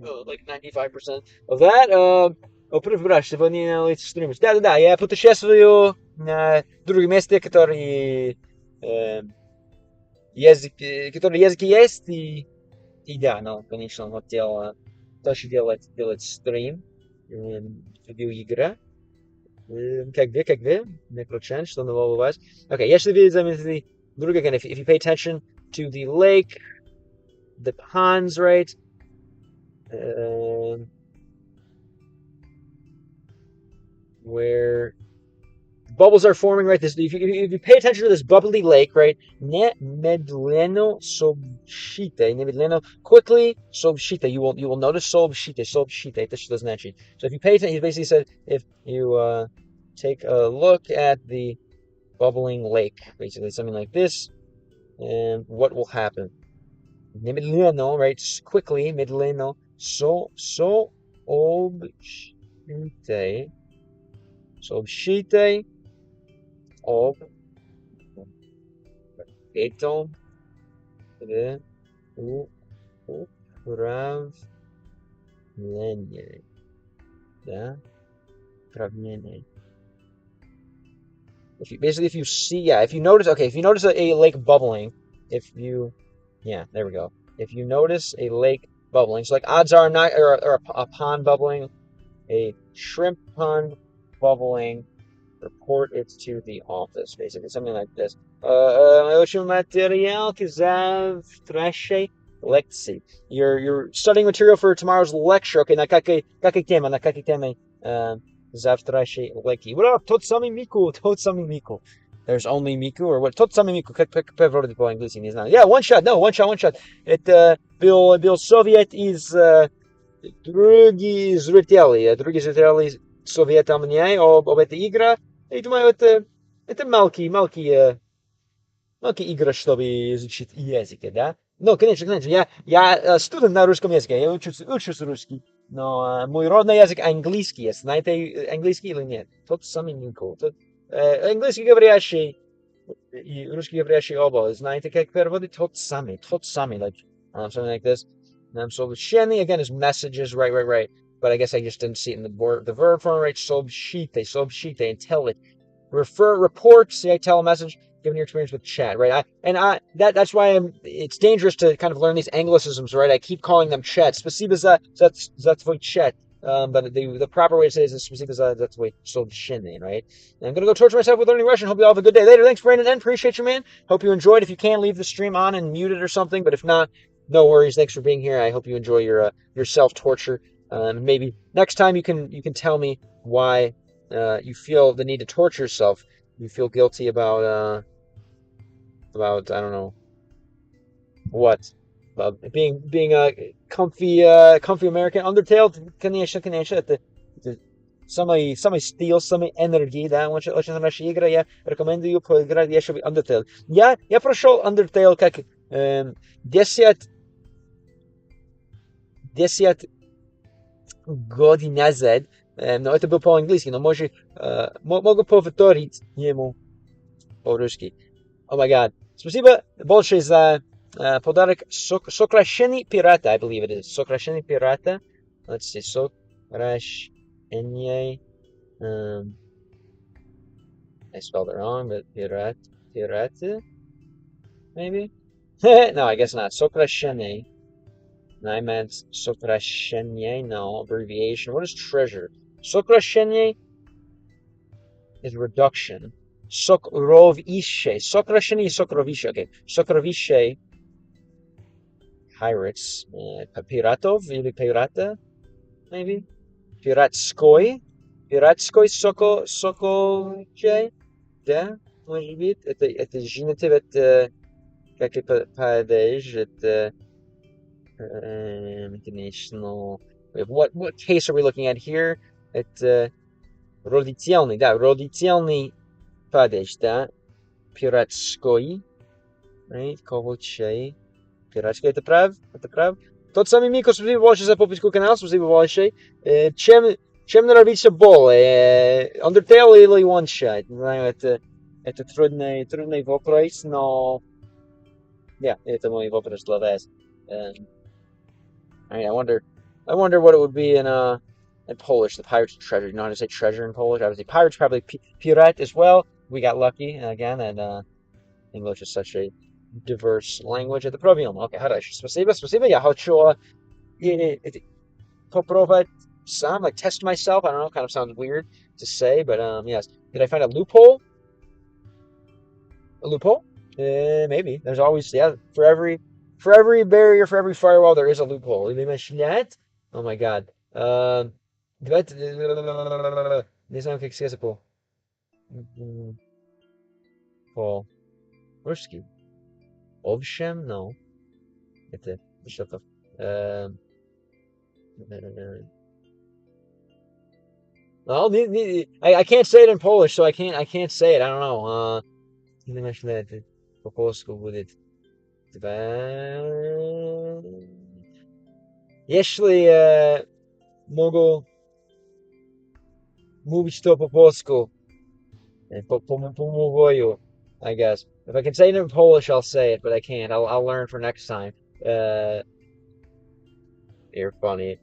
95% of that. Выбрать сегодня на стримить. Да, я путешествую на другие места, которые языки есть, и да, ну, конечно, вот тоже делать стрим, видеоигра. Как вы, микрочен, что нового у вас? Okay, если вы заметили, другая, again, if you pay attention to the lake, the ponds, right? Where bubbles are forming, right? If you pay attention to this bubbly lake, right? Ne medleno sobshite. Ne medleno quickly sobshite. You will notice sobshite. This doesn't actually. So if you pay attention, he basically said if you take a look at the bubbling lake, basically something like this, and what will happen? Ne medleno, right? Quickly medleno sobshite. Sobshite. Ob eto управление, да, управление. If you see, if you notice a lake bubbling, there we go. If you notice a lake bubbling, so like odds are or a pond bubbling, a shrimp pond bubbling. Report it to the office, basically, something like this. You're studying material for tomorrow's lecture. Okay, на какой темы завтрашней лекции? What up, тот самый Miku. There's only Miku, or what? Тот самый Miku. Как вроде по-английски, не знаю. Yeah, one shot. Это был совет из других зрителей совета мне об этой игре. Я думаю, это мелкие игры, чтобы изучить язык, да? Ну, конечно, я студент на русском языке, я учусь русский, но мой родной язык английский. Знаете английский или нет? Тот самый Никол. Английский говорящий и русский говорящий оба. Знаете, как переводить? Тот самый, like something like this. So sheni again is messages, right. But I guess I just didn't see it in the verb form, right? Sobshite, and tell it. Report, say, tell a message, given your experience with chat, right? That's why it's dangerous to kind of learn these anglicisms, right? I keep calling them chat. Спасибо за твой chat. But the proper way to say it is спасибо за твой sobshine, right? And I'm going to go torture myself with learning Russian. Hope you all have a good day later. Thanks, Brandon, and appreciate you, man. Hope you enjoyed. If you can, leave the stream on and mute it or something. But if not, no worries. Thanks for being here. I hope you enjoy your self-torture. Maybe next time you can tell me why you feel the need to torture yourself. You feel guilty about I don't know what, about being a comfy American. Undertale, конечно, это самый стиль, самый энергии, да, очень хорошая игра. Я рекомендую поиграть еще в Undertale. Я прошел Undertale как 10 годин назад, но это было по-английски, но могу повторить ему по-русски. Oh my God. Спасибо большое за подарок. Сокращение пирата, I believe it is. Сокращение пирата. Let's see. Сокращение. I spelled it wrong, but pirata? Maybe? No, I guess not. Сокращение. I meant сокращение, no, abbreviation. What is treasure? Сокращение is reduction. Sokroviще. Сокращение, сокровище. Okay. Сокровище. Pirates. Piratov или pirata? Maybe? Piratskoy. Piratskoy соколче. Да, может быть. Это genitive, это как и падеж, это International. What case are we looking at here? Это родительный, да, родительный падеж, да, пиратской, right, ковачей, пиратской, это прав. Тот самый Мико, спасибо большое за подписку канал, спасибо большое. Чем нравится бол? Undertale или One Shot? Не знаю, это трудный вопрос, но yeah, это мой вопрос для вас. I wonder what it would be in Polish. The pirate's treasure. You know how to say treasure in Polish? I would say pirate's probably pirat as well. We got lucky again, and English is such a diverse language. Это проблема. Okay, хорошо. Спасибо. Я хочу попробовать сам, like test myself. I don't know. Kind of sounds weird to say, but yes. Did I find a loophole? A loophole? Maybe. There's always for every barrier, for every firewall, there is a loophole. Did I mention that? Oh my god. Не знаю, как сказать по русски. Овшем, no. Это что-то. Well, I can't say it in Polish, so I can't say it. I don't know. Не mention that по-польски будет. Если могу mówić to po polsku, pomówię, I guess. If I can say it in Polish, I'll say it, but I can't. I'll learn for next time. You're funny.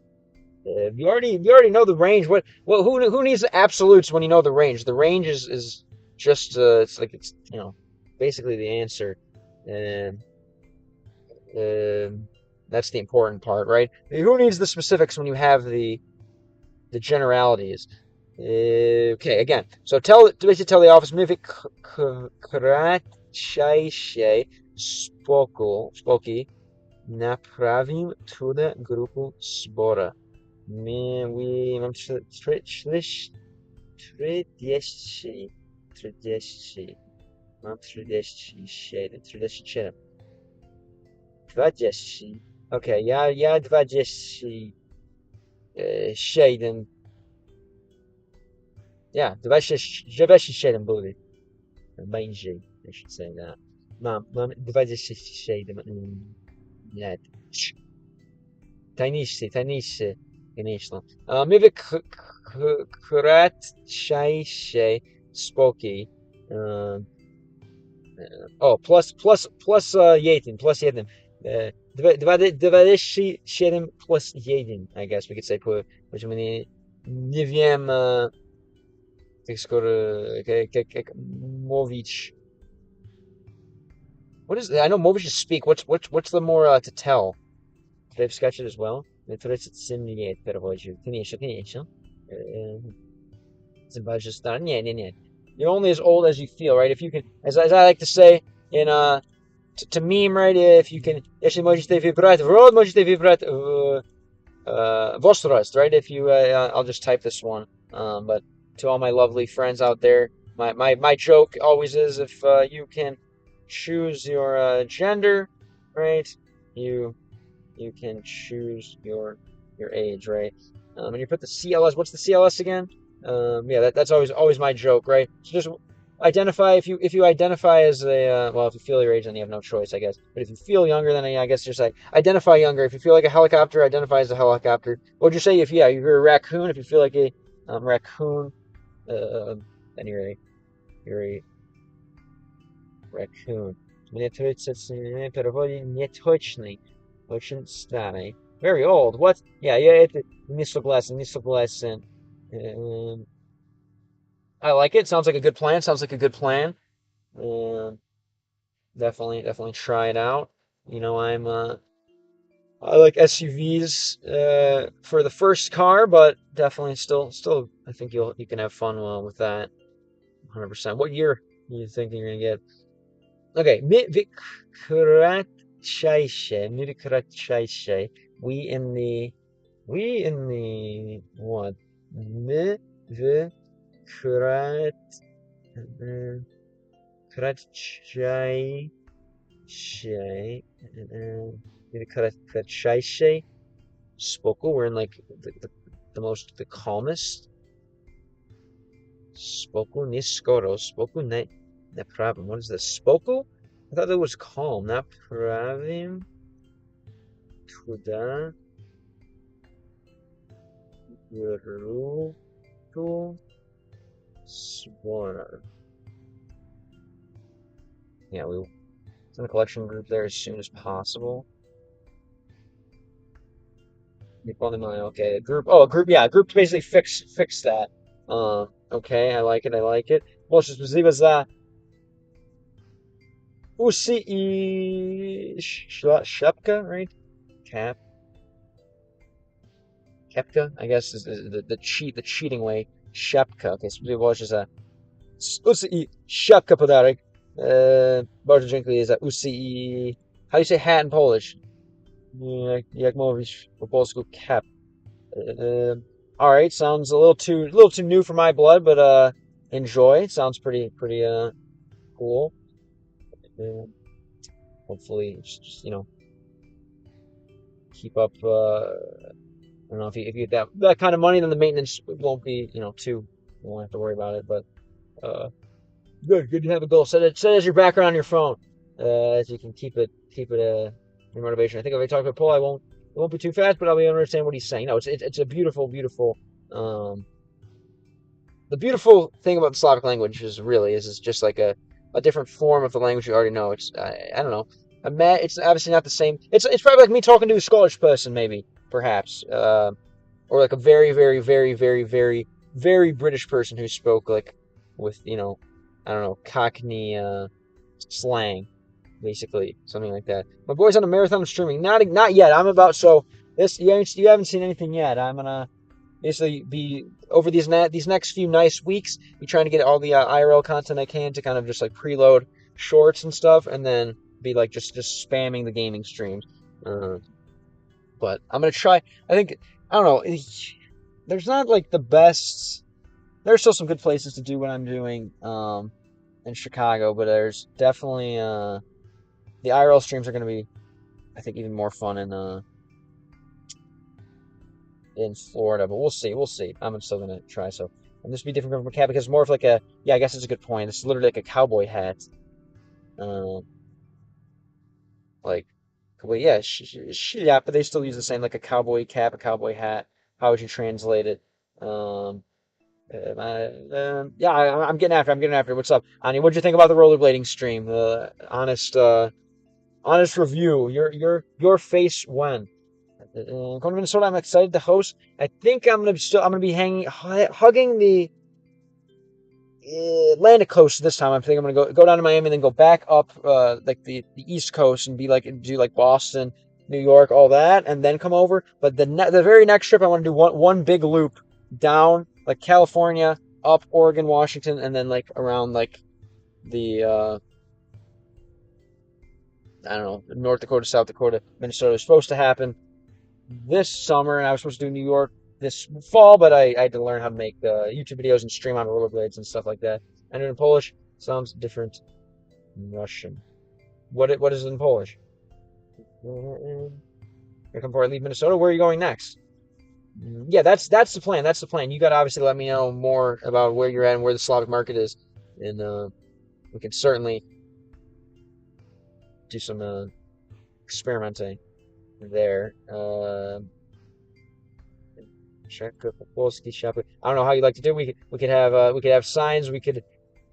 You already know the range. Who needs the absolutes when you know the range? The range is just it's like it's basically the answer, and that's the important part, right? Who needs the specifics when you have the generalities? Okay, again. So basically tell the office move kratчайшей споки направим туда группу сбора. Мы mam 30 mam 37 20. Okay, я 27. Yeah, 27 будет. Меньше, I should say that. Mam 27 лет. Тайнище, конечно. Мы кратчайшей споки. Plus jeden, plus 27 plus jeden, I guess we could say, which means nie wiem, как mówić. What is, I know mówić is speak, what's the more to tell? Did I sketch it as well? Не, you're only as old as you feel, right? If you can, as I like to say in to meme, right? If you can, если можете выбрать род, можете выбрать возраст, right? If you, I'll just type this one. But to all my lovely friends out there, my joke always is, if you can choose your gender, right? You can choose your age, right? And you put the CLS. What's the CLS again? Yeah, that's always my joke, right? So just identify, if you identify as a well, if you feel your age, then you have no choice, I guess. But if you feel younger, then I guess just like identify younger. If you feel like a helicopter, identify as a helicopter. What would you say if you're a raccoon? If you feel like a raccoon, then you're a raccoon. Мне 30 переводе неточный, очень старый. Very old. What? Yeah, это не согласен. I like it. Sounds like a good plan. Definitely try it out. I like SUVs for the first car, but definitely still I think you can have fun with that 100%. What year do you think you're gonna get? Okay, мы кратчайшее. We in the what? Мы в кратчайшее Shay. Maybe Kachai. Spoko. We're in like the calmest. Spoko ni skoro. Spoko ne problem. What is this? Spoko? I thought that was calm, not pravim. Kuda. Ruto. Swana. Yeah, we in the collection group there as soon as possible. Okay, group. Oh, group. Yeah, group to basically fix that. Okay, I like it. I like it. Może możliwe za usi I szapka, right? Cap. Kepka, I guess is the cheating way. Szapka. Okay, so możliwe za usi I szapka podarek. Bardzo dziękuję za usi I. How do you say hat in Polish? Jak mówisz po polsku cap. All right, sounds a little too new for my blood, but enjoy. Sounds pretty cool. Hopefully, just keep up. I don't know if you get that kind of money, then the maintenance won't be too. You won't have to worry about it. But good to have a goal. Set it as your background on your phone, so you can keep it your motivation. I think if I talk about Paul, it won't be too fast, but I'll be able to understand what he's saying. No, it's a beautiful. The beautiful thing about the Slavic language is it's just like a different form of the language you already know. It's I don't know. It's obviously not the same. It's probably like me talking to a Scottish person, maybe, perhaps, or like a very, very, very, very, very, very British person who spoke like with I don't know, Cockney slang, basically something like that. My boy's on a marathon of streaming. Not yet. I'm about this. You haven't seen anything yet. I'm gonna basically be over these next few nice weeks, be trying to get all the IRL content I can to kind of just like preload shorts and stuff, and then be like just spamming the gaming streams. But I'm gonna try. I think I don't know. There's not like the best. There's still some good places to do what I'm doing in Chicago, but there's definitely the IRL streams are gonna be, I think, even more fun in Florida, but we'll see. I'm still gonna try. So, and this would be different from a cap because it's more of like I guess it's a good point. It's literally like a cowboy hat. Like, well, yeah, yeah, but they still use the same, like a cowboy cap, a cowboy hat. How would you translate it? Yeah, I'm getting after. What's up, Ani? What'd you think about the rollerblading stream? Honest review. Your face when. Going to Minnesota, I'm excited to host. I think I'm gonna be hugging the Atlantic coast this time. I think I'm gonna go down to Miami and then go back up like the East Coast and do like Boston, New York, all that, and then come over. But the very next trip, I want to do one big loop down like California, up Oregon, Washington, and then like around like the I don't know, North Dakota, South Dakota, Minnesota. It's supposed to happen this summer, and I was supposed to do New York this fall, but I had to learn how to make YouTube videos and stream on rollerblades and stuff like that. And in Polish, sounds different in Russian. What is it in Polish? I come before I leave Minnesota. Where are you going next? Yeah, that's the plan. That's the plan. You got to obviously let me know more about where you're at and where the Slavic market is, and we can certainly do some experimenting there. I don't know how you like to do it. We could have signs. We could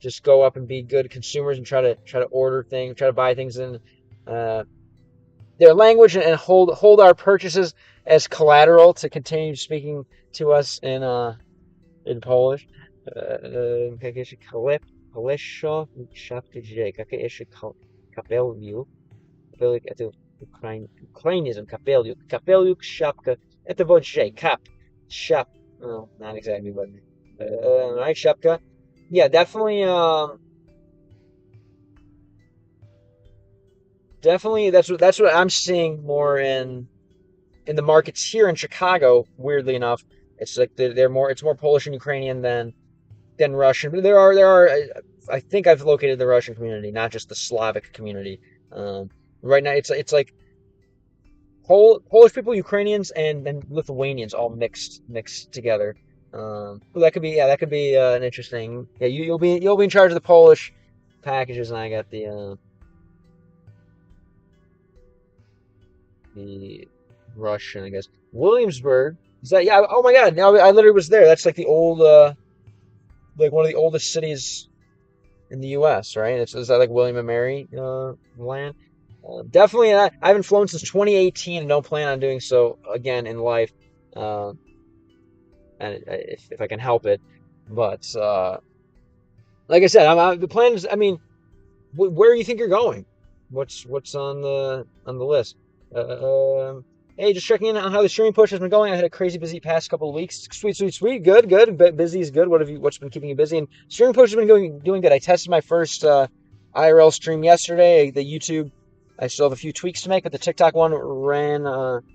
just go up and be good consumers and try to order things, try to buy things in their language and hold our purchases as collateral to continue speaking to us in Polish. Ukrainism, kapeliuk, szapka. Это вот J, cap, shap. Oh, not exactly, but right, szapka. Yeah, definitely. Definitely, that's what I'm seeing more in the markets here in Chicago. Weirdly enough, it's like it's more Polish and Ukrainian than Russian. But there are I think I've located the Russian community, not just the Slavic community. Right now, it's like Polish people, Ukrainians, and then Lithuanians all mixed together. But that could be an interesting. Yeah, you'll be in charge of the Polish packages, and I got the Russian, I guess. Williamsburg, is that? Yeah. Oh my God! Now I literally was there. That's like the old, like one of the oldest cities in the U.S., right? Is that like William and Mary land? Definitely, I haven't flown since 2018 and don't plan on doing so again in life, uh, and if I can help it. But like I said, the plan is. I mean, where do you think you're going? What's on the list? Hey, just checking in on how the streaming push has been going. I had a crazy busy past couple of weeks. Sweet, sweet, sweet. Good, good. Busy is good. What's been keeping you busy? And streaming push has been doing good. I tested my first IRL stream yesterday. The YouTube, I still have a few tweaks to make, but the TikTok one ran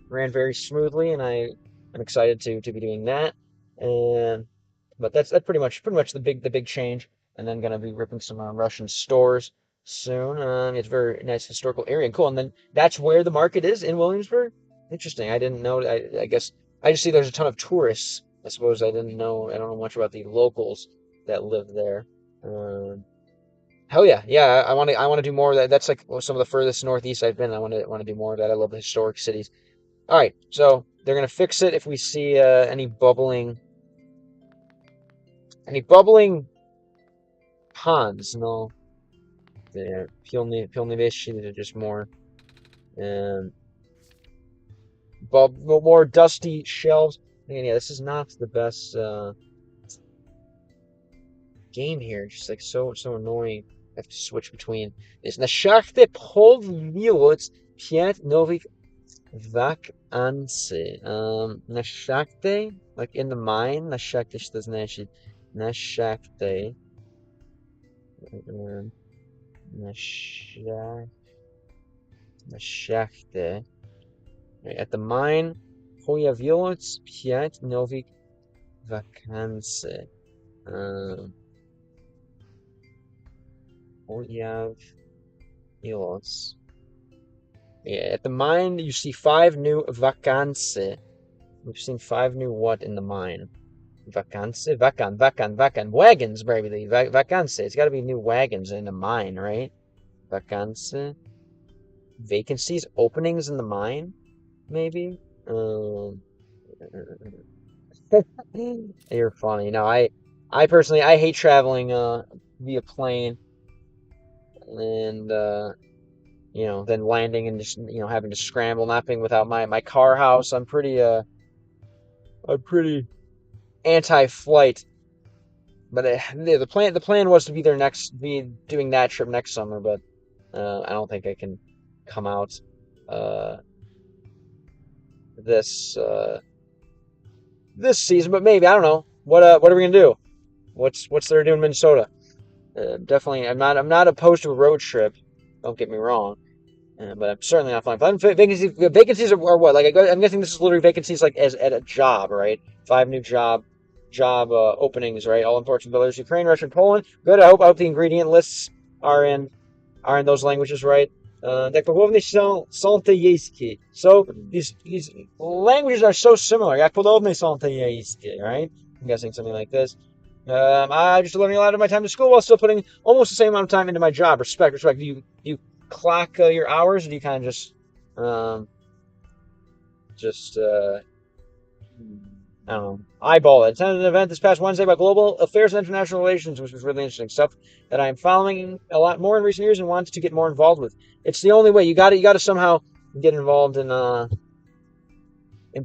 very smoothly, and I'm excited to be doing that. And but that's pretty much the big change. And then gonna be ripping some Russian stores soon. It's a very nice historical area and cool. And then that's where the market is in Williamsburg. Interesting. I didn't know. I guess I just see there's a ton of tourists. I suppose I didn't know. I don't know much about the locals that live there. Um, Hell yeah, yeah. I want to do more of that. That's like some of the furthest northeast I've been. I want to do more of that. I love the historic cities. All right, so they're gonna fix it if we see any bubbling ponds. No, the pilny fish. These are just more um more dusty shelves. And yeah, this is not the best game here. Just like so annoying. I have to switch between this. Na schachte powrót pięć nowych вакансий. Na schachte, like in the mine. Na schachte, что значит? На schachte. На шахте. На шахте. At the mine появилось пять новых вакансий. Pojawilos. Yeah, at the mine you see 5 new vakancy. We've seen 5 new what in the mine? Vakancy? Vakan. Wagons, baby. Vakancy. It's got to be new wagons in the mine, right? Vakancy. Vacancies, openings in the mine, maybe? You're funny. No, I personally, I hate traveling via plane and then landing and just having to scramble, not being without my car house. I'm pretty anti-flight. But yeah, the plan was to be doing that trip next summer, but I don't think I can come out this this season. But maybe, I don't know. What are we gonna do? What's there to do in Minnesota? Definitely, I'm not opposed to a road trip. Don't get me wrong, but I'm certainly not fine. Vacancies are what? Like I'm guessing this is literally vacancies like as at a job, right? 5 new job openings, right? All important Belarus, Ukraine, Russia, and Poland. Good. I hope the ingredient lists are in those languages, right? So these languages are so similar. Right? I'm guessing something like this. I just learning a lot of my time to school while still putting almost the same amount of time into my job. Respect. Do you clock your hours, or do you kind of just I don't know, eyeball it? Attended an event this past Wednesday about global affairs and international relations, which was really interesting stuff that I am following a lot more in recent years and wanted to get more involved with. It's the only way. You got to somehow get involved in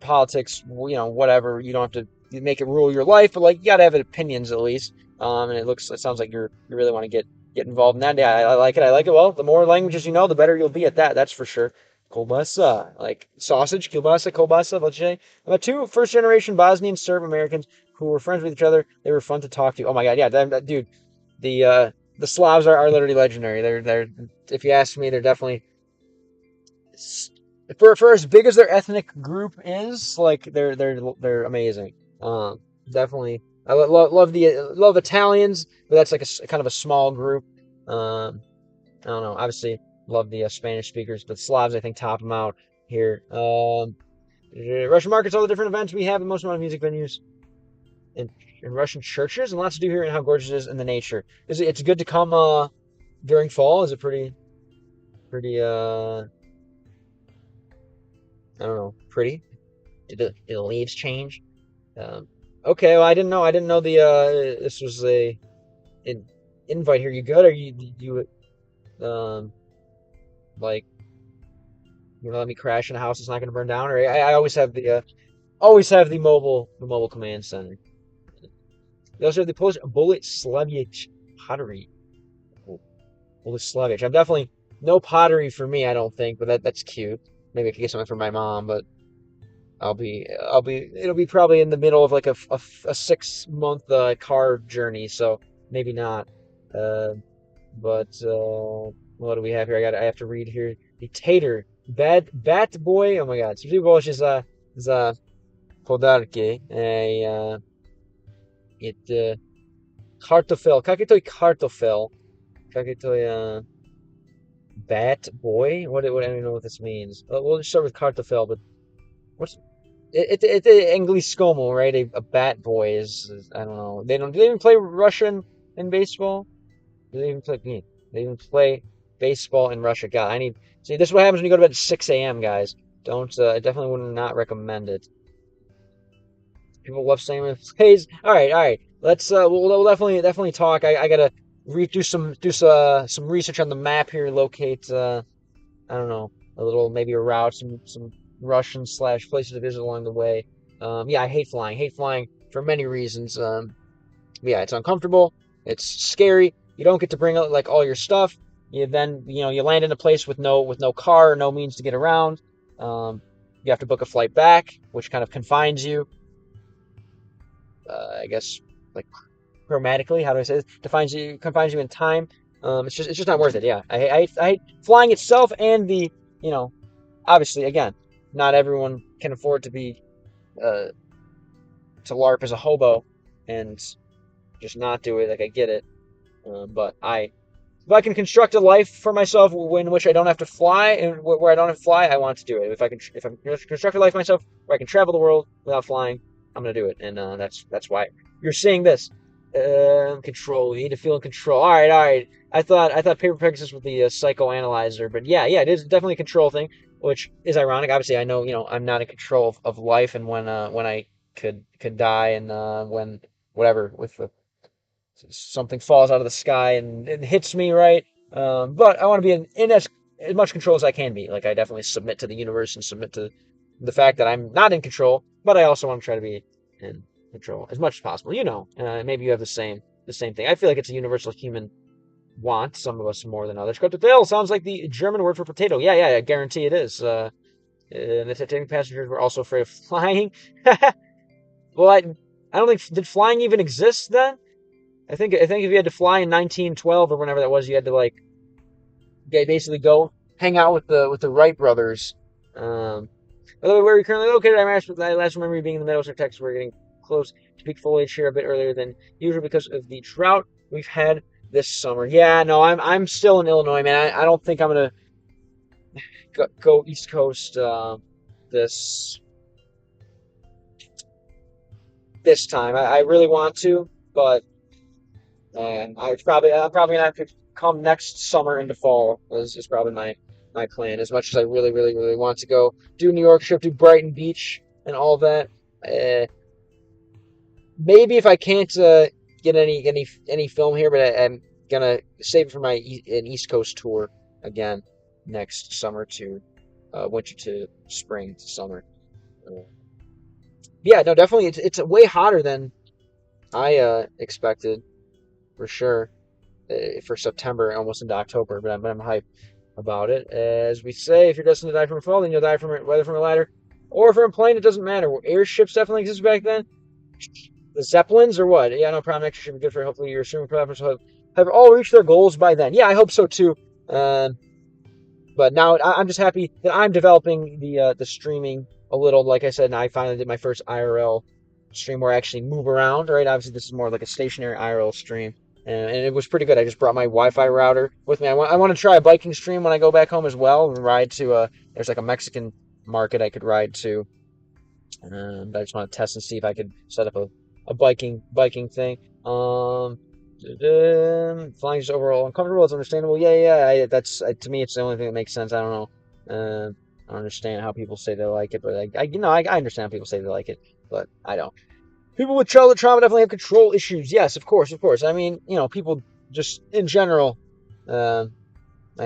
politics. Whatever. You don't have to make it rule your life, but like you got to have opinions at least. And it sounds like you really want to get involved in that. Yeah, I like it. I like it. Well, the more languages you know, the better you'll be at that. That's for sure. Kolbasa, like sausage, kielbasa, kolbasa, let's about 2 first-generation Bosnian Serb Americans who were friends with each other. They were fun to talk to. Oh my God, yeah, dude, the Slavs are literally legendary. They're if you ask me, they're definitely for as big as their ethnic group is, like they're amazing. Definitely, I love Italians, but that's like a kind of a small group. I don't know. Obviously, love the Spanish speakers, but Slavs, I think, top them out here. Russian markets, all the different events we have in most amount of music venues in Russian churches, and lots to do here, and how gorgeous it is, and the nature. It's good to come during fall? Is it pretty I don't know, pretty? Did the leaves change? Okay, well, I didn't know this was an invite here. You good? Are you like, you know, let me crash in a house that's not gonna burn down? Or I always have the mobile command center. They also have the Polish Bolesławiec pottery. Bolesławiec. I'm definitely no pottery for me, I don't think, but that's cute. Maybe I could get something for my mom, but it'll be probably in the middle of like a 6 month car journey, so maybe not. But what do we have here? I have to read here. The Tater Bat Boy. Oh my God! Some Polish is podarki. Kartofel. Jakie to kartofel? Jakie to Bat Boy? What I don't even know what this means. We'll just start with kartofel, but what's it's Angliskomo, right? A bat boy is I don't know. Do they even play Russian in baseball? Do they even play? They even play baseball in Russia? God, see. This is what happens when you go to bed at 6 a.m. Guys, don't. I definitely would not recommend it. People love saying it plays. All right. Let's. We'll definitely talk. I gotta do some research on the map here. Locate. I don't know, a little, maybe a route, some Russian / places to visit along the way. Yeah, I hate flying. Hate flying for many reasons. Yeah, it's uncomfortable. It's scary. You don't get to bring out like all your stuff. You land in a place with no car, no means to get around. You have to book a flight back, which kind of confines you. I guess like chromatically, how do I say this? Confines you in time. It's just not worth it. Yeah, I hate flying itself, and the obviously, again, not everyone can afford to be to LARP as a hobo and just not do it. Like, I get it, but if I can construct a life for myself in which I don't have to fly, and where I don't have to fly, I want to do it. If I can construct a life for myself where I can travel the world without flying, I'm gonna do it, and that's why you're seeing this. Control. You need to feel in control. All right. I thought Paper Pegasus was the psychoanalyzer, but yeah, it is definitely a control thing, which is ironic. Obviously, I know I'm not in control of life, and when I could die, and when whatever something falls out of the sky and it hits me, right. But I want to be in as much control as I can be. Like, I definitely submit to the universe and submit to the fact that I'm not in control, but I also want to try to be in control as much as possible. Maybe you have the same thing. I feel like it's a universal human want. Some of us more than others. Kartoffel sounds like the German word for potato. Yeah, I guarantee it is. The Titanic passengers were also afraid of flying. Well, I don't think, did flying even exist then? I think if you had to fly in 1912 or whenever that was, you had to basically go hang out with the Wright brothers. By the way, where are you currently located? I last remember you being in the Meadows of Texas. We're getting close to peak foliage here a bit earlier than usual because of the drought we've had this summer. Yeah, no, I'm still in Illinois, man. I don't think I'm gonna go East Coast this time. I really want to, but I'm probably gonna have to come next summer into fall. Is probably my plan. As much as I really, really, really want to go do New York trip, do Brighton Beach and all that. Maybe if I can't get any film here, but I'm gonna save it for an East Coast tour again next summer to winter to spring to summer. Yeah, no, definitely it's way hotter than I expected, for sure, for September, almost into October. But I'm hyped about it. As we say, if you're destined to die from a fall, then you'll die whether from a ladder or from a plane. It doesn't matter. Airships definitely existed back then. The Zeppelins or what? Yeah, no problem. Next year should be good for. Hopefully, your streaming platforms have all reached their goals by then. Yeah, I hope so too. But now I'm just happy that I'm developing the streaming a little. Like I said, now I finally did my first IRL stream where I actually move around. Right? Obviously, this is more like a stationary IRL stream. and it was pretty good. I just brought my Wi-Fi router with me. I want to try a biking stream when I go back home as well, and ride to there's like a Mexican market I could ride to. I just want to test and see if I could set up a biking thing. Flying is overall uncomfortable. It's understandable. Yeah. That's to me, it's the only thing that makes sense. I don't know. I don't understand how people say they like it, but I understand how people say they like it, but I don't. People with childhood trauma definitely have control issues. Yes, of course. I mean, people just in general, I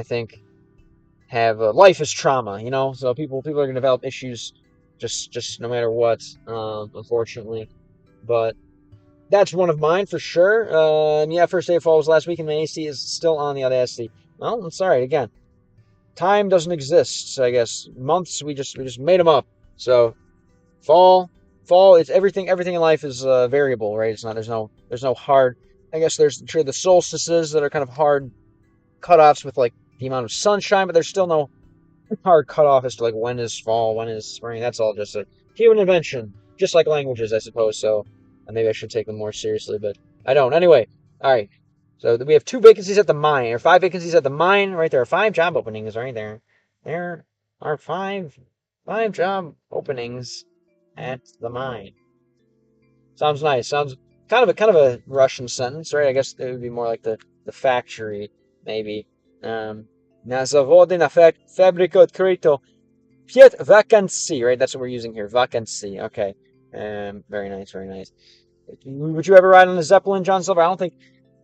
think, have life is trauma. So people are gonna develop issues, just no matter what. Unfortunately, but that's one of mine for sure. Yeah, first day of fall was last week, and my AC is still on the Audacity. Well, I'm sorry again. Time doesn't exist. So I guess months we just made them up. So fall, it's everything. Everything in life is variable, right? It's not. There's no hard. I guess there's the solstices that are kind of hard cutoffs with like the amount of sunshine, but there's still no hard cutoff as to like when is fall, when is spring. That's all just a human invention, just like languages, I suppose. So maybe I should take them more seriously, but I don't. Anyway, all right. So we have 2 vacancies at the mine, or 5 vacancies at the mine. Right, there are 5 job openings. Right there. There are five job openings at the mine. Sounds nice. Sounds kind of a Russian sentence, right? I guess it would be more like the factory, maybe. На заводе на фабрику открыто 5 вакансий, right? That's what we're using here. Vacancy. Okay. Very nice, very nice. Would you ever ride on a Zeppelin, John Silver? I don't think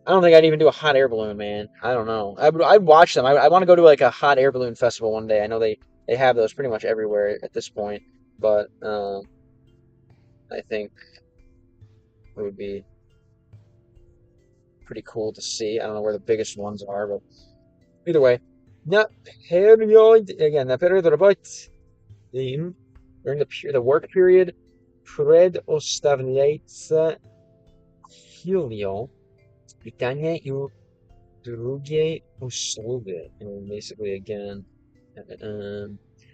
I'd even do a hot air balloon, man. I don't know. I'd watch them. I want to go to like a hot air balloon festival one day. I know they have those pretty much everywhere at this point, but I think it would be pretty cool to see. I don't know where the biggest ones are, but either way. Na period again. Na period robot during the work period. Предоставляется Helio. Питание и другие услуги. And basically, again,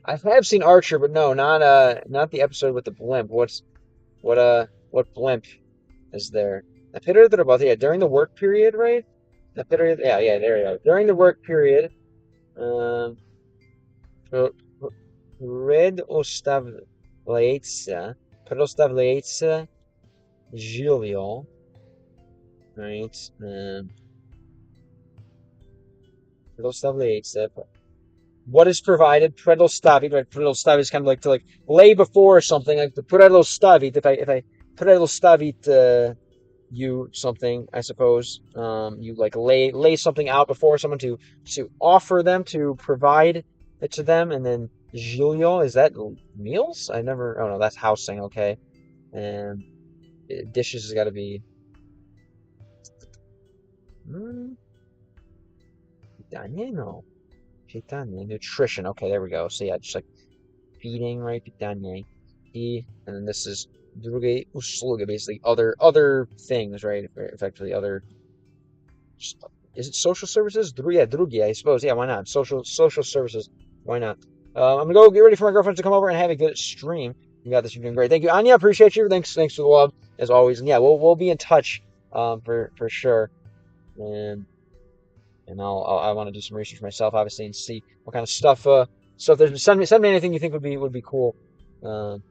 I have seen Archer, but no, not the episode with the blimp. What blimp is there? Yeah, during the work period, right? Yeah, there you go. During the work period, предоставляется жилье, right? Предоставляется. What is provided? Предоставить, right? Предоставить is kind of like to like lay before something, like the предоставить. If I предоставить you something, I suppose. You like lay something out before someone to offer them, to provide it to them, and then жилье, is that meals? Oh no, that's housing, okay. And dishes has got to be питание, no. Питание, nutrition, okay, there we go. So yeah, just like feeding, right? Питание. And then this is другие услуги, basically other things, right? Effectively other. Is it social services? Yeah, другие, I suppose. Yeah, why not? Social services. Why not? I'm gonna go get ready for my girlfriend to come over and have a good stream. You got this. You're doing great. Thank you, Anya. Appreciate you. Thanks for the love as always. And yeah, we'll be in touch for sure. And I want to do some research myself, obviously, and see what kind of stuff there's. Send me anything you think would be cool. But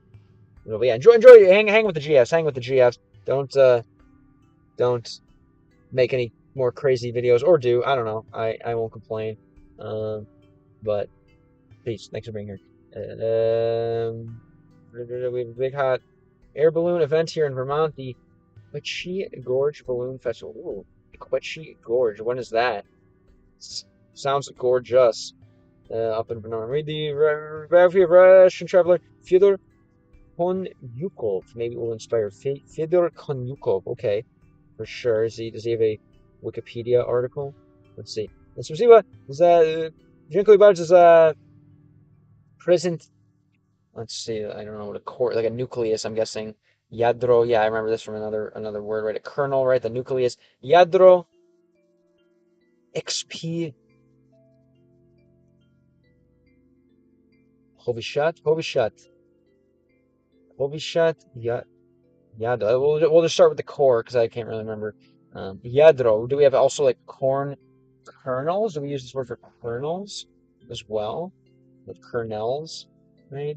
yeah, enjoy hang with the GFs. Hang with the GFs. Don't make any more crazy videos, or do. I don't know. I won't complain. But peace. Thanks for being here. We have a big hot air balloon event here in Vermont, the Quetchi Gorge Balloon Festival. Ooh, Quetchi Gorge. When is that? Sounds gorgeous. Up in Vermont. Read the biography of Russian traveler Fyodor Konyukov. Maybe it will inspire. Fyodor Konyukov. Okay, for sure. Does he have a Wikipedia article? Let's see. Let's see what is that. Drinko is present. Let's see. I don't know what a core, like a nucleus. I'm guessing yadro. Yeah, I remember this from another word, right? A kernel, right? The nucleus. Yadro. XP. Hovishat. Yeah. We'll just start with the core because I can't really remember. Jadro. Do we have also like corn kernels? Do we use this word for kernels as well? With kernels, right?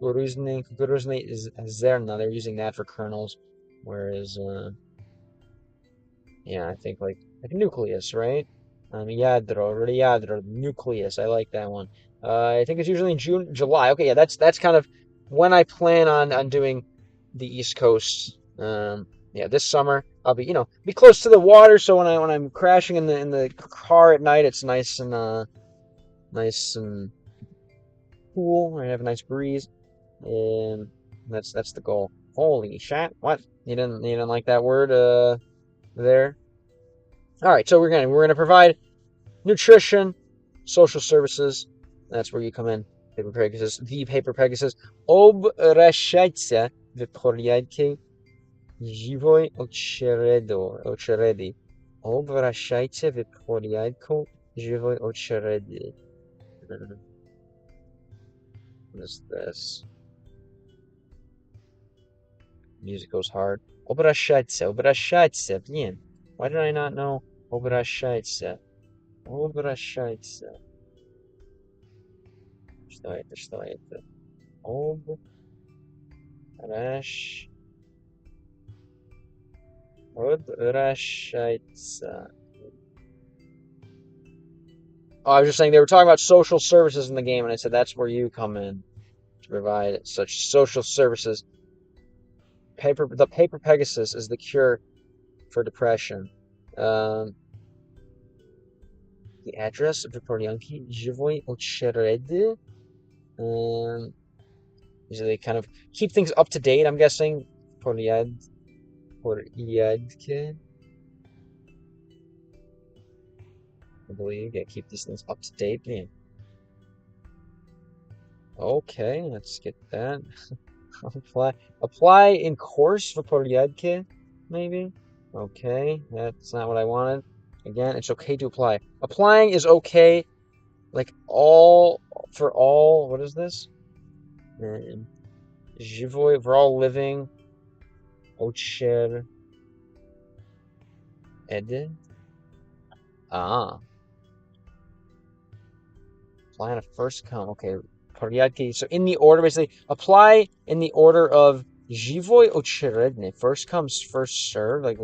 Kukuruzny is zerna. They're using that for kernels, whereas yeah, I think like nucleus, right? Yadro, nucleus. I like that one. I think it's usually in June, July. Okay, yeah, that's kind of when I plan on doing the East Coast. Yeah, this summer I'll be be close to the water, so when I'm crashing in the car at night, it's nice and cool. I have a nice breeze, and that's the goal. Holy shit! What you didn't like that word there? All right, so we're gonna provide nutrition, social services. That's where you come in. Paper Pegasus, the Paper Pegasus. Обращайся в порядке живой очереди. Обращайся в порядке живой очереди. What is this? Music goes hard. Обращайся. Блин. Why did I not know? Обращайся. Что это? Обращайся. Oh, I was just saying they were talking about social services in the game, and I said that's where you come in to provide such social services. The Paper Pegasus is the cure for depression. The address of Poryanki, Живой очереди. Usually kind of keep things up to date, I'm guessing. Порядке. I believe, yeah, keep these things up to date. Man. Okay, let's get that. Apply in course for порядке, maybe. Okay, that's not what I wanted. Again, it's okay to apply. Applying is okay, like all for all. What is this? Живой, we're all living. Очереди. Ah. Apply on a first come. Okay. Порядки. So in the order, basically, apply in the order of Живой очередный. First comes, first served. Like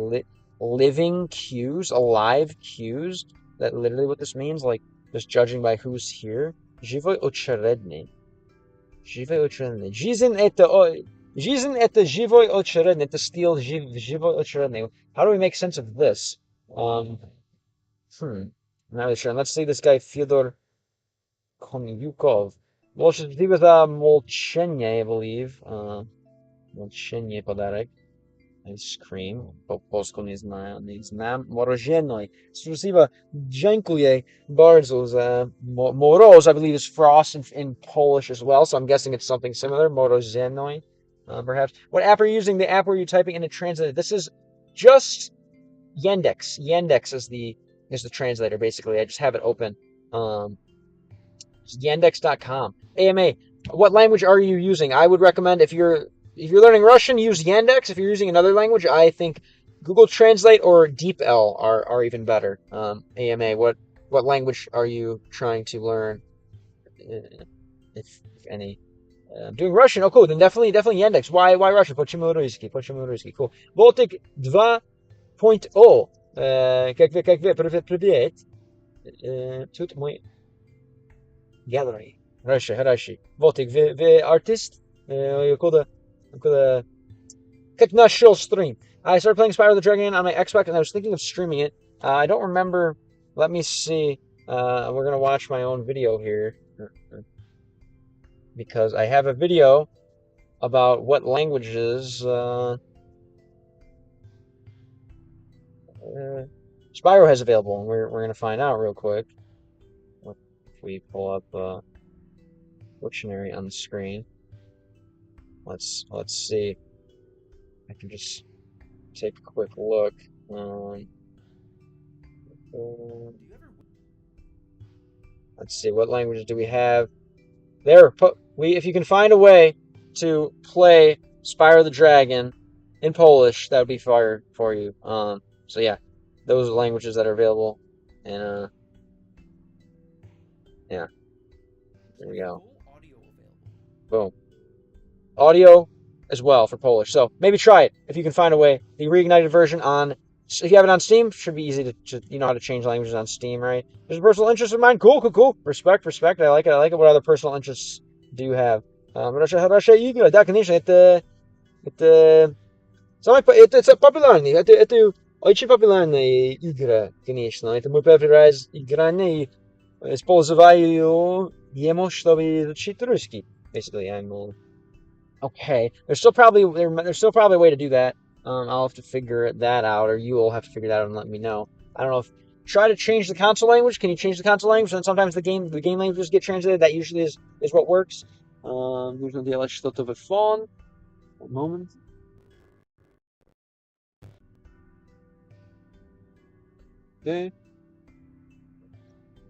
living queues, alive queues. That literally what this means. Like just judging by who's here. Живой очередный. Живой очередный. Жизнь это живой очередный. Это стиль живой очередный. How do we make sense of this? I'm not really sure. Let's see this guy, Fyodor Konyukov. He was молчание, I believe. Молчание подарок. Ice cream. По-польски не знаю. Мороженое. Спасибо. Dziękuję bardzo za moroz, I believe, is frost in Polish as well. So I'm guessing it's something similar. Morozeное, perhaps. What app are you using? The app where you're typing in a translator. This is just Yandex. Yandex is the translator, basically. I just have it open. Yandex.com. AMA. What language are you using? I would recommend if you're learning Russian, use Yandex. If you're using another language, I think Google Translate or DeepL are even better. AMA. What language are you trying to learn? If any. I'm doing Russian. Oh, cool. Then definitely Yandex. Why Russian? Почему русский? Cool. Baltic 2.0. Как вы, привет. Тут мой gallery. Хорошо. Baltic, вы артист? Куда как нашел stream? I started playing Spyro the Dragon on my Xbox, and I was thinking of streaming it. I don't remember. Let me see. We're gonna watch my own video here because I have a video about what languages Spyro has available, and we're gonna find out real quick. If we pull up dictionary on the screen, let's see. I can just take a quick look. Let's see, what languages do we have? There, if you can find a way to play Spyro the Dragon in Polish, that would be fire for you. So yeah, those languages that are available. And yeah, there we go. Boom. Audio as well for Polish. So maybe try it if you can find a way. The reignited version on, if you have it on Steam, should be easy to you know how to change languages on Steam, right? There's a personal interest of mine. Cool, cool, cool. Respect, respect. I like it. I like it. What other personal interests do you have? Russia, игры, да, конечно, это это популярный, это очень популярная игра, конечно. Это мой первый раз играние и использую ему, чтобы изучить русский. Basically, okay. There's still probably a way to do that. I'll have to figure that out, or you will have to figure that out and let me know. I don't know if try to change the console language. Can you change the console language? And sometimes the game languages get translated. That usually is what works. Нужно делать что-то в фон. One moment. Okay.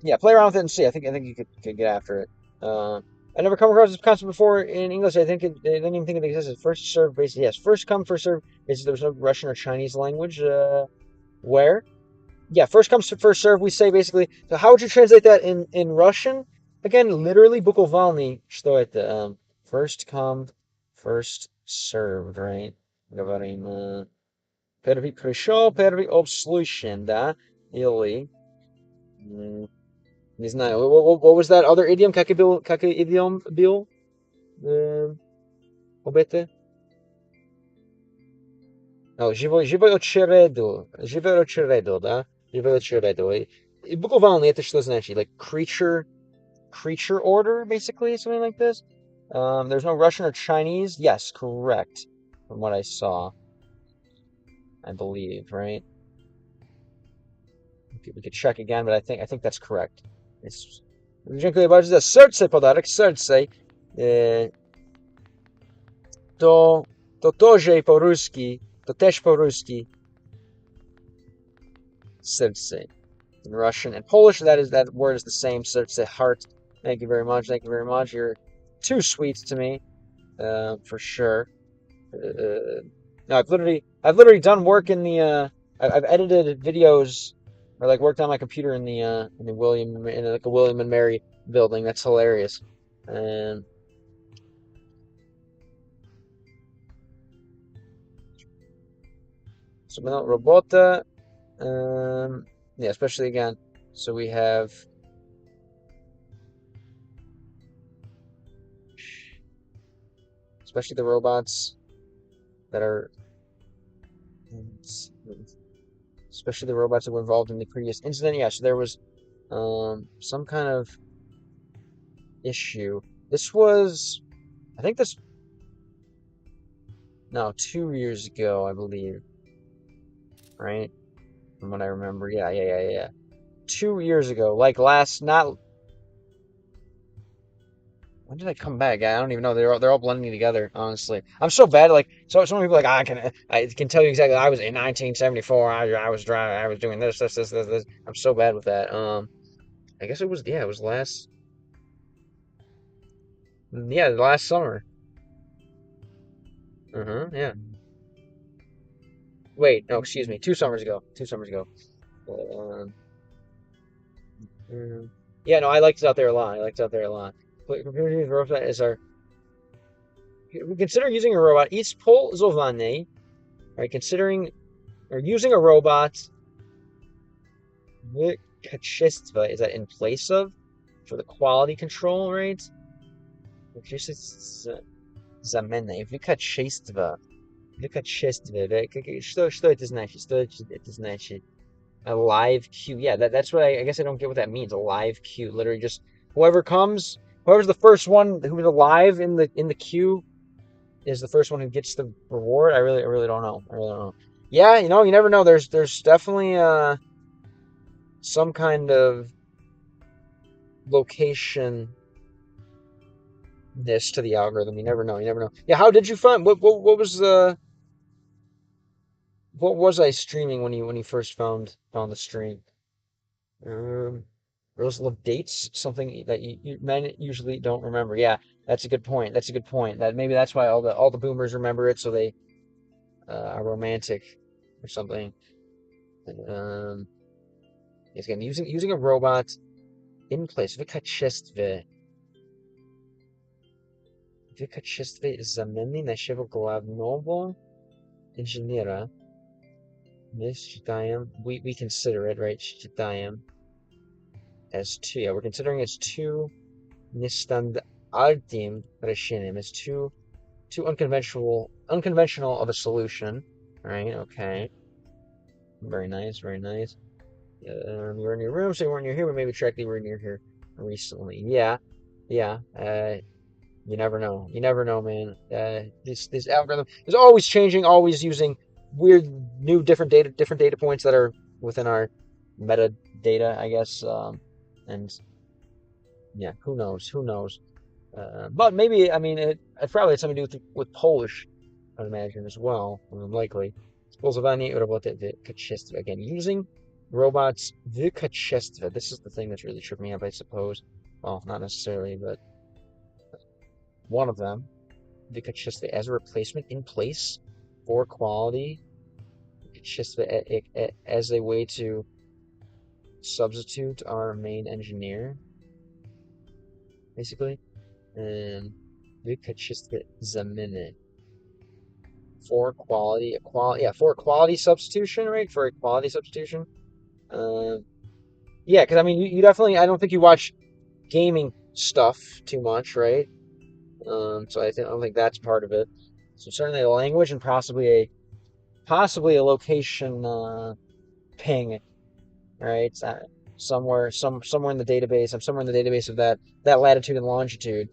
Yeah, play around with it and see. I think you could get after it. I never come across this concept before in English. I didn't even think it existed. First serve basis. Yes, first come, first serve basis. There was no Russian or Chinese language. Where? Yeah, first come, first serve. We say basically. So how would you translate that in Russian? Again, literally, буквально, что это? First come, first served, right? Говорим, первый пришел, первый обслужен, да? Или, не знаю, what was that other idiom? Как idiom был? Об это? Живой очереду, да? Живой очереду. И буквально это что значит? Like creature order, basically, something like this. There's no Russian or Chinese. Yes, correct. From what I saw, I believe, right? We could check again, but I think that's correct. It's dziękuję bardzo za serce, podarek, serce. To тоже по-русски, to też по-русски. Serce. In Russian and Polish, that word is the same. Serce, heart. Thank you very much. Thank you very much. You're too sweet to me, for sure. No, I've literally done work in the. I've edited videos, or like worked on my computer in the William and Mary building. That's hilarious. And so robota. Yeah, especially again. So we have. Especially the robots that are, especially the robots that were involved in the previous incident. Yeah, so there was some kind of issue. This was, I think this, no, 2 years ago, I believe, right? From what I remember. Yeah. 2 years ago, like not. When did I come back? I don't even know. They're all blending together. Honestly, I'm so bad. Like so many people like I can tell you exactly. I was in 1974. I was driving. I was doing this. I'm so bad with that. I guess it was last. Yeah, last summer. Yeah. Wait, no, excuse me. 2 summers ago. 2 summers ago. Yeah, no, I liked it out there a lot. Is our. We consider using a robot. Использование, right? Considering or using a robot. В качестве, is that in place of? For the quality control, right? Заменой. В качестве. Что это значит? A live queue. Yeah, that's what I guess I don't get what that means. A live queue. Literally just whoever's the first one who's alive in the queue is the first one who gets the reward. I really don't know. Yeah, you never know. There's definitely some kind of location this to the algorithm. You never know. Yeah, how did you find what was I streaming when you first found the stream? Those little dates, something that you men usually don't remember. Yeah, that's a good point. Maybe that's why all the boomers remember it, so they are romantic or something. Yes, again, using a robot in place. В качестве замены нашего главного инженера мы считаем, we consider it, right? Считаем as two. Yeah, we're considering as two нестандартным решением. As too unconventional of a solution. Right? Okay. Very nice. Very nice. You were in your room, so you weren't near here, but maybe directly were near here recently. Yeah. You never know. You never know, man. This algorithm is always changing, always using weird, new, different data points that are within our metadata, I guess. And yeah, who knows? Who knows? But maybe, I mean, it probably had something to do with Polish, I'd imagine, as well, likely. Sposowanie roboty w kачестве. Again, using robots w kачестве. This is the thing that's really tripping me up, I suppose. Well, not necessarily, but one of them. W kачестве as a replacement in place for quality. Kачестве as a way to substitute our main engineer, basically. And w kачестве замены. For quality, for a quality substitution, right? For a quality substitution. Yeah, because I mean, you definitely, I don't think you watch gaming stuff too much, right? So I don't think that's part of it. So certainly a language and possibly a location ping, right? Somewhere in the database. I'm somewhere in the database of that latitude and longitude.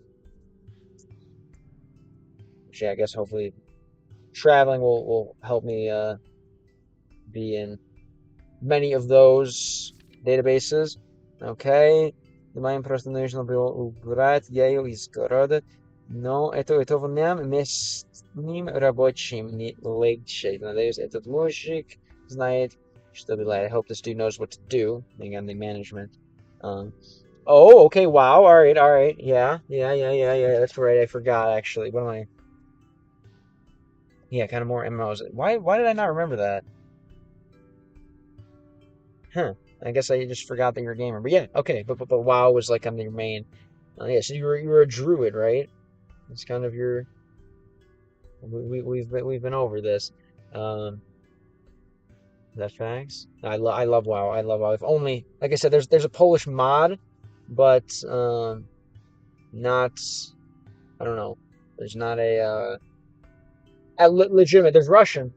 Which, yeah, I guess hopefully traveling will help me be in many of those databases. Okay. Маем просто нужно было убрать ее из города, но этого нам местным рабочим не легче. Надеюсь, этот мужик знает, что делать. I hope this dude knows what to do. Again, the management. Oh, okay, wow, all right. Yeah, that's right, I forgot, actually. What am I? Yeah, kind of more MMOs. Why did I not remember that? Huh. I guess I just forgot that you're a gamer. But yeah, okay. But WoW was like on your main. Yeah, so you were a druid, right? It's kind of your. We've been over this. Is that facts? I love WoW. I love WoW. If only, like I said, there's a Polish mod, but not. I don't know. There's not a legitimate. There's Russian,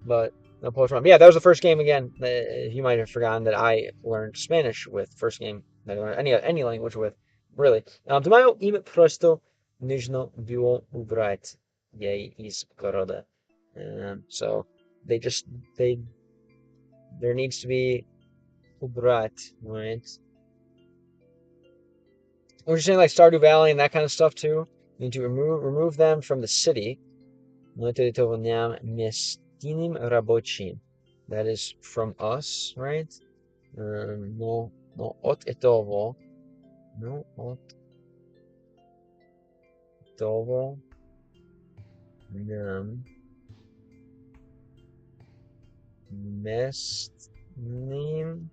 but no Polish mod. But yeah, that was the first game again. You might have forgotten that I learned Spanish with first game that I learned any language with. Really. Думаю, им просто нужно было убрать ей из города. So there needs to be убрать, right? We're just saying like Stardew Valley and that kind of stuff too. You need to remove them from the city. That is from us, right? No от этого. No от этого нам местным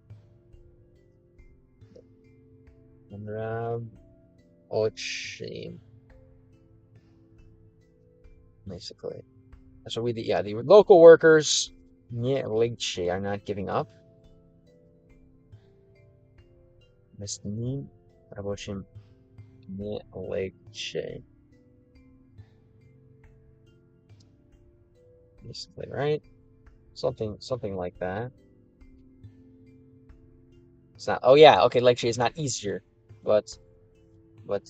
рабочим. Basically. So the local workers не легче are not giving up. Местным рабочим не легче. Basically, right? Something like that. It's not. Oh yeah, okay. Lегче is not easier, but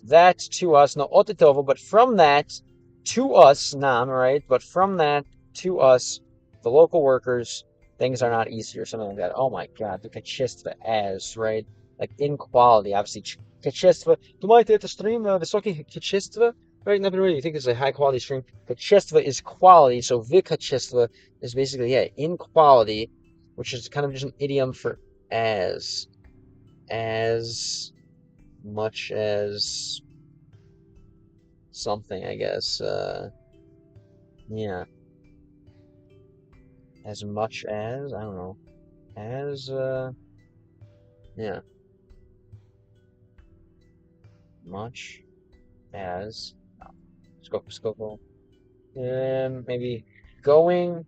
that to us, no от этого, but from that to us, nam, right? But from that to us, the local workers, things are not easier, something like that. Oh my God, the качество as, right? Like inequality, obviously. Качество. Думаете, это стрим высоких качества? Right? Например, you think it's a high quality stream. Качество is quality, so в качество is basically, yeah, inequality, which is kind of just an idiom for as much as something, I guess. Yeah. As much as, I don't know. as yeah, much as scope, maybe going,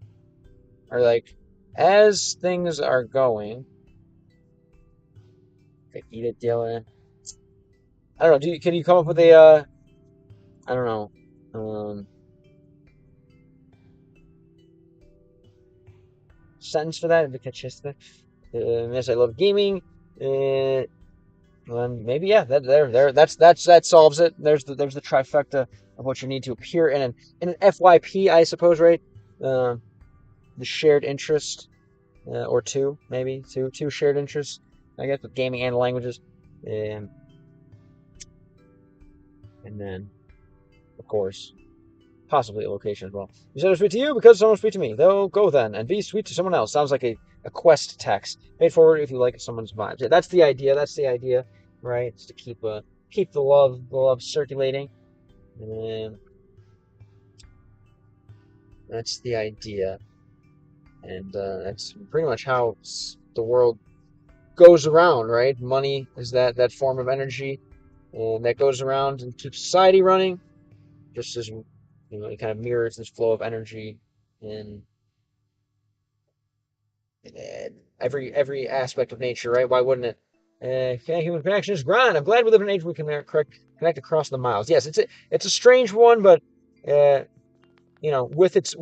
or like as things are going. I don't know. Can you come up with a I don't know, sentence for that? Yes, I love gaming. And maybe yeah, that solves it. There's the trifecta of what you need to appear in an FYP, I suppose, right? The shared interest, or two shared interests, I guess, with gaming and languages, and then of course possibly a location as well. You said it was sweet to you because someone was sweet to me. They'll go then and be sweet to someone else. Sounds like a quest text. Pay it forward if you like someone's vibes. Yeah, that's the idea. That's the idea, right? It's to keep the love circulating. And that's the idea. And that's pretty much how the world goes around, right? Money is that form of energy, and that goes around and keeps society running. Just as it kind of mirrors this flow of energy in every aspect of nature, right? Why wouldn't it? Human connection is grand. I'm glad we live in an age where we can connect across the miles. Yes, it's a strange one, but with its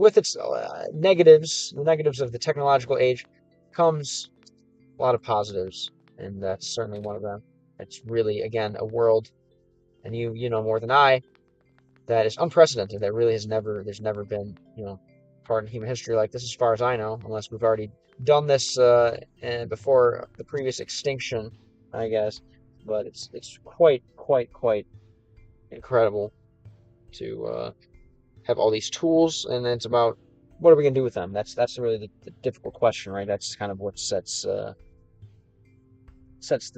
negatives, the negatives of the technological age, comes a lot of positives, and that's certainly one of them. It's really, again, a world, and you know more than I, that is unprecedented. That really there's never been, part in human history like this, as far as I know, unless we've already done this before the previous extinction, I guess. But it's quite incredible to have all these tools, and it's about what are we gonna do with them. That's really the difficult question, right? That's kind of what sets the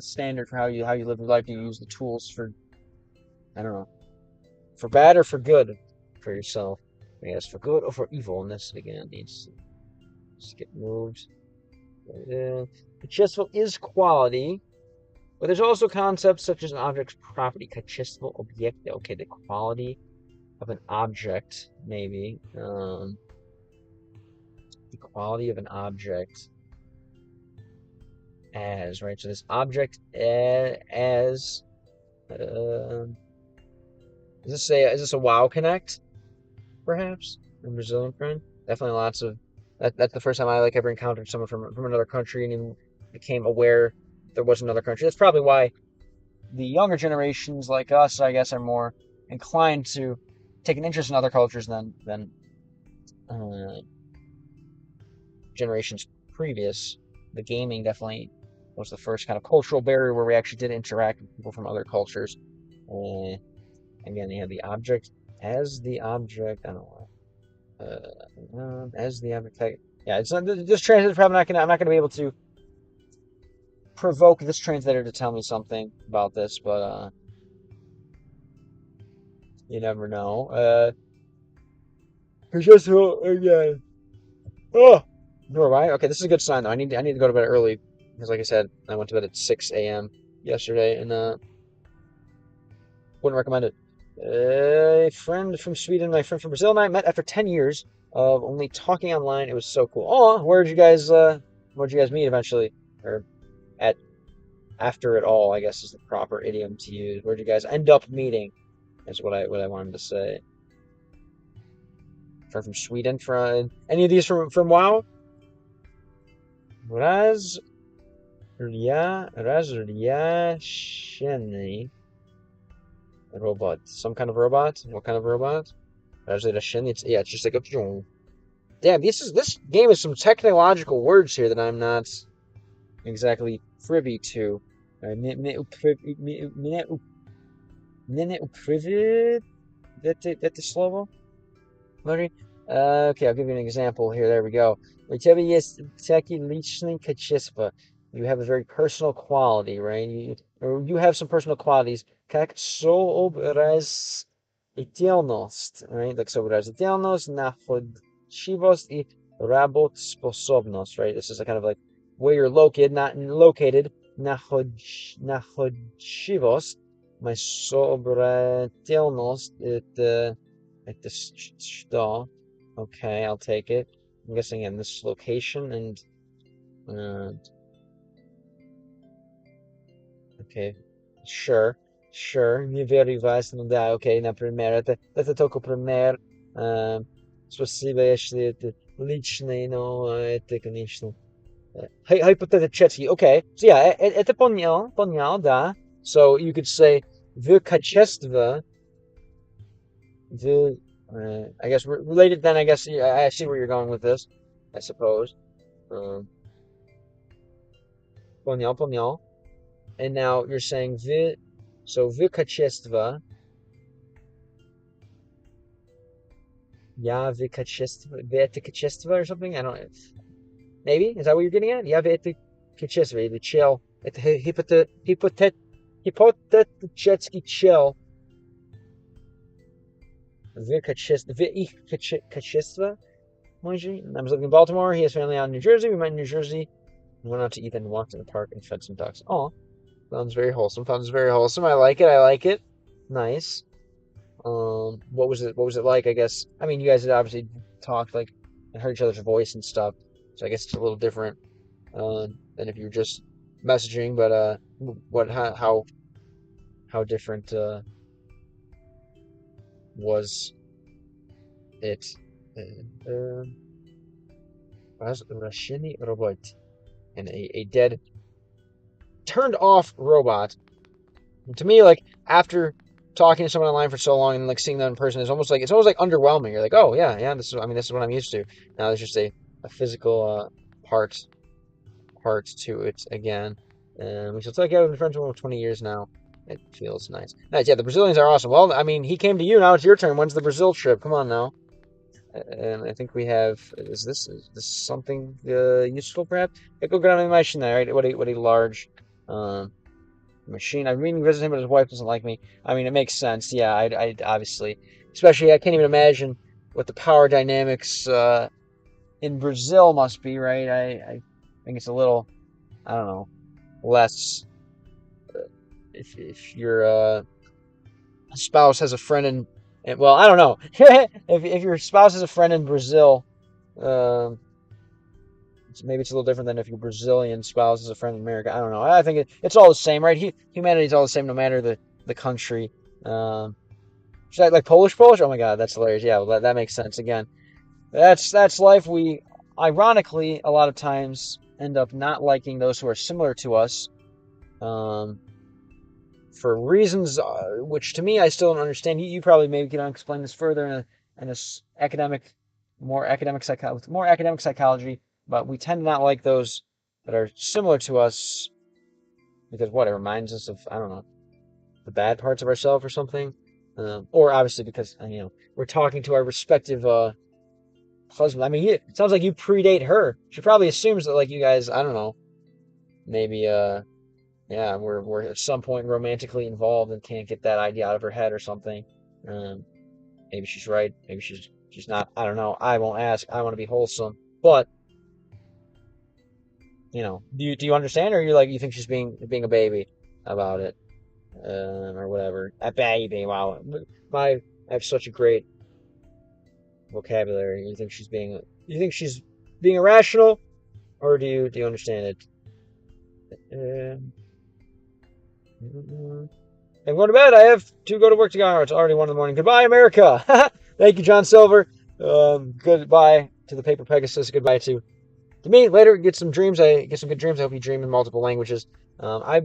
standard for how you live your life. Do you use the tools for, I don't know, for bad or for good for yourself? I guess for good or for evil. And this again needs to get moved. Kachistful is quality, but there's also concepts such as an object's property. Kachistful object. Okay, the quality of an object, maybe. The quality of an object as, right? So this object as. Is this a WoW Connect? Perhaps a Brazilian friend. Definitely lots of that. That's the first time I ever encountered someone from another country and even became aware there was another country. That's probably why the younger generations like us, I guess, are more inclined to take an interest in other cultures than generations previous. The gaming definitely was the first kind of cultural barrier where we actually did interact with people from other cultures. Again, they have the object as the object. I don't know. As the object. Yeah, it's not this translator. Probably not gonna. I'm not gonna be able to provoke this translator to tell me something about this, but you never know. Just again. Oh, right. Okay, this is a good sign though. I need to go to bed early because, like I said, I went to bed at 6 a.m. yesterday, and wouldn't recommend it. A friend from Sweden, my friend from Brazil, and I met after 10 years of only talking online. It was so cool. Oh, where'd you guys meet eventually? Or at after it all, I guess is the proper idiom to use. Where'd you guys end up meeting? Is what I wanted to say. Friend from Sweden, from any of these from WoW? Razryashiny. Robot. Some kind of robot? What kind of robot? It's just like a. Damn, this game is some technological words here that I'm not exactly privy to. Slovo? Okay, I'll give you an example here. There we go. You have a very personal quality, right? You have some personal qualities. Как сообразительность, right? Like сообразительность, находчивость и работоспособность, right? This is a kind of like where you're located, not located. Nachodjivost, my sobratelnost, at this что. Okay, I'll take it. I'm guessing in this location and okay, sure, не верю вас, ну да, окей, например, это только пример. Спасибо, если это личный, но это, конечно, hypothetical. Okay, so yeah, это понял, да. So you could say в качестве, I guess related. Then I guess I see where you're going with this. I suppose. Понял. And now you're saying в, so в качестве. Я в это качество or something. I don't. Maybe is that what you're getting at? Я в это качество. The chill. Это hypothetical chill. В их качество. I was living in Baltimore. He has family out in New Jersey. We met in New Jersey. We went out to eat and walked in the park and fed some ducks. Oh, sounds very wholesome. I like it. Nice. What was it like? I guess. I mean, you guys had obviously talked like and heard each other's voice and stuff. So I guess it's a little different than if you were just messaging. But how different was it? Rashini robot, and a dead, turned off robot. And to me, like after talking to someone online for so long and like seeing them in person, it's almost like underwhelming. You're like, oh yeah, this is what I'm used to. Now there's just a physical part to it again. We shall talk. I've been friends for over 20 years now. It feels nice. Nice, yeah. The Brazilians are awesome. Well, I mean, he came to you. Now it's your turn. When's the Brazil trip? Come on now. And I think we have. Is this something useful? Perhaps. Go get on the machine there. Right? What a large machine. I'm meaning to visit him, but his wife doesn't like me. I mean, it makes sense. Yeah, I obviously, especially I can't even imagine what the power dynamics in Brazil must be. Right? I think it's a little. I don't know. Less. If your spouse has a friend in, well, I don't know. if your spouse has a friend in Brazil, maybe it's a little different than if your Brazilian spouse has a friend in America. I don't know. I think it's all the same, right? Humanity's all the same, no matter the country. Is that like Polish? Oh my God, that's hilarious. Yeah, well, that makes sense. Again, that's life. We ironically a lot of times end up not liking those who are similar to us. For reasons which to me I still don't understand. You probably maybe can explain this further in this more academic psychology. But we tend to not like those that are similar to us because it reminds us of, I don't know, the bad parts of ourselves or something. Or obviously because we're talking to our respective husband. I mean, it sounds like you predate her. She probably assumes that like you guys, I don't know, maybe yeah, we're at some point romantically involved and can't get that idea out of her head or something. Maybe she's right. Maybe she's not. I don't know. I won't ask. I want to be wholesome. But do you understand, or you think she's being a baby about it, or whatever? A baby. Wow, I have such a great vocabulary. You think she's being irrational, or do you understand it? I'm going to bed. I have to go to work tomorrow. It's already 1 a.m. Goodbye, America. Thank you, John Silver. Goodbye to the Paper Pegasus. Goodbye to me. Later, get some dreams. I get some good dreams. I hope you dream in multiple languages. I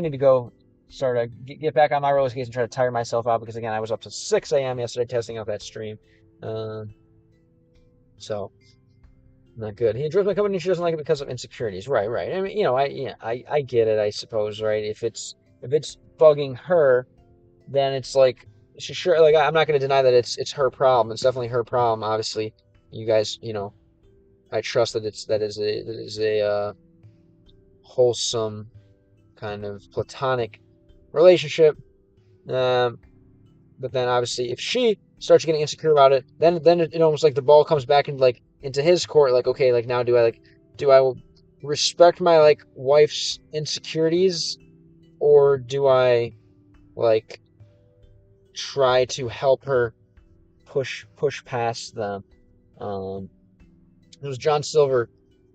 need to go start get back on my roller skates and try to tire myself out because again I was up to 6 a.m. yesterday testing out that stream. So not good. He enjoys my company. She doesn't like it because of insecurities. Right. I mean, I get it. I suppose. Right. If it's bugging her, then it's like sure. Like I'm not going to deny that it's her problem. It's definitely her problem. Obviously, you guys. I trust that that is a wholesome kind of platonic relationship. But then obviously, if she starts getting insecure about it, then it almost like the ball comes back into his court. Like okay, like now do I respect my like wife's insecurities, or do I like try to help her push past them? Um, it was John Silver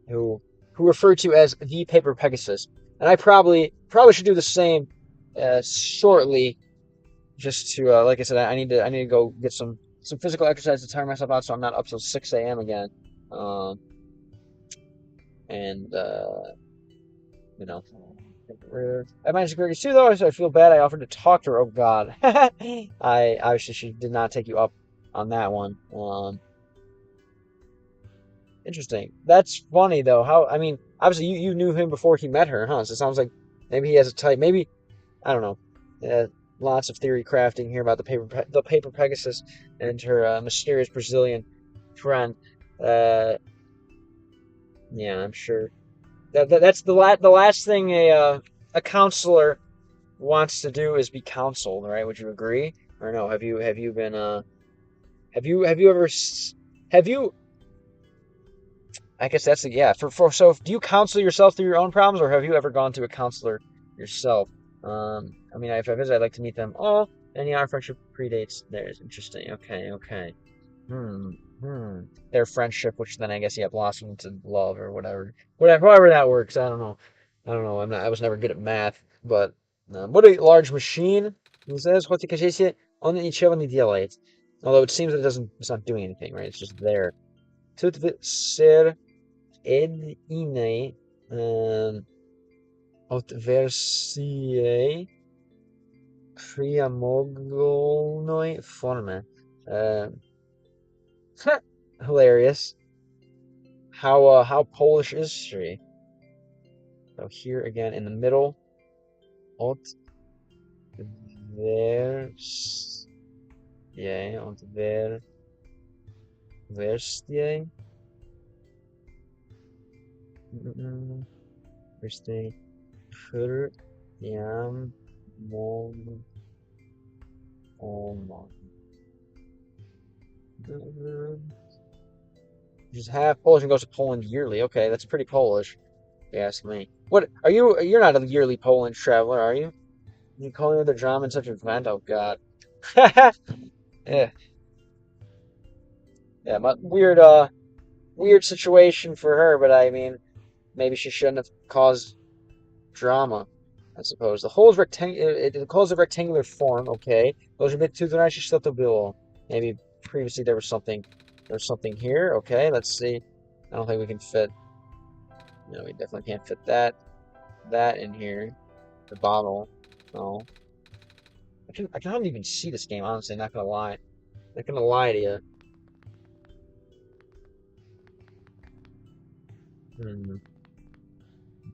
who referred to as the Paper Pegasus, and I probably should do the same shortly. Just to like I said, I need to go get some physical exercise to tire myself out, so I'm not up till 6 a.m. again. Um, and you know, at my insecurities too, though, so I feel bad. I offered to talk to her. Oh God, I obviously she did not take you up on that one. Interesting. That's funny though. How I mean, obviously you knew him before he met her, huh? So it sounds like maybe he has a type. Maybe I don't know. Lots of theory crafting here about the paper Pegasus and her mysterious Brazilian friend. Uh, yeah, I'm sure that's the last thing a counselor wants to do is be counseled, right? Would you agree? Or no? Have you been have you ever have you? I guess that's yeah. So do you counsel yourself through your own problems, or have you ever gone to a counselor yourself? I mean, if I visit, I'd like to meet them all. And yeah, our friendship predates theirs. Interesting. Okay, okay. Hmm, hmm. Their friendship, which then I guess yeah blossomed into love or however that works. I don't know. I don't know. I was never good at math, but what a large machine. He says, "Хоть и кажется, он ничего не делает." Although it seems that it's not doing anything, right? It's just there. Тут ser innej od wersji triamoglnej formy. Hilarious. How Polish is she? So here again in the middle. Od wersji. Od wersji. Wersji. She's half Polish and goes to Poland yearly. Okay, that's pretty Polish, if you ask me. What are you? You're not a yearly Poland traveler, are you? You calling with a drama in such an event? Oh God. Yeah, yeah. But weird situation for her. But I mean, maybe she shouldn't have caused drama. I suppose the hole is rectangular. The hole is a rectangular form. Okay, those are a bit too thin. She still below. Maybe previously there was something. There's something here. Okay, let's see. I don't think we can fit. No, we definitely can't fit that in here. The bottle. No. I can't even see this game, honestly, not gonna lie. Not gonna lie to you.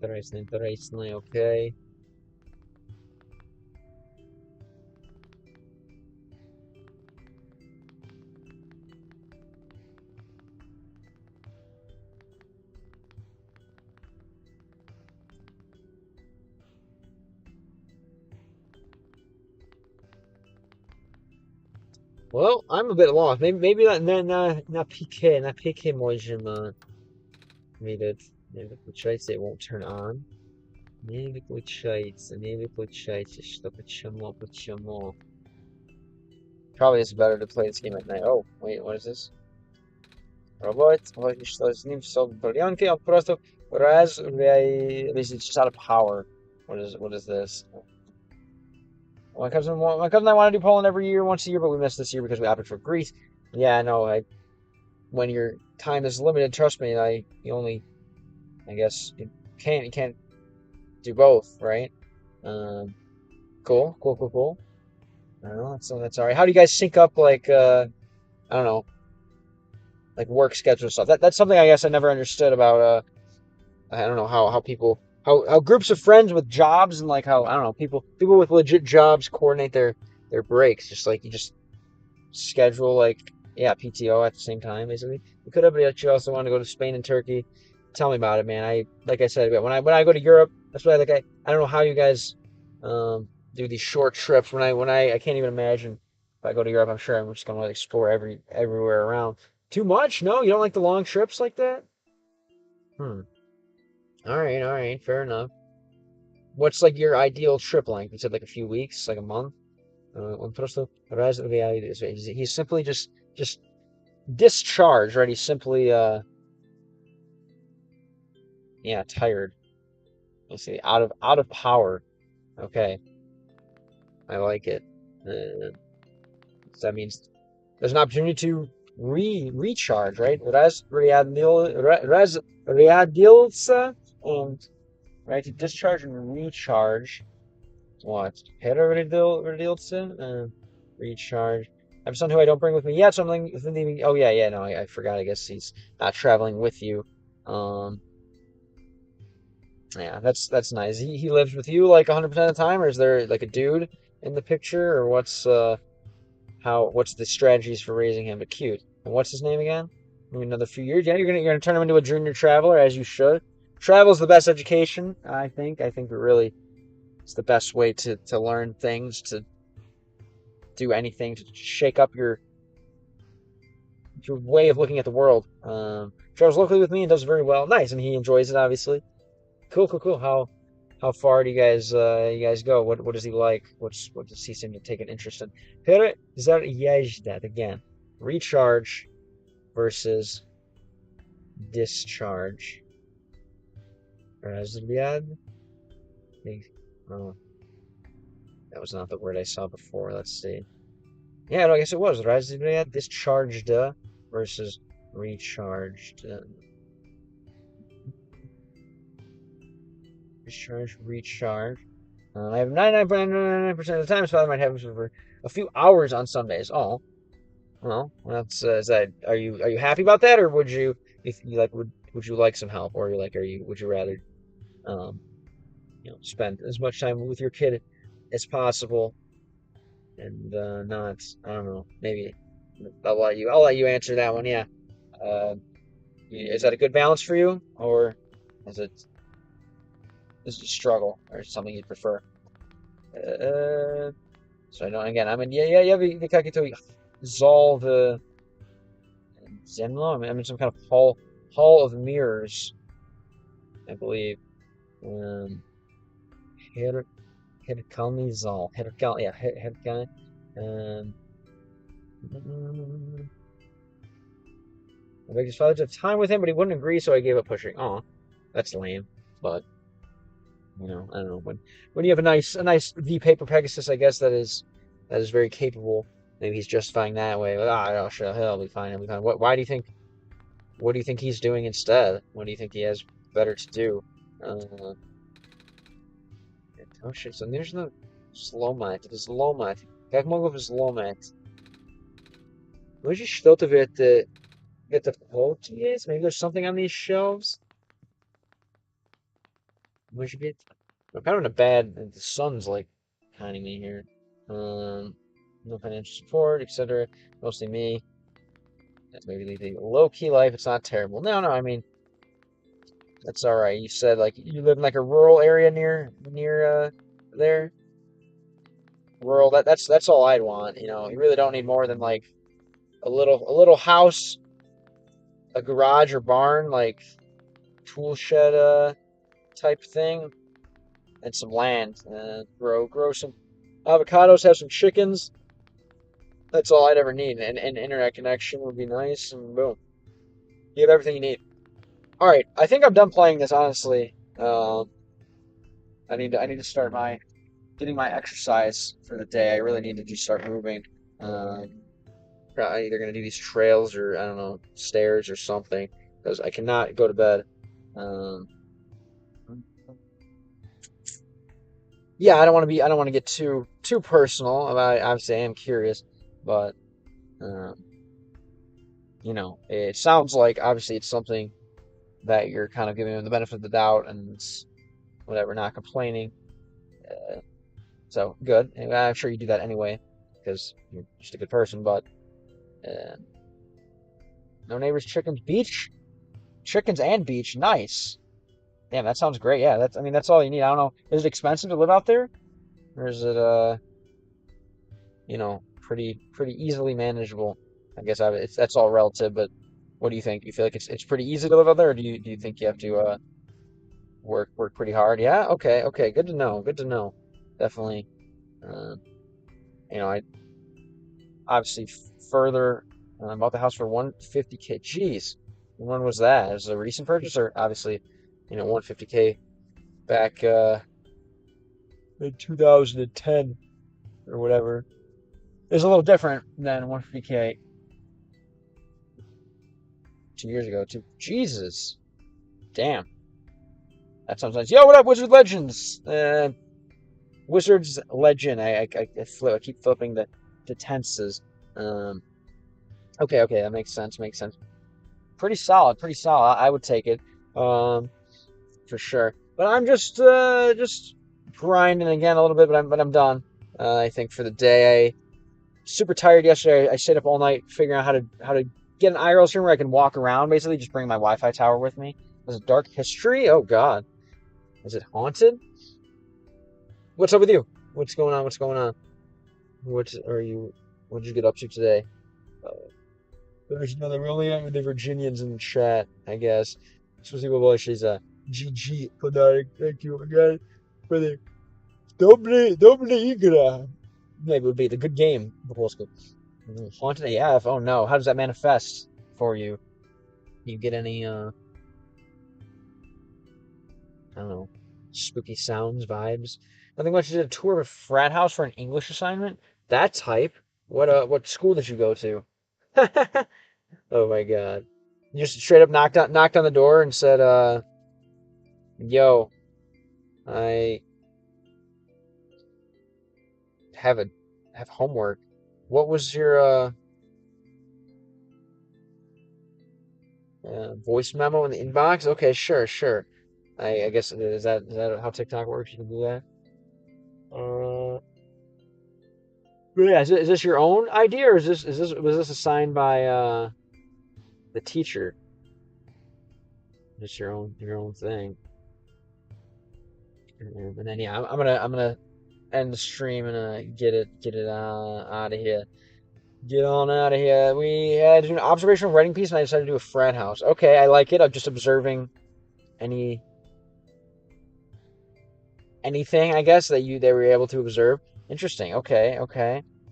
Interesting, okay. Well, I'm a bit lost. Maybe not PK можем не выключается, it won't turn on. Не выключается, что почему? Probably it's better to play this game at night. Oh, wait, what is this? Robot, что с ним все в порядке, он просто he's just out of power. What is this? My cousin and I want to do Poland every year, once a year, but we missed this year because we opted for Greece. Yeah, I know. When your time is limited, trust me, you only, I guess, you can't do both, right? Cool. I don't know, that's all right. How do you guys sync up like I don't know, like work schedule stuff? That's something I guess I never understood about I don't know how people how groups of friends with jobs and like how I don't know people with legit jobs coordinate their breaks. Just like you just schedule like yeah PTO at the same time basically. You could have, but you also want to go to Spain and Turkey. Tell me about it, man. I like I said when I go to Europe, that's why like I don't know how you guys do these short trips. I can't even imagine if I go to Europe. I'm sure I'm just gonna explore everywhere around. Too much? No, you don't like the long trips like that? Hmm. All right, fair enough. What's like your ideal trip length? You said like a few weeks, like a month. Он просто раз в реале- he's simply just discharged, right? He's simply yeah, tired. Let's see, out of power. Okay, I like it. So that means there's an opportunity to recharge, right? Raz readilsa and right to discharge and recharge. What? Readilsa? Recharge. I have someone who I don't bring with me yet, so I'm thinking, oh yeah, no, I forgot. I guess he's not traveling with you. Um, yeah, that's nice. He lives with you like 100% of the time, or is there like a dude in the picture, or what's the strategies for raising him? But cute. And what's his name again? Maybe another few years. Yeah, you're gonna turn him into a junior traveler as you should. Travel's the best education, I think. I think it's the best way to learn things, to do anything, to shake up your way of looking at the world. Travels locally with me and does very well. Nice, and he enjoys it obviously. Cool. How far do you guys go? What does he like? What does he seem to take an interest in? That again. Recharge versus discharge. Razryad? Oh, that was not the word I saw before. Let's see. Yeah, no, I guess it was. Razryad discharged versus recharged. Discharge, recharge. I have 99.99% of the time, so I might have this for a few hours on Sundays. Oh, well, that's is that. Are you happy about that, or would you if you like would you like some help, or would you rather um spend as much time with your kid as possible and not I don't know maybe I'll let you answer that one. Yeah. Uh, is that a good balance for you, or is it is it a struggle, or something you'd prefer? Uh, so I don't again. I mean, yeah. Vi kan inte resolve Zenlo. I'm in some kind of hall of mirrors, I believe. Um, Her Herkalnizal. Herkal, yeah, Herkal. Um, I begged his father to have time with him, but he wouldn't agree, so I gave up pushing. Aw, that's lame. But I don't know. When you have a nice V paper Pegasus, I guess that is very capable. Maybe he's justifying that way. Like, oh, sure, he'll be fine. He'll be fine. Why do you think? What do you think he's doing instead? What do you think he has better to do? Uh, oh shit, so нужно сломать. Взломать. Как могу взломать? Может, что-то в этой полке есть? Maybe there's something on these shelves? Может быть? I'm kind of in a bad, the sun's like kinding me here. No financial support, etc. Mostly me. That's maybe lead a low-key life. It's not terrible. No, I mean, that's all right. You said like you live in like a rural area near there. Rural. That's all I'd want. You really don't need more than like a little house, a garage or barn, like tool shed type thing, and some land. Grow some avocados, have some chickens. That's all I'd ever need. And internet connection would be nice, and boom, you have everything you need. All right, I think I'm done playing this. Honestly, I need to start getting my exercise for the day. I really need to just start moving. Probably either gonna do these trails or I don't know stairs or something because I cannot go to bed. Um, yeah, I don't want to get too personal about it. Obviously, I am curious, but um, it sounds like obviously it's something that you're kind of giving them the benefit of the doubt and whatever, not complaining. Uh, so good. And I'm sure you do that anyway because you're just a good person. But uh, no neighbors, chickens, beach, chickens and beach, nice. Damn, that sounds great. Yeah, that's all you need. I don't know. Is it expensive to live out there, or is it pretty easily manageable? I guess that's all relative, but what do you think? Do you feel like it's pretty easy to live out there, or do you think you have to work pretty hard. Yeah, okay, good to know. Good to know. Definitely. Uh, I obviously further bought the house for 150K. Jeez, when was that? It was a recent purchase, or obviously, 150K back in 2010 or whatever. It's a little different than 150K 2 years ago. Too. Jesus, damn. That sounds nice. Yo, what up, Wizard Legends? Wizards Legend. I keep flipping the tenses. Okay, that makes sense. Makes sense. Pretty solid. Pretty solid. I would take it, for sure. But I'm just grinding again a little bit. But I'm done. I think for the day. I super tired yesterday. I stayed up all night figuring out how to get an IRL stream where I can walk around. Basically, just bring my Wi-Fi tower with me. Is it dark history? Oh God. Is it haunted? What's up with you? What's going on? What's going on? What did you get up to today? There's another really the Virginians in the chat, I guess. Спасибо большое за GG подарок. Thank you again for the добрая игра. Maybe it would be the good game. Haunted AF. Oh no. How does that manifest for you? Do you get any I don't know, spooky sounds, vibes? Nothing much. You did a tour of a frat house for an English assignment. That's hype. What school did you go to? Oh my God! You just straight up knocked on the door and said, "Yo, I have homework." What was your voice memo in the inbox? Okay, sure. I guess is that how TikTok works? You can do that. But yeah, is this your own idea, or was this assigned by the teacher? Just your own thing. And then yeah, I'm gonna end the stream and get it out of here. Get on out of here. We had an observational writing piece, and I decided to do a frat house. Okay, I like it. I'm just observing anything, I guess, that they were able to observe. Interesting. Okay.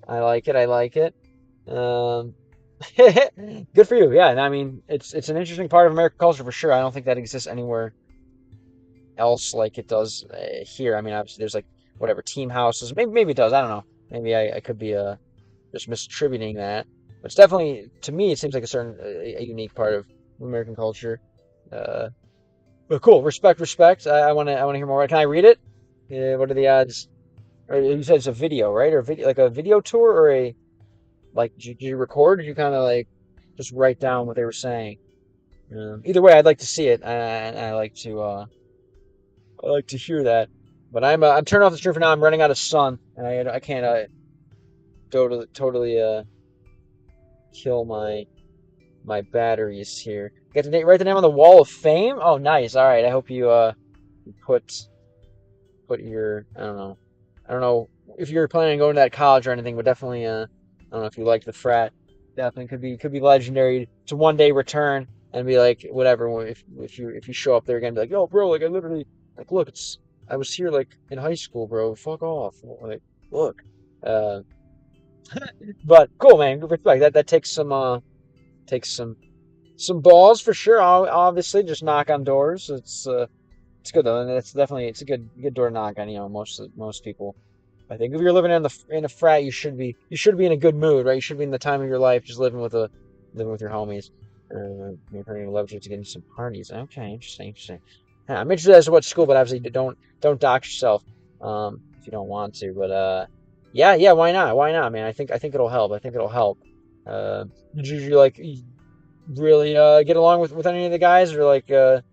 I like it. Good for you. Yeah, I mean, it's an interesting part of American culture for sure. I don't think that exists anywhere else like it does here. I mean, obviously there's like whatever team houses. Maybe it does. I don't know. Maybe I could be just misattributing that. But it's definitely, to me, it seems like a unique part of American culture. But cool. Respect. I want to hear more. Can I read it? What are the odds? Or you said it's a video, right? Or a video tour, or did you record? Or did you kind of like just write down what they were saying? Either way, I'd like to see it, and I like to hear that. But I'm turning off the stream for now. I'm running out of sun, and I can't totally kill my batteries here. Get to write the name on the wall of fame. Oh, nice. All right. I hope you put your I don't know if you're planning on going to that college or anything, but definitely I don't know if you liked the frat. Definitely could be legendary to one day return and be like whatever. If you show up there again, be like, yo, bro, like I literally look, I was here like in high school, bro. Fuck off. Like look. But cool, man. Good respect. That takes some balls for sure. Obviously, just knock on doors. It's good though, and it's a good door to knock on. Most people. I think if you're living in a frat, you should be in a good mood, right? You should be in the time of your life, just living with your homies. You're turning to leverage to get into some parties. Okay, interesting. Yeah, I'm interested as to what school, but obviously don't dox yourself if you don't want to. But yeah, why not, man? I think it'll help. Did you like really get along with any of the guys, or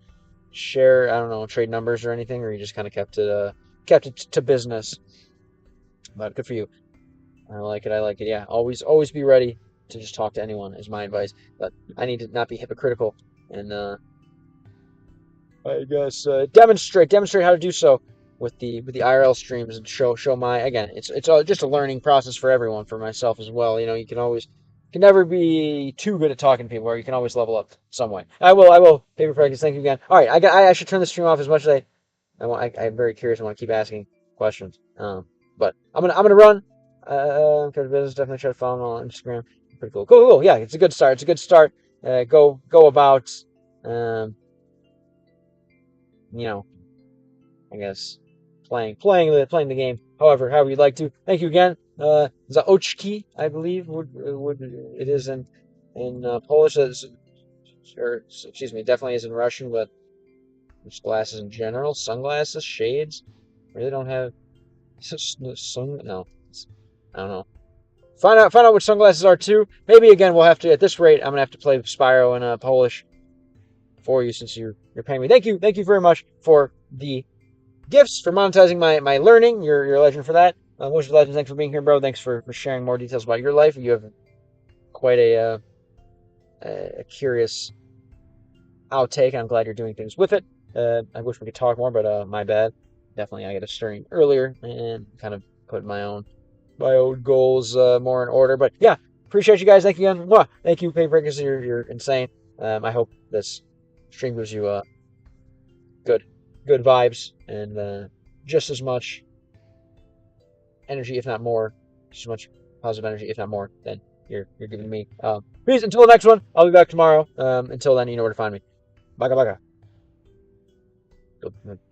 share, I don't know, trade numbers or anything, or you just kind of kept it to business? But good for you. I like it. Yeah, always be ready to just talk to anyone is my advice. But I need to not be hypocritical and I guess demonstrate how to do so with the IRL streams and show my, again, it's all just a learning process for everyone, for myself as well. You can always can never be too good at talking to people, or you can always level up some way. I will. Paper practice. Thank you again. All right, I should turn the stream off as much as I'm very curious. I want to keep asking questions. But I'm gonna run. Because business, definitely try to follow me on Instagram. Pretty cool. Cool. Yeah, it's a good start. It's a good start. Go about. I guess playing the game. However you'd like to. Thank you again. Zaoczki, I believe would it is in Polish, or excuse me, definitely is in Russian, but just glasses in general, sunglasses, shades. Really don't have no. I don't know. Find out what sunglasses are too. Maybe again we'll have to, at this rate, I'm gonna have to play Spyro in Polish for you since you're paying me. Thank you very much for the gifts, for monetizing my learning. You're a legend for that. Motion Legends, thanks for being here, bro. Thanks for sharing more details about your life. You have quite a curious outtake. I'm glad you're doing things with it. I wish we could talk more, but my bad. Definitely, I got to stream earlier and kind of put my own goals more in order. But yeah, appreciate you guys. Thank you again. Mwah. Thank you, Paper Breakers. You're insane. I hope this stream gives you good vibes and just as much energy, if not more, just as much positive energy, if not more, than you're giving me. Peace. Until the next one, I'll be back tomorrow. Until then, you know where to find me. Baka baka.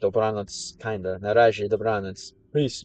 Dobranoc, kinda. Na razie, dobranoc. Peace.